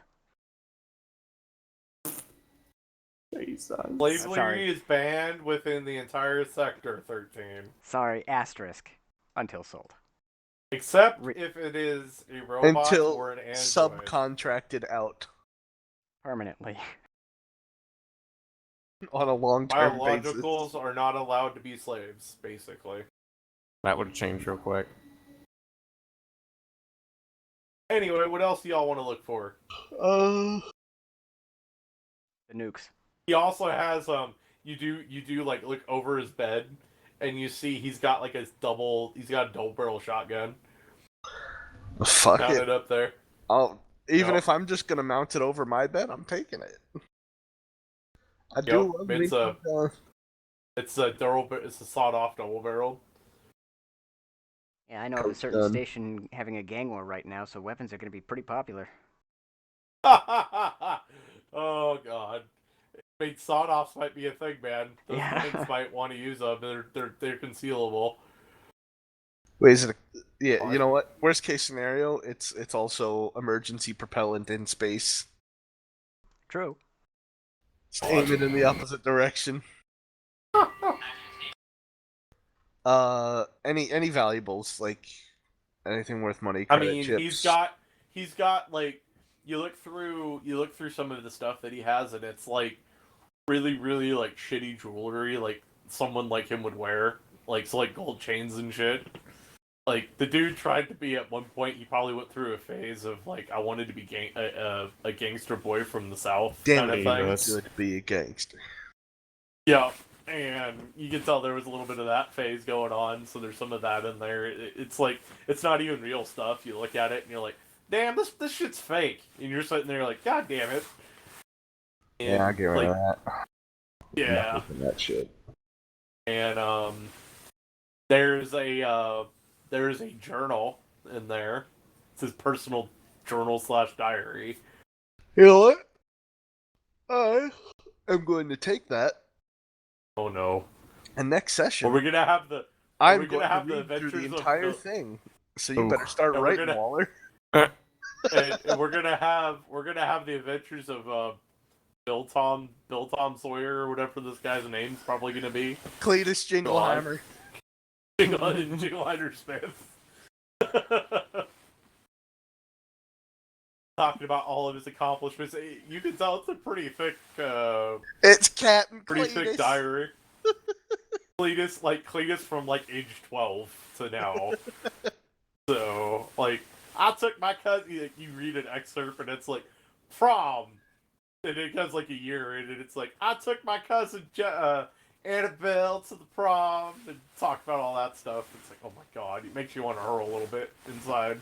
Jesus. Slavery is banned within the entire sector, 13. Sorry, asterisk. Until sold. Except if it is a robot Until or an android. subcontracted out Permanently. on a long-term basis. Biologicals are not allowed to be slaves, basically. That would change real quick. Anyway, what else do y'all want to look for? The nukes. He also has you do like look over his bed and you see he's got like a double barrel shotgun. Fuck Mounted it. up there. Even if I'm just gonna mount it over my bed, I'm taking it. It's a sawed-off double barrel. Yeah, I know of a certain station having a gang war right now, so weapons are going to be pretty popular. Oh god, sawed-offs might be a thing, man. Those things might want to use them. They're concealable. Wait, is it? Yeah, you know what? Worst case scenario, it's also emergency propellant in space. True. Just aim it in the opposite direction. Any valuables, like anything worth money? I mean, chips. he's got like you look through some of the stuff that he has, and it's like really like shitty jewelry, like someone like him would wear, like gold chains and shit. Like the dude tried to be at one point. He probably went through a phase of like I wanted to be a gangster boy from the South Damn kind it, of thing. it's good to be a gangster. Yeah. And you can tell there was a little bit of that phase going on, so there's some of that in there. It's like, it's not even real stuff. You look at it and you're like, damn, this shit's fake. And you're sitting there like, god damn it. And yeah, I get rid of that. Yeah. That shit. And there's a journal in there. It's his personal journal / diary. You know what? I am going to take that. Oh no! And next session, we're gonna have the. I'm going to read through the entire thing. So you better start writing, Waller. and we're gonna have the adventures of Bill Tom Sawyer or whatever this guy's name's probably gonna be. Cletus Jingleheimer. Jingleheimer Smith. Talking about all of his accomplishments. You can tell it's a pretty thick it's Captain pretty Cletus. thick diary. Cletus from like age 12 to now. So like I took my cousin, you read an excerpt and it's like prom, and it has like a year in it. It's like I took my cousin Annabelle to the prom and talk about all that stuff. It's like, oh my god, it makes you want to hurl a little bit inside.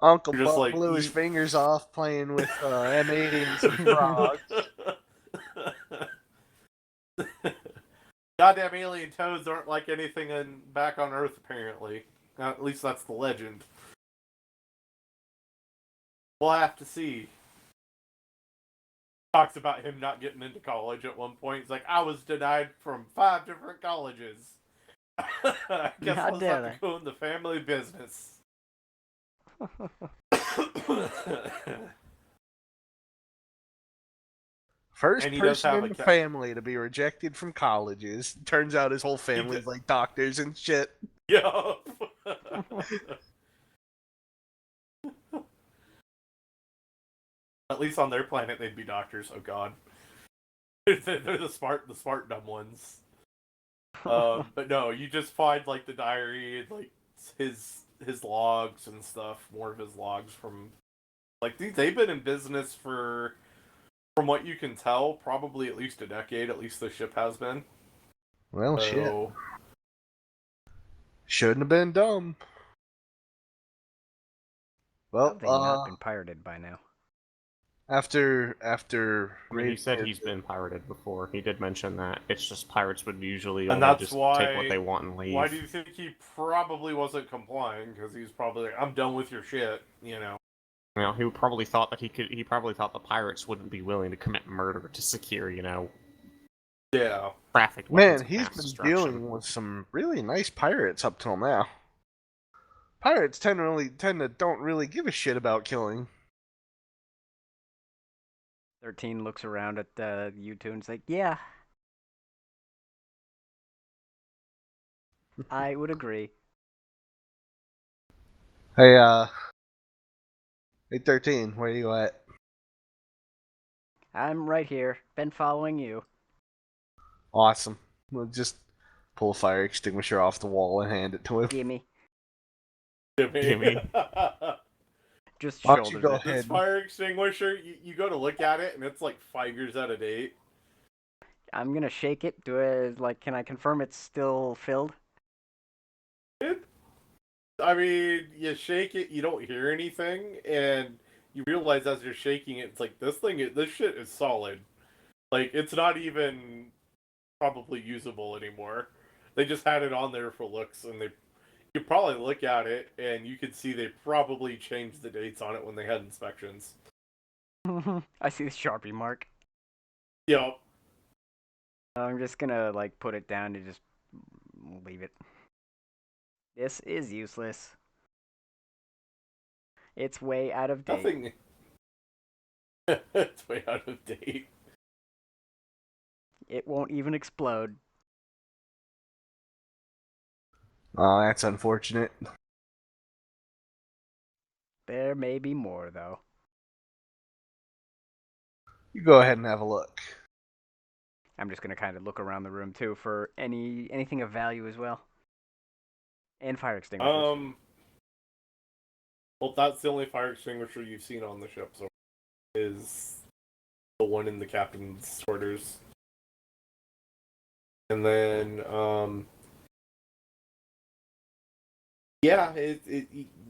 Uncle Buck blew his fingers off playing with M80 and some frogs. Goddamn alien toads aren't like anything back on Earth, apparently. At least that's the legend. We'll have to see. Talks about him not getting into college at one point. He's like, I was denied from 5 different colleges. I guess I'll have to go in the family business. First person in the family to be rejected from colleges. Turns out his whole family's like doctors and shit. Yup. At least on their planet they'd be doctors. Oh god. They're the smart dumb ones. But no, you just find like the diary, like his logs and stuff, more of his logs from like they've been in business for, from what you can tell, probably at least a decade. At least the ship has been. Well, shit. Shouldn't have been dumb. Well, they've not been pirated by now. After he said he's been pirated before. He did mention that. It's just pirates would usually and only just take what they want and leave. Why do you think he probably wasn't complying? Because he's probably like, I'm done with your shit, you know. You know, he probably thought that he probably thought the pirates wouldn't be willing to commit murder to secure, Yeah. Traffic weapons Man, of he's mass been destruction. dealing with some really nice pirates up till now. Pirates tend to don't really give a shit about killing. 13 looks around at you two and's like, yeah, I would agree. Hey, hey, 13, where you at? I'm right here. Been following you. Awesome. We'll just pull a fire extinguisher off the wall and hand it to him. Gimme. Gimme. Just Why don't you shoulders go it. ahead? This fire extinguisher, you go to look at it, and it's like 5 years out of date. I'm gonna shake it. Can I confirm it's still filled? I mean, you shake it, you don't hear anything, and you realize as you're shaking it, it's like this shit is solid. Like it's not even probably usable anymore. They just had it on there for looks, and you probably look at it and you can see they probably changed the dates on it when they had inspections. I see the Sharpie mark. Yep. I'm just gonna put it down to just leave it. This is useless. It's way out of date. Nothing. It's way out of date. It won't even explode. Oh, that's unfortunate. There may be more though. You go ahead and have a look. I'm just gonna kind of look around the room too for anything of value as well. And fire extinguishers. Well, that's the only fire extinguisher you've seen on the ship, so is the one in the captain's quarters. And then, yeah,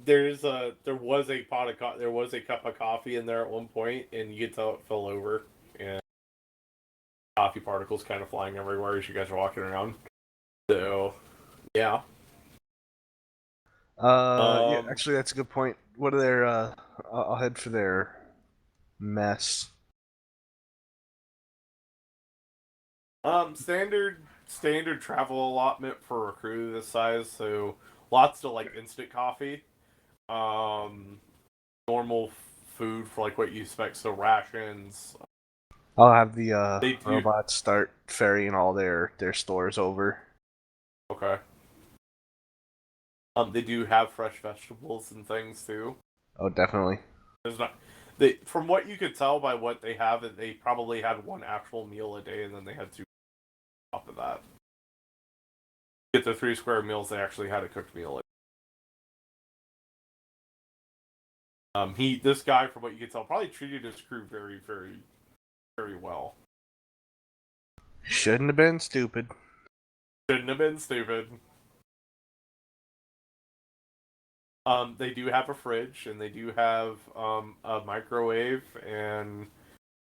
there was a cup of coffee in there at one point, and you could tell it fell over, and coffee particles kind of flying everywhere as you guys are walking around. So, yeah. Yeah, actually, that's a good point. What are their, I'll head for their mess. Standard travel allotment for a crew this size, so lots of instant coffee. Normal food for what you expect, so rations. I'll have the They do- robots start ferrying all their stores over. Okay. They do have fresh vegetables and things too. Oh, definitely. There's not. From what you could tell by what they have, they probably had one actual meal a day, and then they had two on top of that. Get the 3 square meals, they actually had a cooked meal. This guy, from what you could tell, probably treated his crew very, very, very well. Shouldn't have been stupid. Shouldn't have been stupid. They do have a fridge, and they do have a microwave, and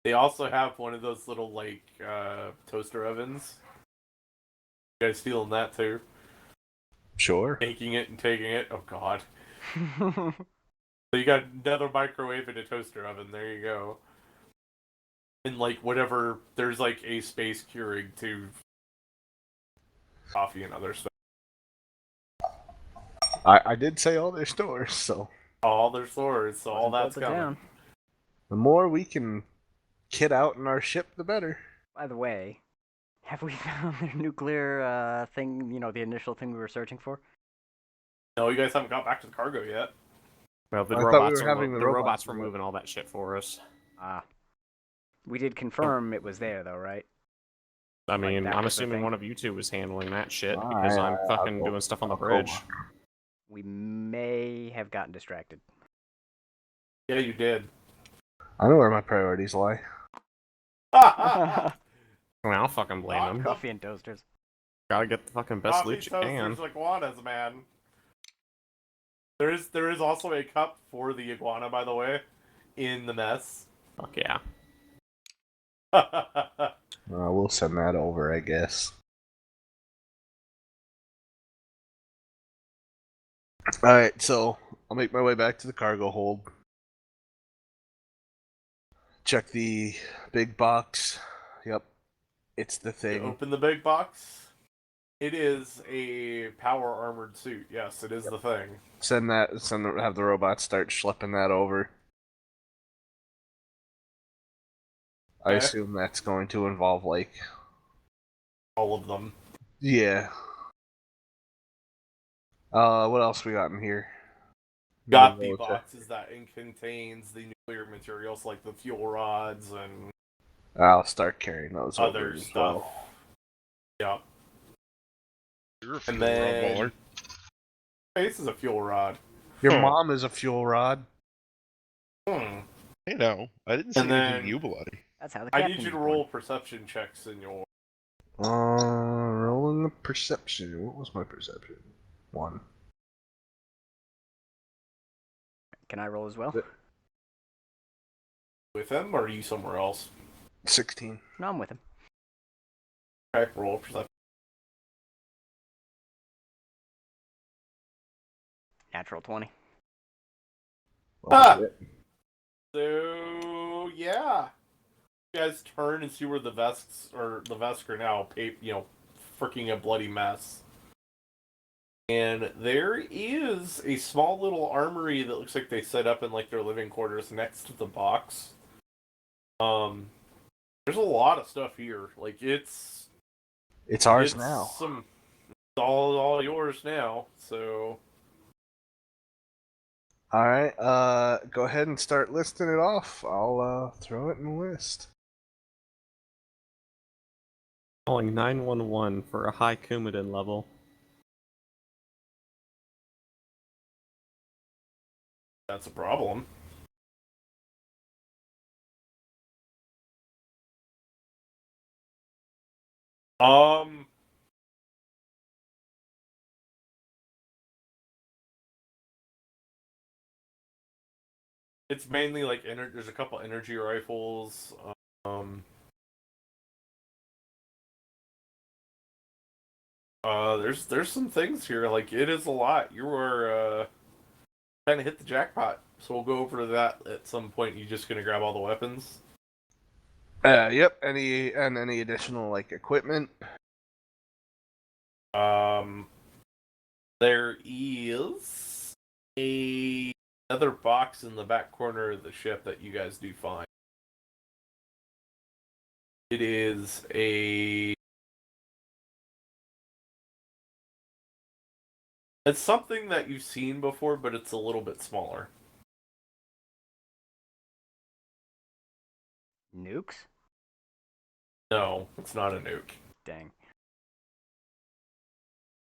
they also have one of those little toaster ovens. You guys feeling that too? Sure. Taking it and taking it. Oh god. So you got another microwave and a toaster oven. There you go. And whatever, there's a space Keurig to coffee and other stuff. I did say all their stores, so All their stores, so all that's Built it coming. down. the more we can kit out in our ship, the better. By the way, have we found the nuclear thing? The initial thing we were searching for. No, you guys haven't got back to the cargo yet. Well, the I thought we robots were are having the the robots robots were do it. moving all that shit for us. We did confirm it was there though, right? I mean, that I'm was the assuming thing. one of you two was handling that shit because I'm fucking doing stuff on the bridge. We may have gotten distracted. Yeah, you did. I know where my priorities lie. I mean, I don't fucking blame them. Coffee and toasters. Gotta get the fucking best Coffee, loot you can. toasters, iguanas, man. There is also a cup for the iguana, by the way, in the mess. Fuck yeah. We'll send that over, I guess. Alright, so I'll make my way back to the cargo hold. Check the big box. Yep. It's the You thing. open the big box. It is a power armored suit. Yes, it is the thing. Have the robots start schlepping that over. I Okay. assume that's going to involve, like, All of them. yeah. What else we got in here? Got the Military. boxes that contains the nuclear materials like the fuel rods and I'll start carrying those other over as stuff. well. Yeah. You're a fuel And rod then baller. hey, this is a fuel rod. Your Huh. mom is a fuel rod. Hmm. Hey, no, I didn't say And anything then you, bloody. That's how the I captain need you to was born. roll perception checks in your. Rolling the perception. What was my perception? 1. Can I roll as well? With him, or are you somewhere else? 16. No, I'm with him. Okay, roll perception. Natural 20. Ah! shit. So yeah, you guys turn and see where the Vesks are now. Freaking a bloody mess. And there is a small little armory that looks like they set up in like their living quarters next to the box. There's a lot of stuff here. Like it's Ours now. It's all yours now. So Alright, go ahead and start listing it off. I'll throw it in the list. Calling 911 for a high Coumadin level. that's a problem. Um. It's mainly like there's a couple energy rifles. Um. There's some things here. Like it is a lot. You were kind of hit the jackpot. So we'll go over that at some point. You just gonna grab all the weapons? Yep. Any additional like equipment? There is another box in the back corner of the ship that you guys do find. It is it's something that you've seen before, but it's a little bit smaller. Nukes? No, it's not a nuke. Dang.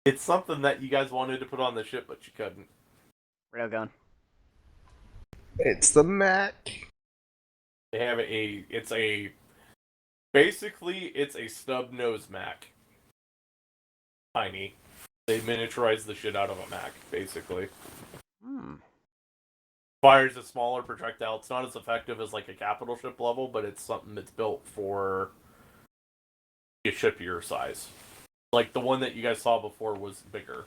It's something that you guys wanted to put on the ship, but you couldn't. Railgun. It's the Mac. They have basically it's a snub nose Mac. Tiny. They miniaturized the shit out of a Mac, basically. Fires a smaller projectile. It's not as effective as like a capital ship level, but it's something that's built for a ship your size. Like the one that you guys saw before was bigger.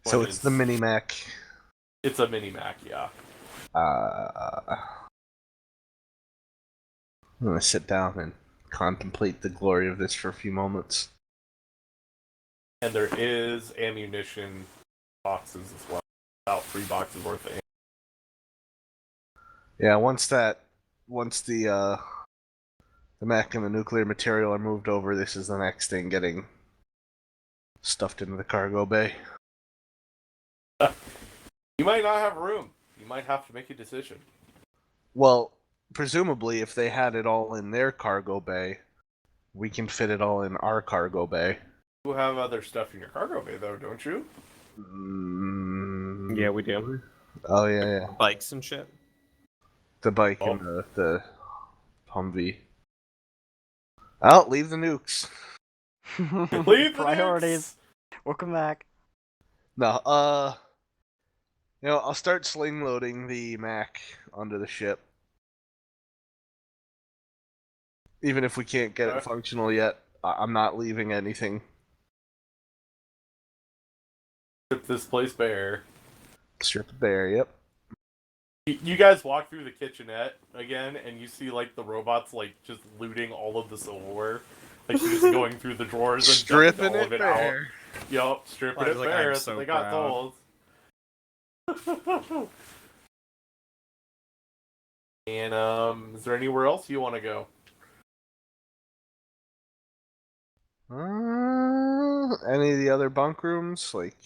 So it's the mini Mac. It's a mini Mac, yeah. I'm gonna sit down and contemplate the glory of this for a few moments. And there is ammunition boxes as well. About 3 boxes worth of ammunition. Yeah, once the Mac and the nuclear material are moved over, this is the next thing getting stuffed into the cargo bay. You might not have room. You might have to make a decision. Well, presumably, if they had it all in their cargo bay, we can fit it all in our cargo bay. You have other stuff in your cargo bay, though, don't you? Yeah, we do. Oh yeah. Bikes and shit. The bike and the Humvee. I'll leave the nukes. Leave the Priorities. nukes! Welcome back. No, I'll start sling loading the Mac onto the ship. Even if we can't get it functional yet, I'm not leaving anything. Strip this place bare. Strip it bare, yep. You guys walk through the kitchenette again, and you see like the robots like just looting all of the silverware. Like she's just going through the drawers and dumping Stripping all it of it bare. out. Yup, stripping Lion's it like, bare. "I'm That's so what they got proud." told. And is there anywhere else you want to go? Any of the other bunk rooms? Like,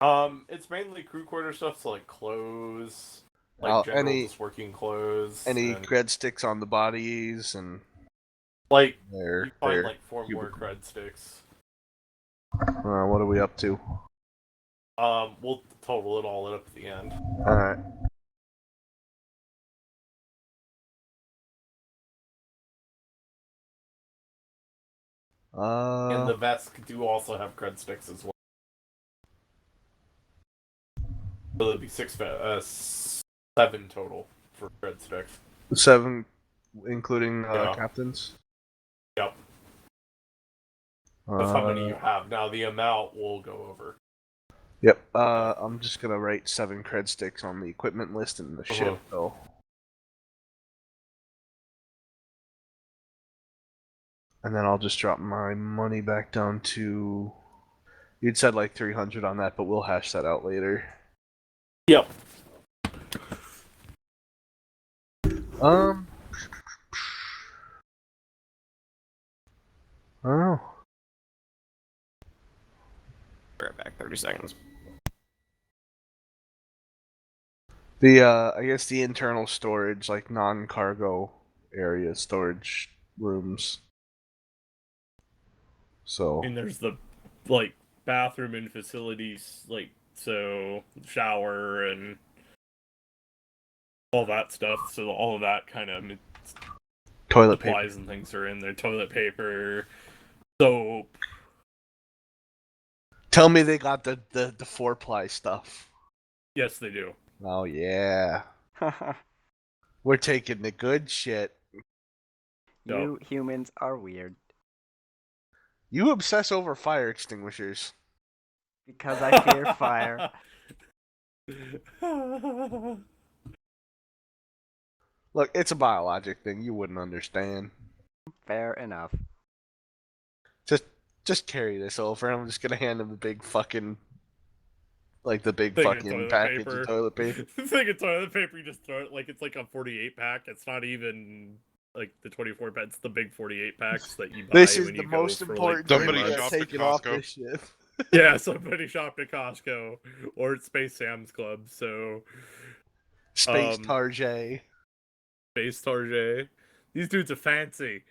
It's mainly crew quarter stuff, so like clothes, like oh, general just working clothes. any and, cred sticks on the bodies and like their you find their like 4 more cubicle. cred sticks. What are we up to? We'll total it all up at the end. All right. And the vests do also have cred sticks as well. So it'd be 7 total for cred sticks. 7, including Yeah. captains. Yep. That's how many you have. Now the amount we'll go over. Yep. I'm just gonna write 7 cred sticks on the equipment list in the ship, though. And then I'll just drop my money back down to. You'd said like 300 on that, but we'll hash that out later. Yep. I don't know. Right back, 30 seconds. I guess the internal storage, like non-cargo area storage rooms. So. And there's the like bathroom and facilities, like so shower and all that stuff. So all of that kind of Toilet paper. supplies and things are in there. Toilet paper, soap. Tell me they got the 4-ply stuff. Yes, they do. Oh yeah. We're taking the good shit. You humans are weird. You obsess over fire extinguishers. Because I fear fire. Look, it's a biologic thing. You wouldn't understand. Fair enough. Just carry this over. I'm just gonna hand him the big fucking, like the big Thing of fucking toilet package paper. of toilet paper. Thing of toilet paper, you just throw it like it's like a 48 pack. It's not even like the 24 pack. It's the big 48 packs that you buy This is when the you go most for important like thing Somebody we months. gotta shopped at take it off Costco. this ship. Yeah, somebody shopped at Costco or at Space Sam's Club. So Space Tarjay. Space Tarjay. These dudes are fancy.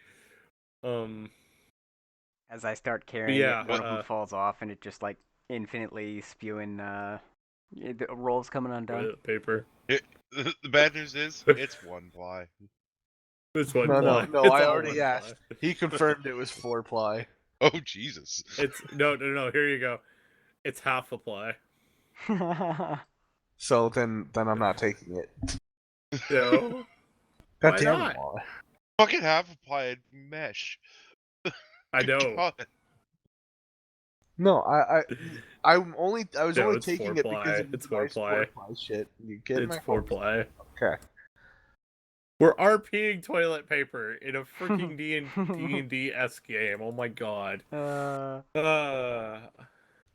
As I start carrying yeah, it, one of them falls off, and it just like infinitely spewing. The rolls coming undone. toilet paper. The bad news is it's 1 ply. This one No, ply. no, It's I all already one asked. ply. He confirmed it was 4-ply. Oh Jesus! It's no. Here you go. It's half a ply. So then I'm not taking it. No. God Why damn not? it, Wally. Fucking half a ply mesh. I know. God. No, I was No, only it's taking 4 it ply. because of It's the 4 nice ply. 4-ply shit. You get It's 4 ply. Okay. We're RPing toilet paper in a freaking D&D-esque game. Oh my god.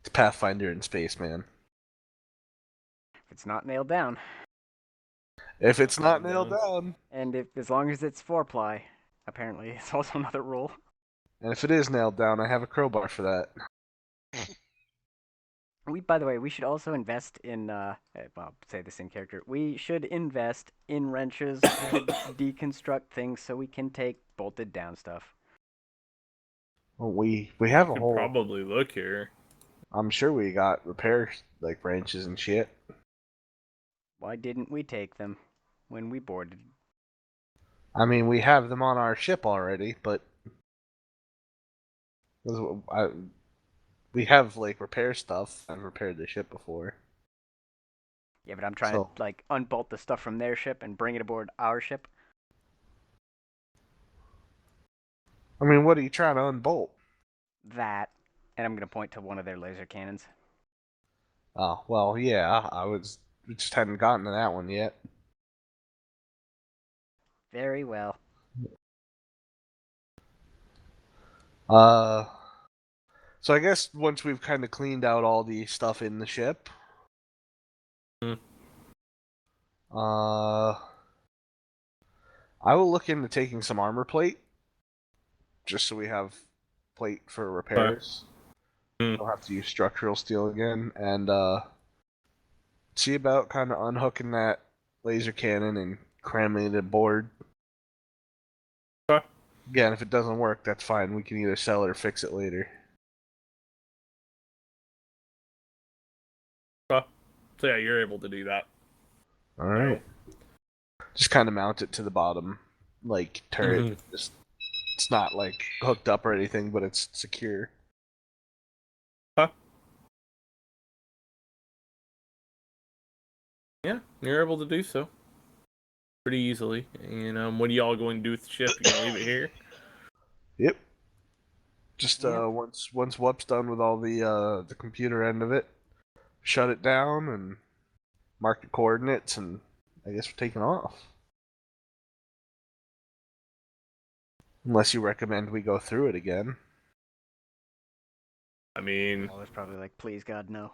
It's Pathfinder in space, man. It's not nailed down, If it's not nailed down, and as long as it's 4-ply, apparently it's also another rule. and if it is nailed down, I have a crowbar for that. By the way, we should also invest in. Well, say this in character. We should invest in wrenches to deconstruct things so we can take bolted down stuff. Well, we have a Could whole. probably look here. I'm sure we got repair like wrenches and shit. Why didn't we take them when we boarded? I mean, we have them on our ship already, but we have like repair stuff. I've repaired the ship before. Yeah, but I'm trying to like unbolt the stuff from their ship and bring it aboard our ship. I mean, what are you trying to unbolt? That, and I'm gonna point to one of their laser cannons. Oh, well, yeah, we just hadn't gotten to that one yet. Very well. Uh, so I guess once we've kind of cleaned out all the stuff in the ship, Hmm. I will look into taking some armor plate, just so we have plate for repairs. Hmm. We'll have to use structural steel again, and see about kind of unhooking that laser cannon and cramming it aboard. Okay. Again, if it doesn't work, that's fine. We can either sell it or fix it later. Okay. So yeah, you're able to do that. All right. Just kind of mount it to the bottom, like turret. Mhm. Just it's not like hooked up or anything, but it's secure. Huh? Yeah, you're able to do so pretty easily. And what are y'all going to do with the ship? You gonna leave it here? Yep. Just Yep. once Wup's done with all the computer end of it, shut it down and mark the coordinates, and I guess we're taking off. Unless you recommend we go through it again. I mean, I was probably like, please God, no.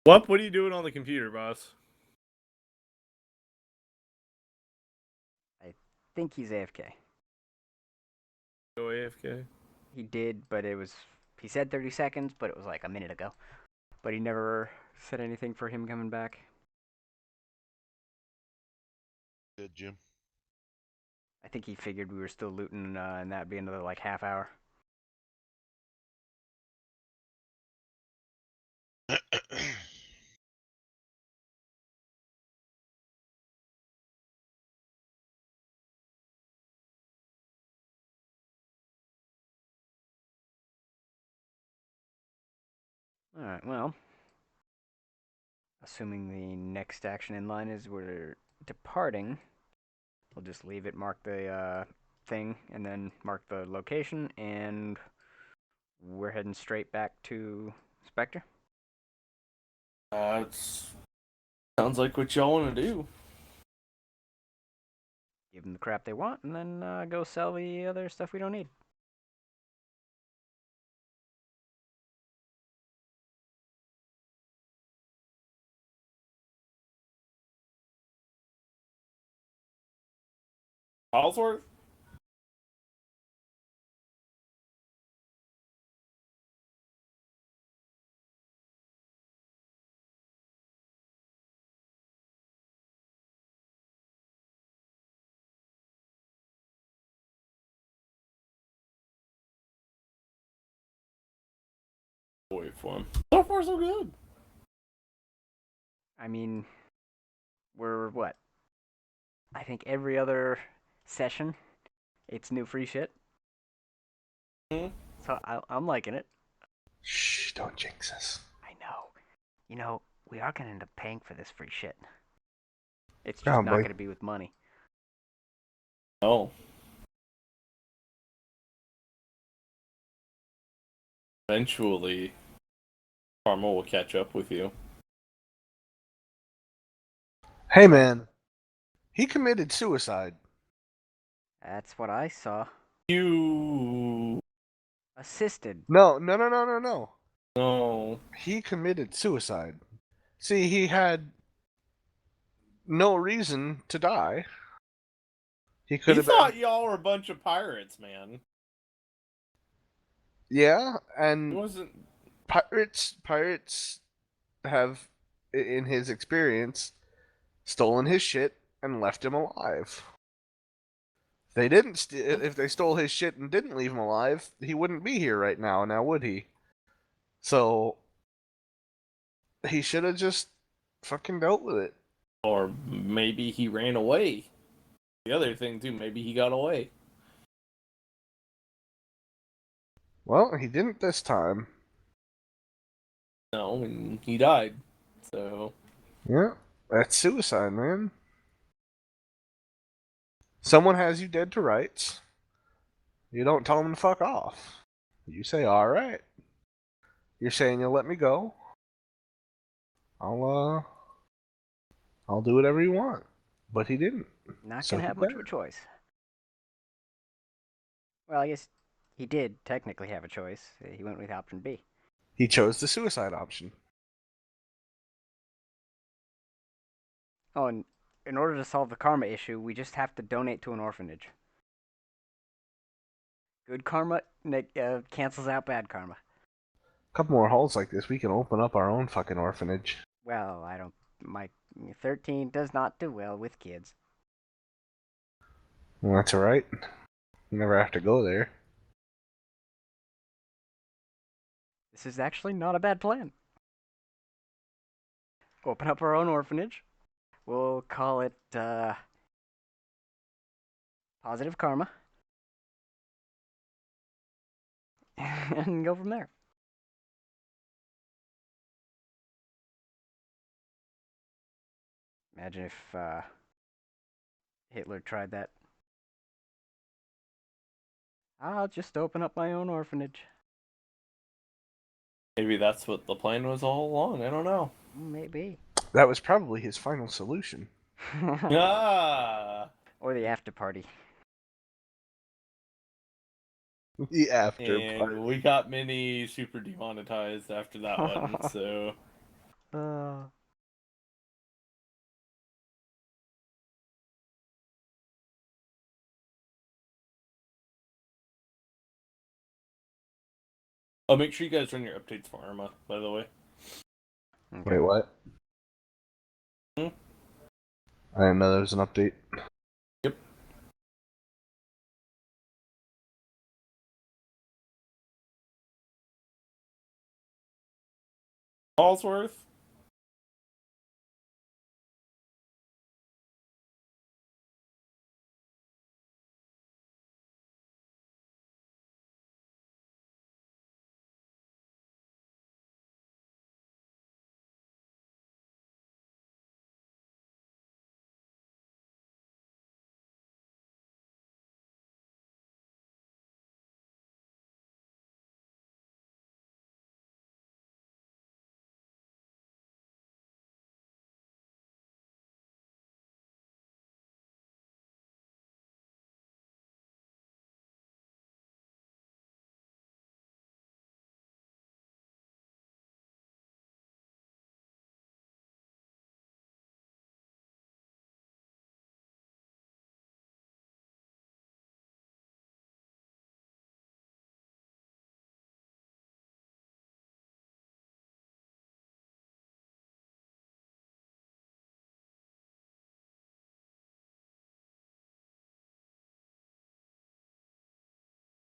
what are you doing on the computer, boss? I think he's AFK. Go AFK. He did, but he said 30 seconds, but it was like a minute ago. But he never said anything for him coming back. Good, Jim. I think he figured we were still looting, and that'd be another like half hour. Alright, well, assuming the next action in line is we're departing, we'll just leave it, mark the thing, and then mark the location, and we're heading straight back to Spectre. It sounds like what y'all want to do. Give them the crap they want, and then go sell the other stuff we don't need. Allsworth? Wait for him. So far, so good. I mean, we're what? I think every other session, it's new free shit. Hmm? So I'm liking it. Shh, don't jinx us. I know. You know, we are gonna end up paying for this free shit. It's just not Probably. gonna be with money. Oh. Eventually, karma will catch up with you. Hey man, he committed suicide. That's what I saw. You. Assisted. No, no, no, no, no, no. No. He committed suicide. See, he had no reason to die. He could He have thought been. y'all were a bunch of pirates, man. Yeah, He and wasn't. pirates have, in his experience, stolen his shit and left him alive. They didn't. If they stole his shit and didn't leave him alive, he wouldn't be here right now. Now would he? So he should have just fucking dealt with it. Or maybe he ran away. The other thing, too, maybe he got away. Well, he didn't this time. No, and he died. So. Yeah, that's suicide, man. Someone has you dead to rights. You don't tell them to fuck off. You say, all right. You're saying you'll let me go. I'll I'll do whatever you want. But he didn't. Not So gonna he have much of died. a choice. Well, I guess he did technically have a choice. He went with option B. He chose the suicide option. Oh, and in order to solve the karma issue, we just have to donate to an orphanage. Good karma cancels out bad karma. A couple more halls like this, we can open up our own fucking orphanage. Well, I don't. My 13 does not do well with kids. Well, that's alright. You never have to go there. This is actually not a bad plan. Open up our own orphanage. We'll call it Positive Karma. And go from there. Imagine if Hitler tried that. I'll just open up my own orphanage. Maybe that's what the plan was all along. I don't know. Maybe. That was probably his final solution. Ah. Or the after party. The after And party. we got Mini super demonetized after that one, so oh, make sure you guys run your updates for Arma, by the way. Okay. Wait, what? Hmm? I didn't know there was an update. Yep. Allsworth?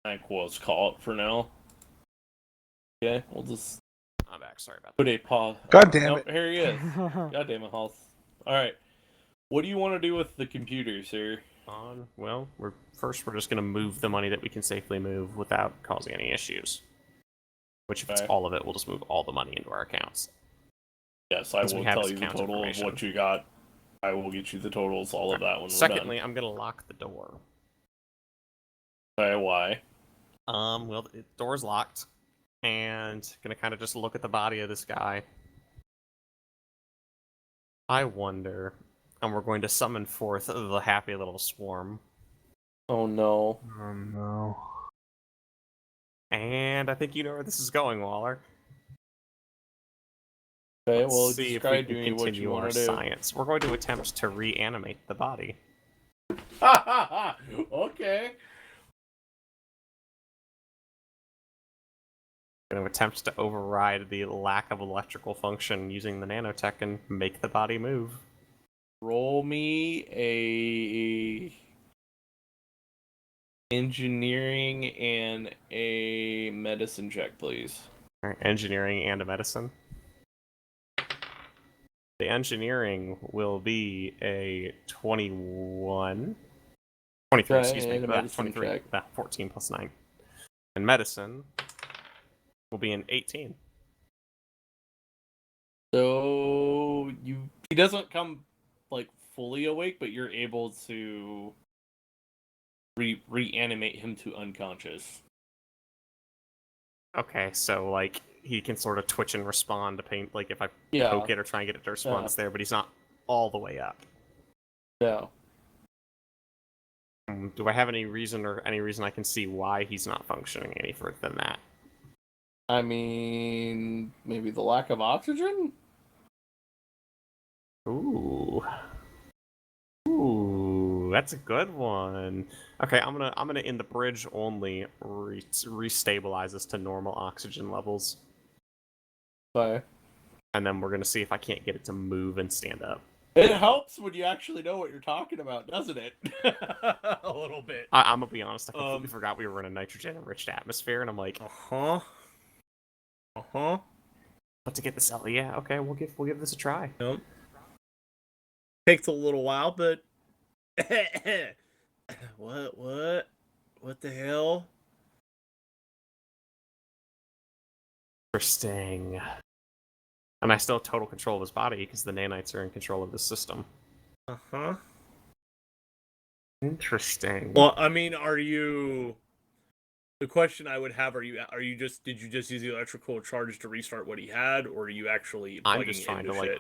I think we'll just call it for now. Okay, we'll just I'm back. Sorry about that. put a pause. God damn Nope, it. here he is. God damn it, Halls. Alright. What do you want to do with the computer, sir? Well, we're just gonna move the money that we can safely move without causing any issues. Which, if it's Okay. all of it, we'll just move all the money into our accounts. Yes, I Since we will have tell his you the account total of information. what you got. I will get you the totals, all of that when we're Secondly, done. I'm gonna lock the door. Okay, why? Well, the door's locked, and gonna kind of just look at the body of this guy. I wonder, and we're going to summon forth the happy little swarm. Oh no. Oh no. And I think you know where this is going, Waller. Okay, Let's well, see if we describe can to me what you continue our want to do. science. We're going to attempt to reanimate the body. Okay. We're going to attempt to override the lack of electrical function using the nanotech and make the body move. Roll me a engineering and a medicine check, please. All right, engineering and a medicine. The engineering will be a 21. 23, Okay, excuse me. and a medicine 23. check. 14 plus 9. And medicine will be an 18. So he doesn't come like fully awake, but you're able to reanimate him to unconscious. Okay, so like he can sort of twitch and respond to pain, like if I Yeah. poke it or try and get it to respond, it's there, but he's not all the way up. Yeah. Do I have any reason I can see why he's not functioning any further than that? I mean, maybe the lack of oxygen? Ooh. Ooh, that's a good one. Okay, I'm gonna in the bridge only restabilize this to normal oxygen levels, But and then we're gonna see if I can't get it to move and stand up. it helps when you actually know what you're talking about, doesn't it? A little bit. I'm gonna be honest, I completely forgot we were in a nitrogen-enriched atmosphere, and I'm like, Uh-huh. Uh-huh. but to get this out, yeah, okay, we'll give this a try. Yep. Takes a little while, but what the hell? Interesting. And I still have total control of his body because the nanites are in control of the system. Uh-huh. Interesting. Well, I mean, the question I would have, did you just use the electrical charge to restart what he had, or are you actually plugging I'm just trying into to shit?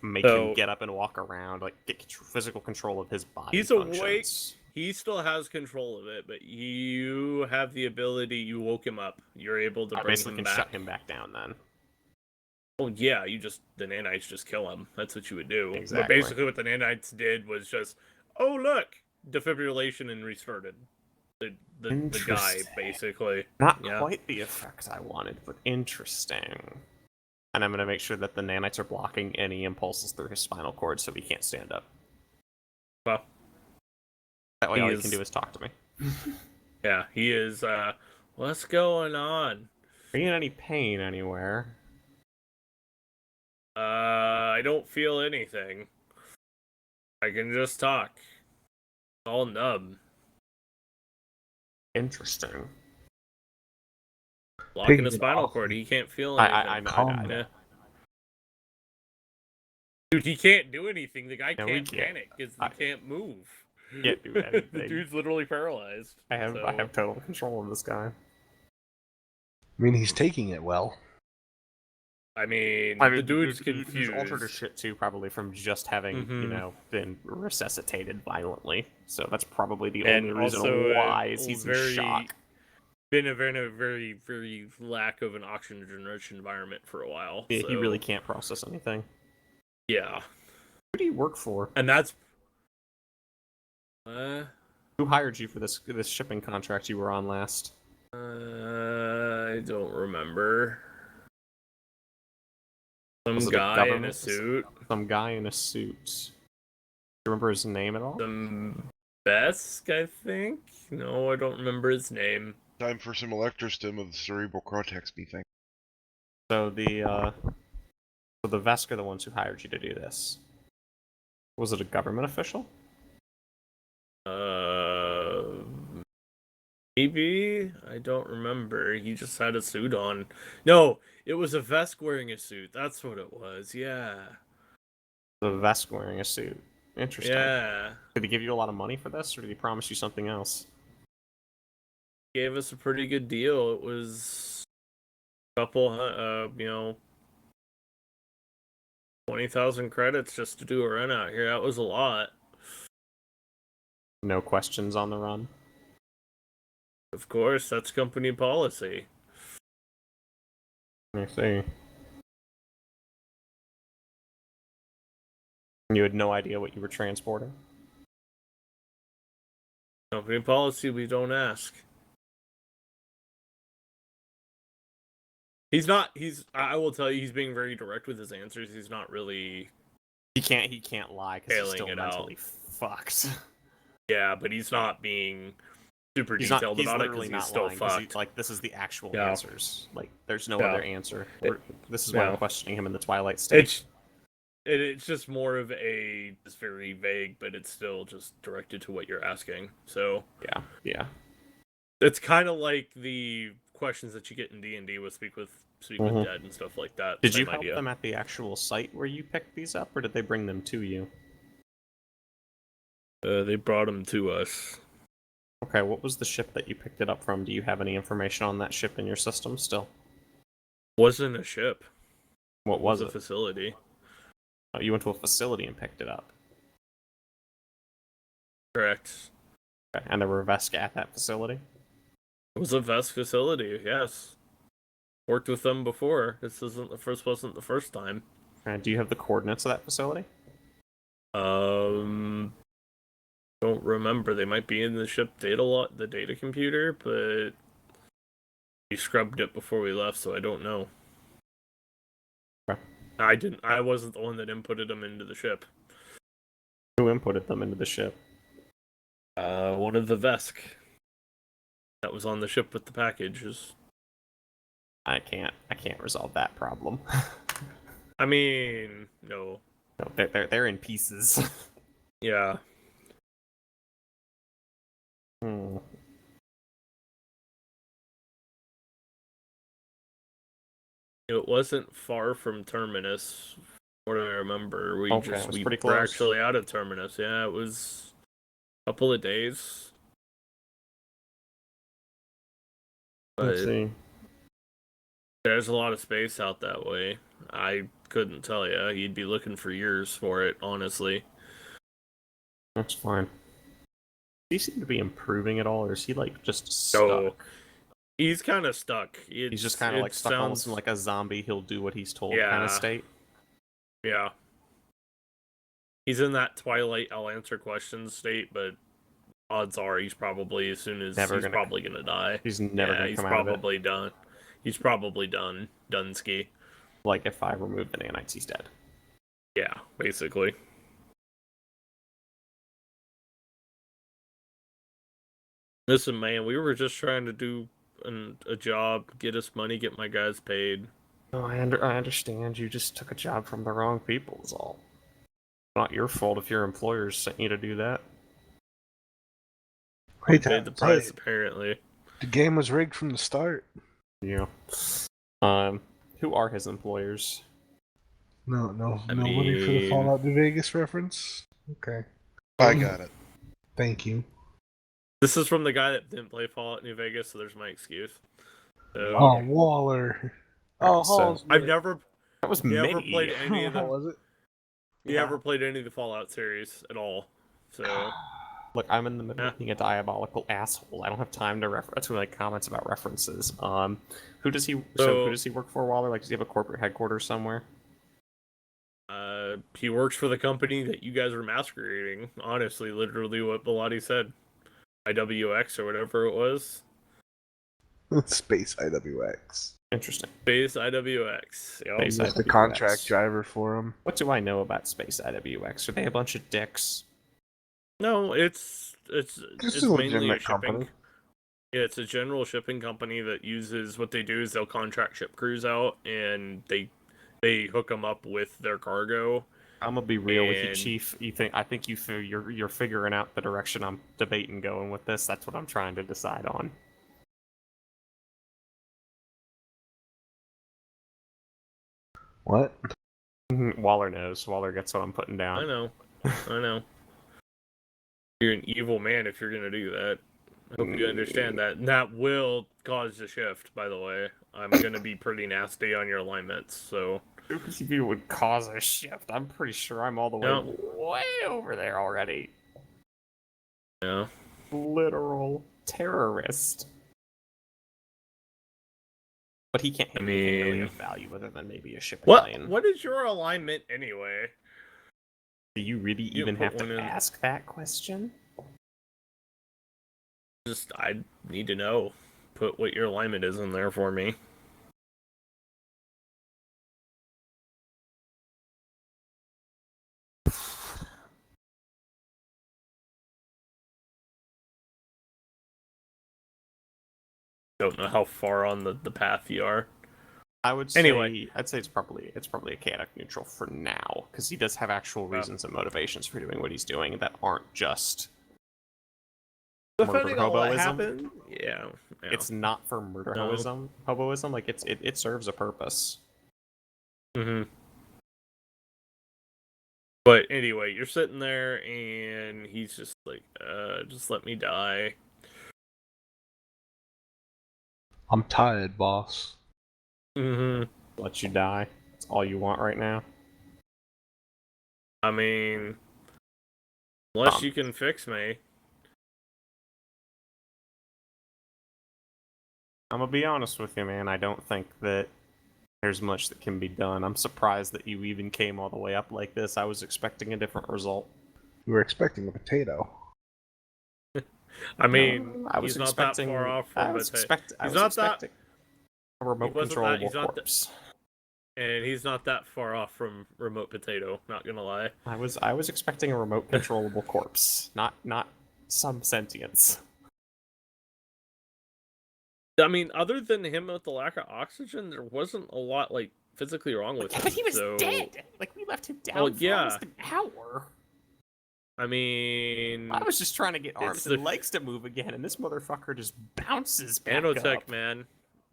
make So- him get up and walk around, like get physical control of his body. He's functions. awake. He still has control of it, but you have the ability. You woke him up. You're able to I bring basically him can back. shut him back down then. Oh yeah, the nanites just kill him. That's what you would do. But Exactly. basically, what the nanites did was just, oh look, defibrillation and restarted the guy Interesting. basically. Not Yeah. quite the effect I wanted, but interesting. And I'm gonna make sure that the nanites are blocking any impulses through his spinal cord, so he can't stand up. Well, That way, all he is- can do is talk to me. yeah, he is. What's going on? Are you in any pain anywhere? I don't feel anything. I can just talk. It's all numb. Interesting. Blocking Taking the it spinal off. cord. He can't feel anything. I know. Yeah. Dude, he can't do anything. The guy No, we can't can't. panic because he can't move. Can't do The anything. dude's literally paralyzed. I have so- total control of this guy. I mean, he's taking it well. I mean, I mean, the dude's he's confused. altered his shit too, probably from just having, Mhm. been resuscitated violently. So that's probably the And only reason also, why is he's in shock. Been a very, very lack of an oxygen-rich environment for a while. Yeah, so, he really can't process anything. Yeah, Who do you work for? and that's. Who hired you for this shipping contract you were on last? I don't remember. Some Was it a guy in a government? suit. Some guy in a suit. Do you remember his name at all? Some Besk, I think. No, I don't remember his name. Time for some electrostim of the cerebral cortex, me think. So the Vesk are the ones who hired you to do this. Was it a government official? Maybe? I don't remember. He just had a suit on. No, it was a Vesk wearing a suit. That's what it was. Yeah. The Vesk wearing a suit. Interesting. Yeah. Did he give you a lot of money for this, or did he promise you something else? Gave us a pretty good deal. It was a couple, 20,000 credits just to do a run out here. That was a lot. No questions on the run. Of course, that's company policy. I see. You had no idea what you were transporting? Company policy, we don't ask. I will tell you, he's being very direct with his answers. He's not really. He can't lie because he's Bailing still it mentally fucked. Yeah, but he's not being super He's detailed he's about it literally because he's not still lying. fucked. This is the actual Yeah. answers. Like, there's no Yeah. other answer. This is Yeah. why I'm questioning him in the Twilight State. It's just more of just very vague, but it's still just directed to what you're asking. So Yeah. it's kind of like the questions that you get in D&D with Speak with Dead and stuff like that. Did Same you help idea. them at the actual site where you picked these up, or did they bring them to you? They brought them to us. Okay, what was the ship that you picked it up from? Do you have any information on that ship in your system still? Wasn't a ship. What was a it? facility. Oh, you went to a facility and picked it up. Correct. Okay. And there were Vesk at that facility? It was a Vest facility, yes. Worked with them before. This wasn't the first time. Do you have the coordinates of that facility? Don't remember. They might be in the ship the data computer, but we scrubbed it before we left, so I don't know. Okay. I wasn't the one that inputted them into the ship. Who inputted them into the ship? One of the Vesk that was on the ship with the packages. I can't resolve that problem. I mean, no. No, they're in pieces. Yeah. Hmm. It wasn't far from Terminus. What do I remember? It was we pretty were close. actually out of Terminus. Yeah, it was a couple of days. Let's But see. there's a lot of space out that way. I couldn't tell you. You'd be looking for years for it, honestly. That's fine. Does he seem to be improving at all, or is he like just So stuck? he's kind of stuck. He's just kind of like stuck almost in like a zombie, he'll do what he's told kind of state. Yeah. He's in that Twilight, I'll answer questions state, but odds are he's probably probably gonna die. He's never gonna come out of it. He's probably done. He's probably done. Dunsky. Like if I remove the nanites, he's dead. Yeah, basically. Listen, man, we were just trying to do a job, get us money, get my guys paid. No, I understand. You just took a job from the wrong people, is all. Not your fault if your employers sent you to do that. Hey, Paid the price, apparently. The game was rigged from the start. Yeah. Who are his employers? No money for the Fallout New Vegas reference? Okay. I got it. Thank you. This is from the guy that didn't play Fallout New Vegas, so there's my excuse. So, Oh, Waller. Oh, so I've never that was you me. ever played any of them. was it? You ever played any of the Fallout series at all? So Look, I'm in the middle of being a diabolical asshole. I don't have time to make comments about references. Who does he work for, Waller? Like, does he have a corporate headquarters somewhere? he works for the company that you guys were masquerading. Honestly, literally what Bilotti said. IWX or whatever it was. Space IWX. Interesting. Space IWX. Yep. Space Just the IWX. contract driver for him. What do I know about Space IWX? Are they a bunch of dicks? No, it's Just mainly a a legitimate shipping company. Yeah, it's a general shipping company that uses what they do is they'll contract ship crews out and they hook them up with their cargo. I'm gonna be real with you, And- Chief. I think you're figuring out the direction I'm debating going with this. That's what I'm trying to decide on. What? Waller knows. Waller gets what I'm putting down. I know. You're an evil man if you're gonna do that. I hope you understand that. And that will cause a shift, by the way. I'm gonna be pretty nasty on your alignments, so If you would cause a shift, I'm pretty sure I'm all the way way over there already. yeah. Literal terrorist. But he can't hit anything really of value other than maybe a shipping lane. What is your alignment anyway? Do you really even put have one to in. ask that question? I need to know. Put what your alignment is in there for me. Don't know how far on the path you are. I would say Anyway. I'd say it's probably a chaotic neutral for now, because he does have actual reasons and motivations for doing what he's doing that aren't just Depending murder on what hoboism. happened, yeah. It's not for murder No. hoboism. Like it serves a purpose. Mm-hmm. But anyway, you're sitting there, and he's just like, just let me die. I'm tired, boss. Mm-hmm. Let you die. That's all you want right now. I mean, unless you can fix me, I'm gonna be honest with you, man. I don't think that there's much that can be done. I'm surprised that you even came all the way up like this. I was expecting a different result. We were expecting a potato. I mean, No, I was he's not that expecting. far off I from was potato. expect. I He's was not that, expecting a remote wasn't that- controllable he's not that- corpse. and he's not that far off from remote potato. Not gonna lie. I was expecting a remote controllable corpse, not some sentience. I mean, other than him with the lack of oxygen, there wasn't a lot like physically wrong with him. But he was so... dead. Like we left him down Well, for yeah. almost an hour. I mean, I was just trying to get arms it's and the- legs to move again, and this motherfucker just bounces back nanotech, up. man.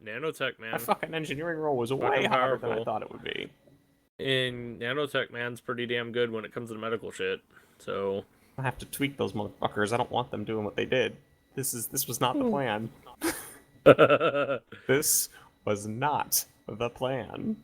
Nanotech, man. My fucking engineering roll was Fucking way harder than I powerful. thought it would be. And nanotech, man's pretty damn good when it comes to medical shit. So I have to tweak those motherfuckers. I don't want them doing what they did. This was not the plan. This was not the plan.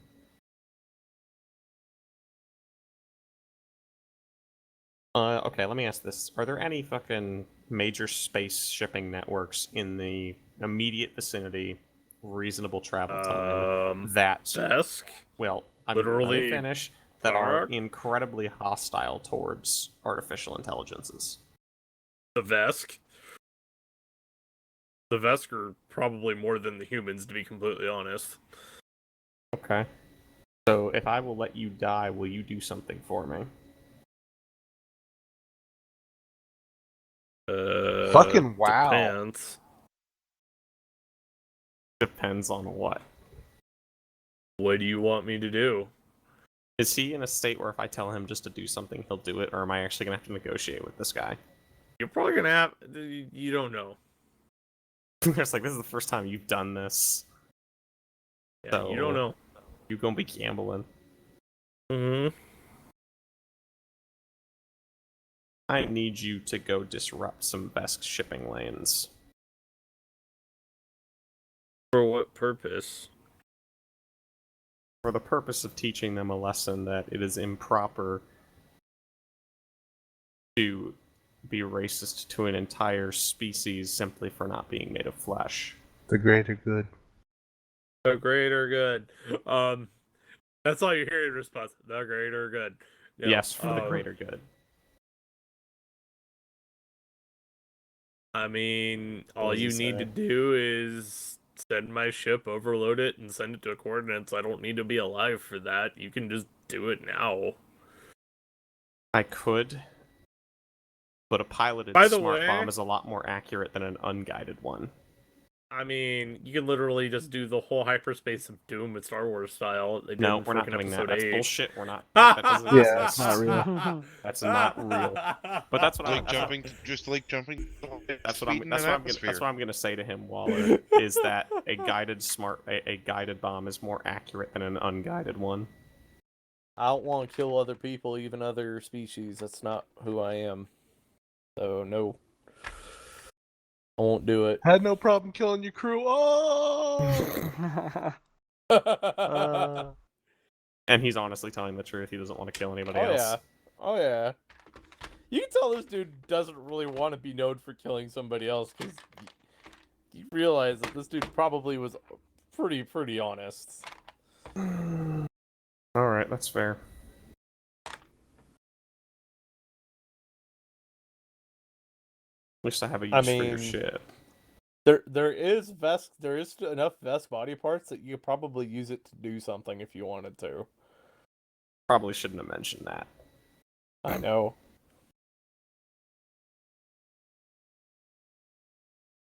Okay, let me ask this. Are there any fucking major space shipping networks in the immediate vicinity, reasonable travel time, that, Vesk, well, I'm let me literally finish, that are Park? incredibly hostile towards artificial intelligences? the Vesk. The Vesk are probably more than the humans, to be completely honest. Okay. So if I will let you die, will you do something for me? Fucking wow. Depends. Depends on what. What do you want me to do? Is he in a state where if I tell him just to do something, he'll do it, or am I actually gonna have to negotiate with this guy? You're probably gonna have. You don't know. It's like, this is the first time you've done this. Yeah, So, you don't know. You gonna be gambling. Mm-hmm. I need you to go disrupt some Vesk shipping lanes. For what purpose? For the purpose of teaching them a lesson that it is improper to be racist to an entire species simply for not being made of flesh. The greater good. The greater good. That's all you hear in response. The greater good. You know, Yes, for the greater good. I mean, What all does he you need say? to do is send my ship, overload it, and send it to coordinates. I don't need to be alive for that. You can just do it now. I could, but a piloted By the smart way- bomb is a lot more accurate than an unguided one. I mean, you can literally just do the whole hyperspace of Doom with Star Wars style. They did No, in we're not frickin' doing that. episode That's 8. bullshit. We're not. That doesn't Yeah, exist. that's not real. That's not real. But that's what Like I'm. jumping, just like jumping. That's what I'm. feet in That's an what I'm. atmosphere. That's what I'm gonna say to him, Waller. Is that a guided bomb is more accurate than an unguided one? I don't want to kill other people, even other species. That's not who I am. So no, I won't do it. Had no problem killing your crew. Oh! And he's honestly telling the truth. He doesn't want to kill anybody Oh else. yeah, oh yeah. You can tell this dude doesn't really want to be known for killing somebody else because you realize that this dude probably was pretty honest. All right, that's fair. At least I have a use I for your mean- shit. There is enough Vesk body parts that you could probably use it to do something if you wanted to. Probably shouldn't have mentioned that. I know.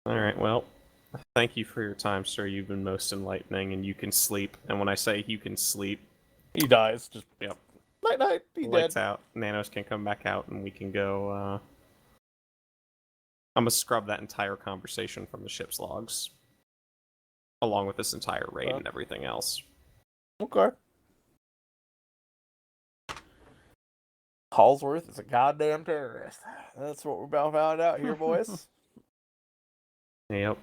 All right, well, thank you for your time, sir. You've been most enlightening, and you can sleep. And when I say you can sleep, He dies. Just Yep. Night. He dead. lights out, nanos can come back out, and we can go. I'm gonna scrub that entire conversation from the ship's logs, along with this entire raid and everything else. Okay. Hallsworth is a goddamn terrorist. That's what we're about to find out here, boys. Yep.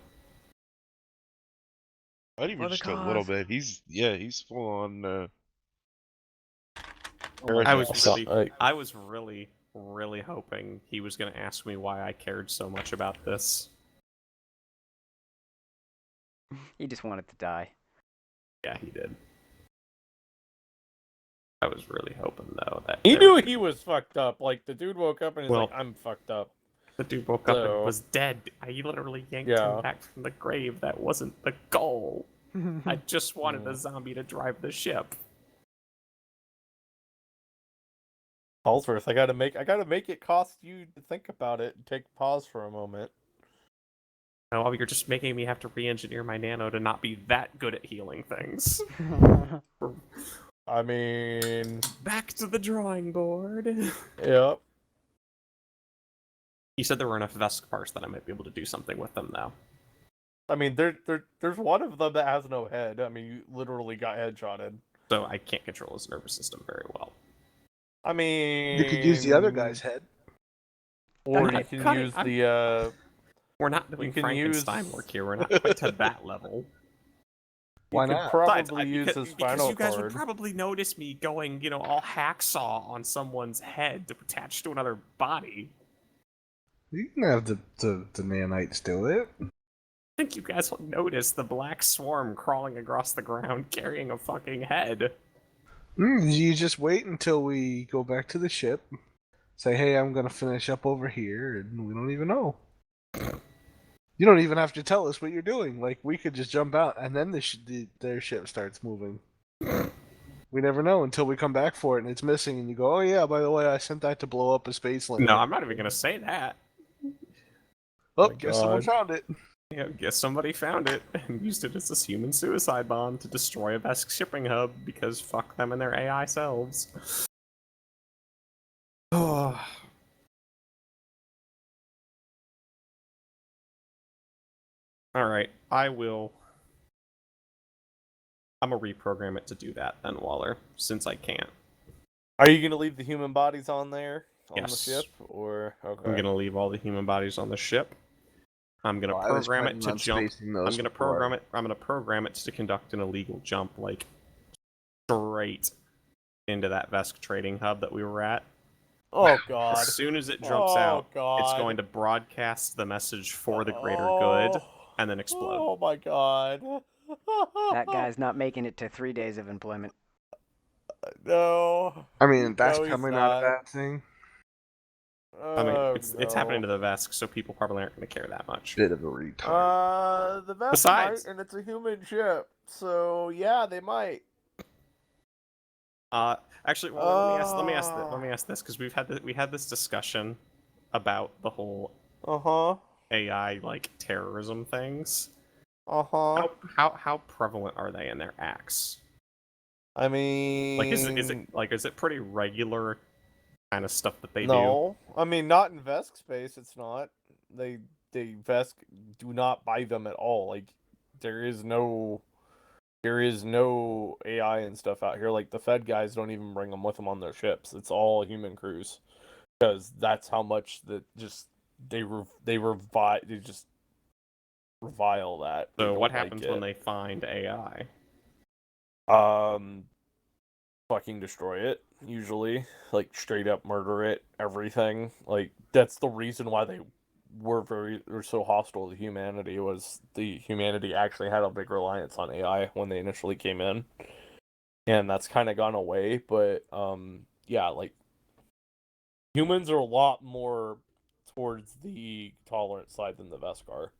Not even For the just a little cause. bit. He's full on. I was really hoping he was gonna ask me why I cared so much about this. He just wanted to die. Yeah, he did. I was really hoping though that He there knew would- he was fucked up. Like the dude woke up and he's Well, like, "I'm fucked up." the dude woke up and So- was dead. I literally yanked Yeah. him back from the grave. That wasn't the goal. I just wanted Yeah. a zombie to drive the ship. Halsworth, I gotta make it cost you to think about it and take a pause for a moment. Oh, you're just making me have to re-engineer my nano to not be that good at healing things. I mean, Back to the drawing board. yep. You said there were enough Vesk parts that I might be able to do something with them now. I mean, there's one of them that has no head. I mean, you literally got headshotted. So I can't control his nervous system very well. I mean, You could use the other guy's head. or I'm you can cutting- use I'm- the We're not doing can Frankenstein use- work here. We're not quite to that level. Why you could not? probably Besides, use because, his because spinal you guys cord. would probably notice me going, all hacksaw on someone's head to attach to another body. You can have the nanites do it. I think you guys will notice the black swarm crawling across the ground carrying a fucking head. You just wait until we go back to the ship. Say, hey, I'm gonna finish up over here, and we don't even know. You don't even have to tell us what you're doing. Like, we could just jump out, and then their ship starts moving. We never know until we come back for it, and it's missing, and you go, oh yeah, by the way, I sent that to blow up a space liner. No, I'm not even gonna say that. Oh, My guess someone God. found it. Yeah, guess somebody found it and used it as a human suicide bomb to destroy a Vesk shipping hub because fuck them and their AI selves. Oh. Alright, I'm gonna reprogram it to do that then, Waller, since I can't. Are you gonna leave the human bodies on there on Yes. the ship, or okay? I'm gonna leave all the human bodies on the ship. I'm gonna Oh, I was program it planning to on jump. spacing those I'm gonna before I- program it. I'm gonna program it to conduct an illegal jump, like straight into that Vesk trading hub that we were at. Oh God! As soon as it jumps Oh, out, God. it's going to broadcast the message for the greater good and then explode. Oh my God! That guy's not making it to 3 days of employment. No. I mean, that's No, he's coming out of not. that thing. I mean, Oh, it's happening to the Vesk, so people probably aren't going to care that much. Bit of a retard. The vest Besides- might, and it's a human ship, so yeah, they might. Actually, well, let me ask this because we had this discussion about the whole AI like terrorism things. How prevalent are they in their acts? I mean, Like, is it pretty regular kind of stuff that they do? no, I mean, not in Vesk space. It's not. They Vesk do not buy them at all. Like, there is no AI and stuff out here. Like, the Fed guys don't even bring them with them on their ships. It's all human crews, because that's how much they just revile that. They So don't what like happens when it. they find AI? Fucking destroy it, usually. Like, straight up murder it, everything. Like, that's the reason why they were so hostile to humanity, was the humanity actually had a big reliance on AI when they initially came in. And that's kind of gone away, but, yeah, like, humans are a lot more towards the tolerant side than the Vesk are.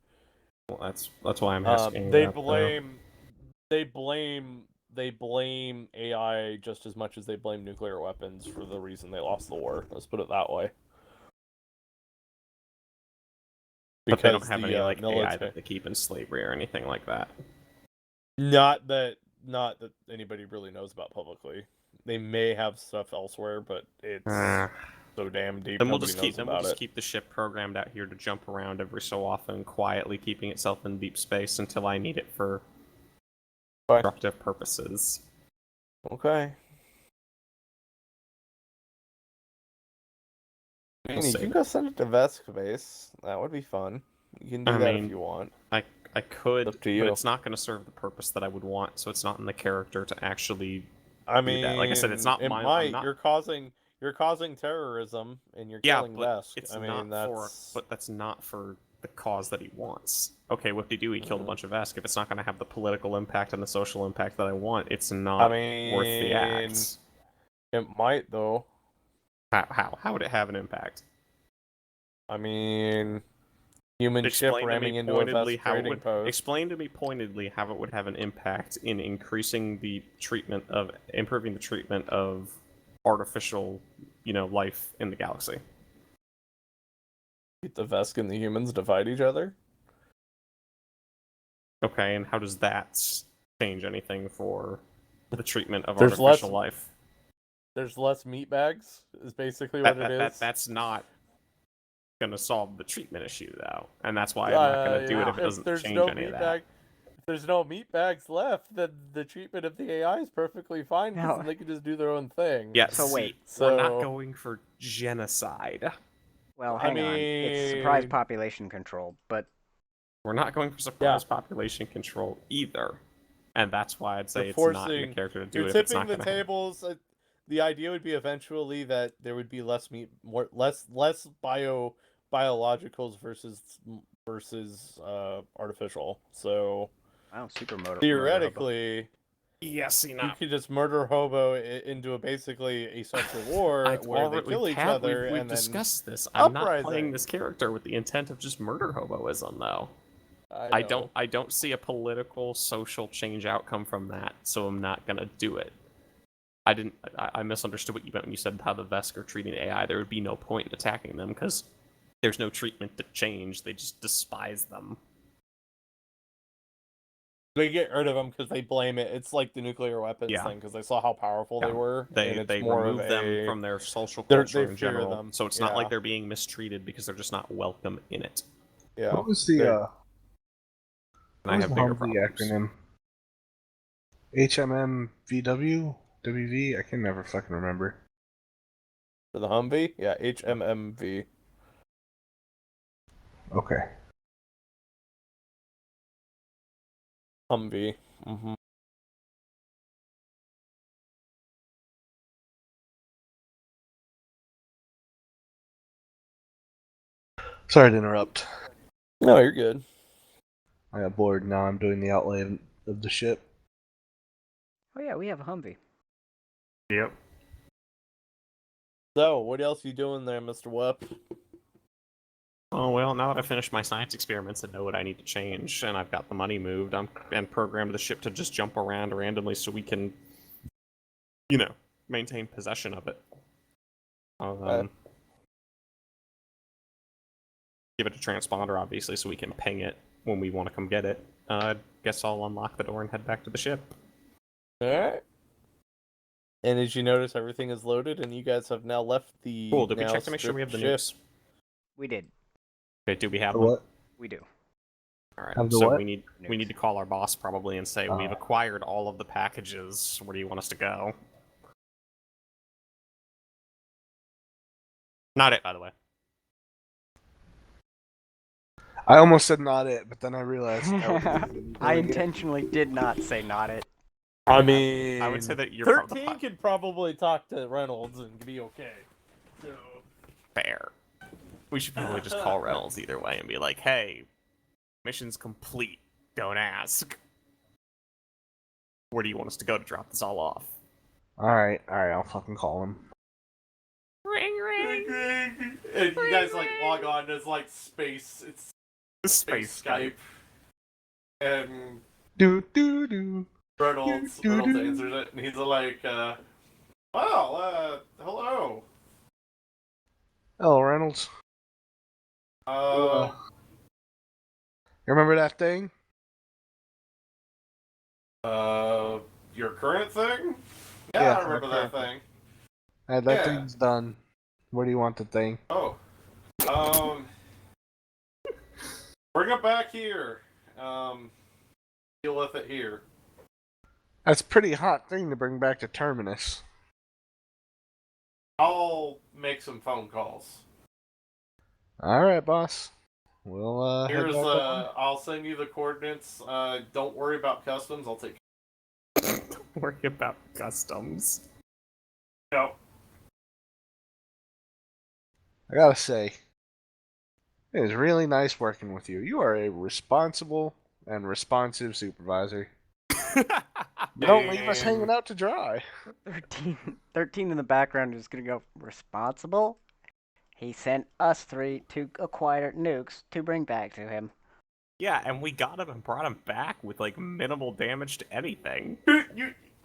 Well, that's why I'm asking. They that, blame AI just as much as they blame nuclear weapons for the reason they lost the war. Let's put it that way. But they don't have the, any like AI military... that they keep in slavery or anything like that. Not that anybody really knows about publicly. They may have stuff elsewhere, but it's so damn deep. Then we'll nobody just knows about it. keep the ship programmed out here to jump around every so often, quietly keeping itself in deep space until I need it for destructive purposes. Okay. We'll You see. can go send it to Vesk base. That would be fun. You can do I that mean, if you want. I could, Up to you. but it's not going to serve the purpose that I would want, so it's not in the character to actually I do mean, that. Like I said, it's not it my. might. I'm not, You're causing terrorism, and you're killing but Vesk. it's I not mean, that's for. But that's not for the cause that he wants. Okay, whoop-de-doo, he killed a bunch of Vesk. If it's not going to have the political impact and the social impact that I want, it's not worth the act. It might, though. How would it have an impact? I mean, human ship ramming into a Vesk trading post. Explain to me pointedly how it would have an impact in improving the treatment of artificial, life in the galaxy. The Vesk and the humans divide each other? Okay, and how does that change anything for the treatment of artificial life? There's less meat bags, is basically what it is. That's not going to solve the treatment issue, though. And that's why I'm not going to do it if it doesn't change any of that. If there's no meat bags left, then the treatment of the AI is perfectly fine, because No. they can just do their own thing. Yeah, So wait. We're not going for genocide. Well, hang on. It's surprise population control, but... We're not going for surprise population control either. And that's why I'd say it's not in the character to do it if it's not going to... You're tipping the tables. The idea would be eventually that there would be less meat, less biologicals versus artificial. So Wow, super motor. Theoretically, yes, you could just murder hobo into basically a social war where they kill each other. We've discussed this. I'm not playing this character with the intent of just murder hoboism, though. I don't see a political, social change outcome from that, so I'm not gonna do it. I misunderstood what you meant when you said how the Vesk are treating AI. There would be no point in attacking them because there's no treatment to change. They just despise them. They get rid of them because they blame it. It's like the nuclear weapons thing, because they saw how powerful they were. They remove them from their social culture in general. So it's not like they're being mistreated because they're just not welcome in it. Yeah. What was the I have bigger acronym? HMMVW? WV? I can never fucking remember. For the Humvee? Yeah, HMMV. Okay. Humvee. Mm-hmm. Sorry to interrupt. No, you're good. I got bored. Now I'm doing the outlay of the ship. Oh yeah, we have a Humvee. Yep. So, what else are you doing there, Mr. Wep? Oh, well, now that I've finished my science experiments and know what I need to change, and I've got the money moved, and programmed the ship to just jump around randomly so we can, maintain possession of it. Give it a transponder, obviously, so we can ping it when we want to come get it. Guess I'll unlock the door and head back to the ship. Alright. And as you notice, everything is loaded, and you guys have now left the. Cool. Did we check to make sure we have the nukes? We did. Okay. Do we have them? What? We do. All right. So we need to call our boss probably and say we've acquired all of the packages. Where do you want us to go? Not it, by the way. I almost said not it, but then I realized I intentionally did not say not it. I mean, I would say that you're 13 could probably talk to Reynolds and be okay. So fair. We should probably just call Reynolds either way and be like, "Hey, mission's complete. Don't ask. Where do you want us to go to drop this all off?" Alright, I'll fucking call him. Ring, ring. And you guys log on as space. It's space Skype. And Do. Reynolds answers it, and he's like, hello. Hello, Reynolds. Uh, You remember that thing? Your current thing? Yeah, Yeah, I remember that thing. That thing's done. Where do you want the thing? Oh. Bring it back here. Deal with it here. That's a pretty hot thing to bring back to Terminus. I'll make some phone calls. Alright, boss. We'll, Here's, I'll send you the coordinates. Don't worry about customs. I'll take. Don't worry about customs. No. I gotta say, It was really nice working with you. You are a responsible and responsive supervisor. You don't leave us hanging out to dry. 13 in the background is gonna go responsible. He sent us 3 to acquire nukes to bring back to him. Yeah, and we got him and brought him back with like minimal damage to anything.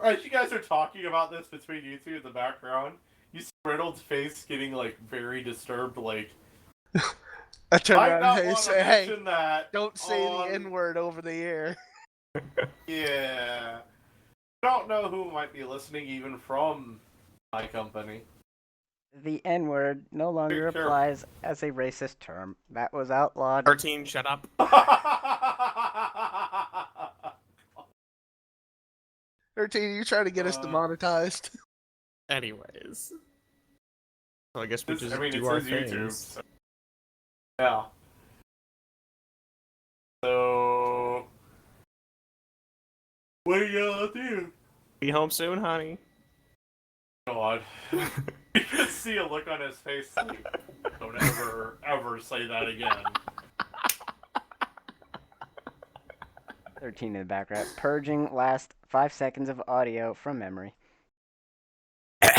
As you guys are talking about this between you two in the background, you see Reynolds' face getting like very disturbed, like I turn might around not and want say, to hey, mention that. don't say on... the N-word over the air. Yeah. I don't know who might be listening even from my company. The N-word no longer Be careful. applies as a racist term. That was outlawed. 13, shut up. 13, you trying to get us demonetized? Anyways. So I guess we just it's do our his YouTube. things. So... Yeah. So... What are you gonna do? Be home soon, honey. God. You can see a look on his face like, don't ever say that again. 13 in the background. Purging last 5 seconds of audio from memory. You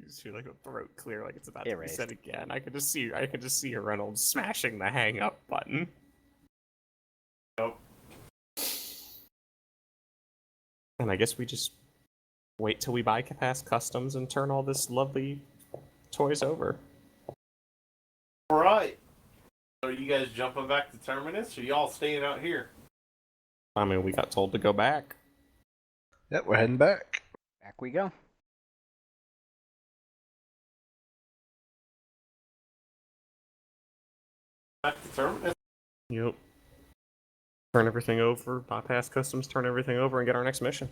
see like a throat clear, like it's about to be Erased. said again. I could just see Reynolds smashing the hang up button. Nope. And I guess we just wait till we buy past customs and turn all this lovely toys over. Alright. So are you guys jumping back to Terminus, or y'all staying out here? I mean, we got told to go back. Yep, we're heading back. Back we go. Back to Terminus? Yep. Turn everything over, bypass customs, turn everything over, and get our next mission.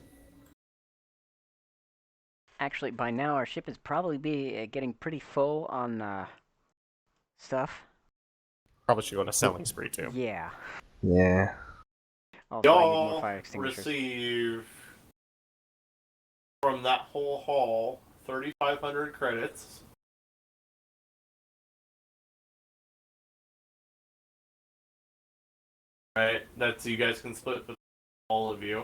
Actually, by now our ship is probably getting pretty full on stuff. Probably should go on a selling spree too. Yeah. Yeah. Also, I need more Y'all fire extinguishers. receive from that whole haul 3,500 credits. Right, that's you guys can split with all of you.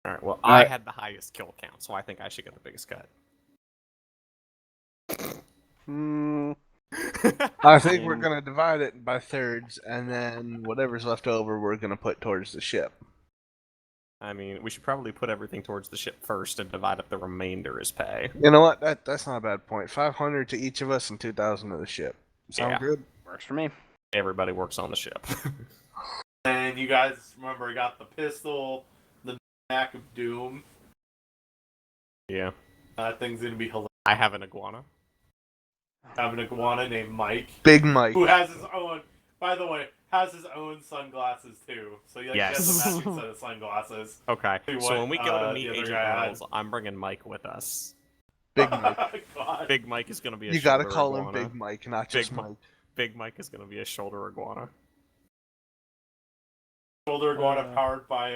Alright, well, I had the highest kill count, so I think I should get the biggest cut. I think we're going to divide it by thirds, and then whatever's left over, we're going to put towards the ship. I mean, we should probably put everything towards the ship first and divide up the remainder as pay. You know what? That's not a bad point. 500 to each of us and 2,000 to the ship. Sound Yeah. good? Works for me. Everybody works on the ship. And you guys remember I got the pistol, the Mac of Doom. Yeah. That thing's gonna be hilarious. I have an iguana. I have an iguana named Mike. Big Mike. Who has his own, by the way, has his own sunglasses too. So he Yes. has a matching set of sunglasses. Okay, See so what, when we go to the meet other Agent guy had. Reynolds, I'm bringing Mike with us. Big Mike. God. Big Mike is going to be a You shoulder gotta call iguana. him Big Mike, not just Big Mike. Big Mike is going to be a shoulder iguana. Shoulder iguana powered by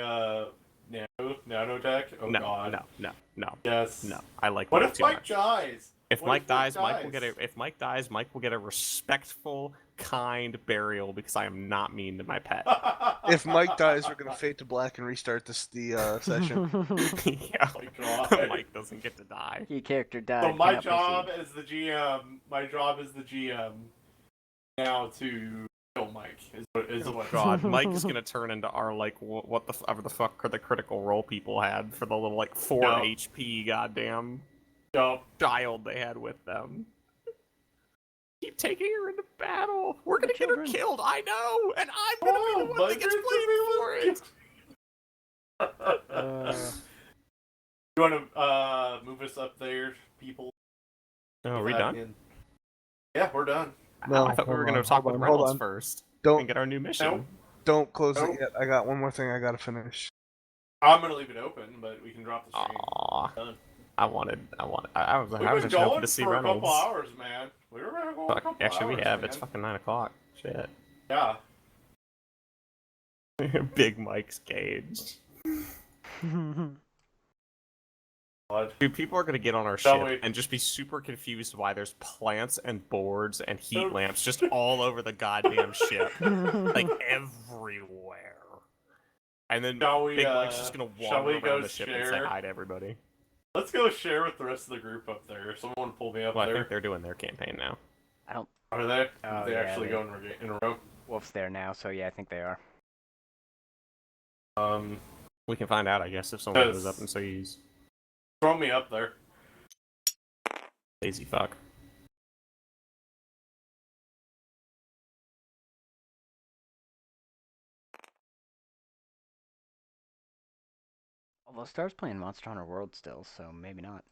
nanotech. Oh no, God. no. Yes. No, I like What Mike if too Mike much. dies? If What Mike if dies, Mike will get a. If Mike dies, Mike will get a respectful, kind burial because I am not mean to my pet. If Mike dies, we're gonna fade to black and restart the session. Yeah, Oh my God. Mike doesn't get to die. Key character died. So my cannot job proceed. as the GM, now to kill Mike. Is Oh what. God, Mike is gonna turn into our like what the fuck are the critical role people had for the little like 4 No. HP goddamn Yup. child they had with them. Keep taking her into battle. We're gonna get her children. killed. I know, and I'm gonna be the one that gets blamed for it. You want to move us up there, people? Oh, are we done? Yeah, we're done. No, I thought we were hold gonna on, talk hold with on, hold Reynolds on. first. Don't And get our new mission. Nope. don't close Nope. it yet. I got one more thing I gotta finish. I'm gonna leave it open, but we can drop the stream. Aww. Done. I was We've just been hoping going to see for Reynolds. a couple hours, man. We were gonna go a Fuck, couple actually, we hours, have. man. It's fucking 9 o'clock. Shit. Yeah. Big Mike's cage. Dude, people are gonna get on our Shall ship we? and just be super confused why there's plants and boards and heat So- lamps just all over the goddamn ship, like everywhere. And then Shall we, Big Mike's just gonna shall we wander go around the ship and say share? hi to everybody. Let's go share with the rest of the group up there. Someone pull me up Well, I there. think they're doing their campaign now. I don't. Are they? Oh, they yeah, actually they- go in a row? Wolf's there now, so yeah, I think they are. We can find out, I guess, if someone Yes. goes up and says, Throw me up there. lazy fuck. Although Star's playing Monster Hunter World still, so maybe not.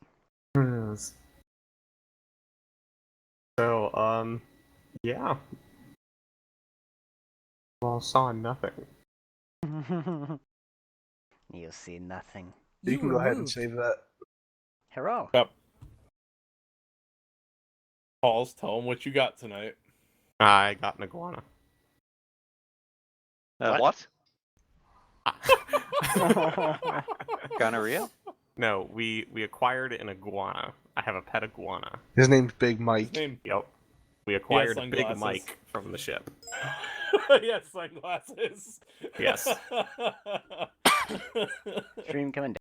So, yeah. Well, saw nothing. You see nothing. You can go ahead and save that. Hero. Pauls, tell them what you got tonight. I got an iguana. What? Gonorrhea? No, we acquired an iguana. I have a pet iguana. His name's Big His Mike. name. Yep. We acquired Big sunglasses. Mike from the ship. Yes, sunglasses. Yes. Stream coming down.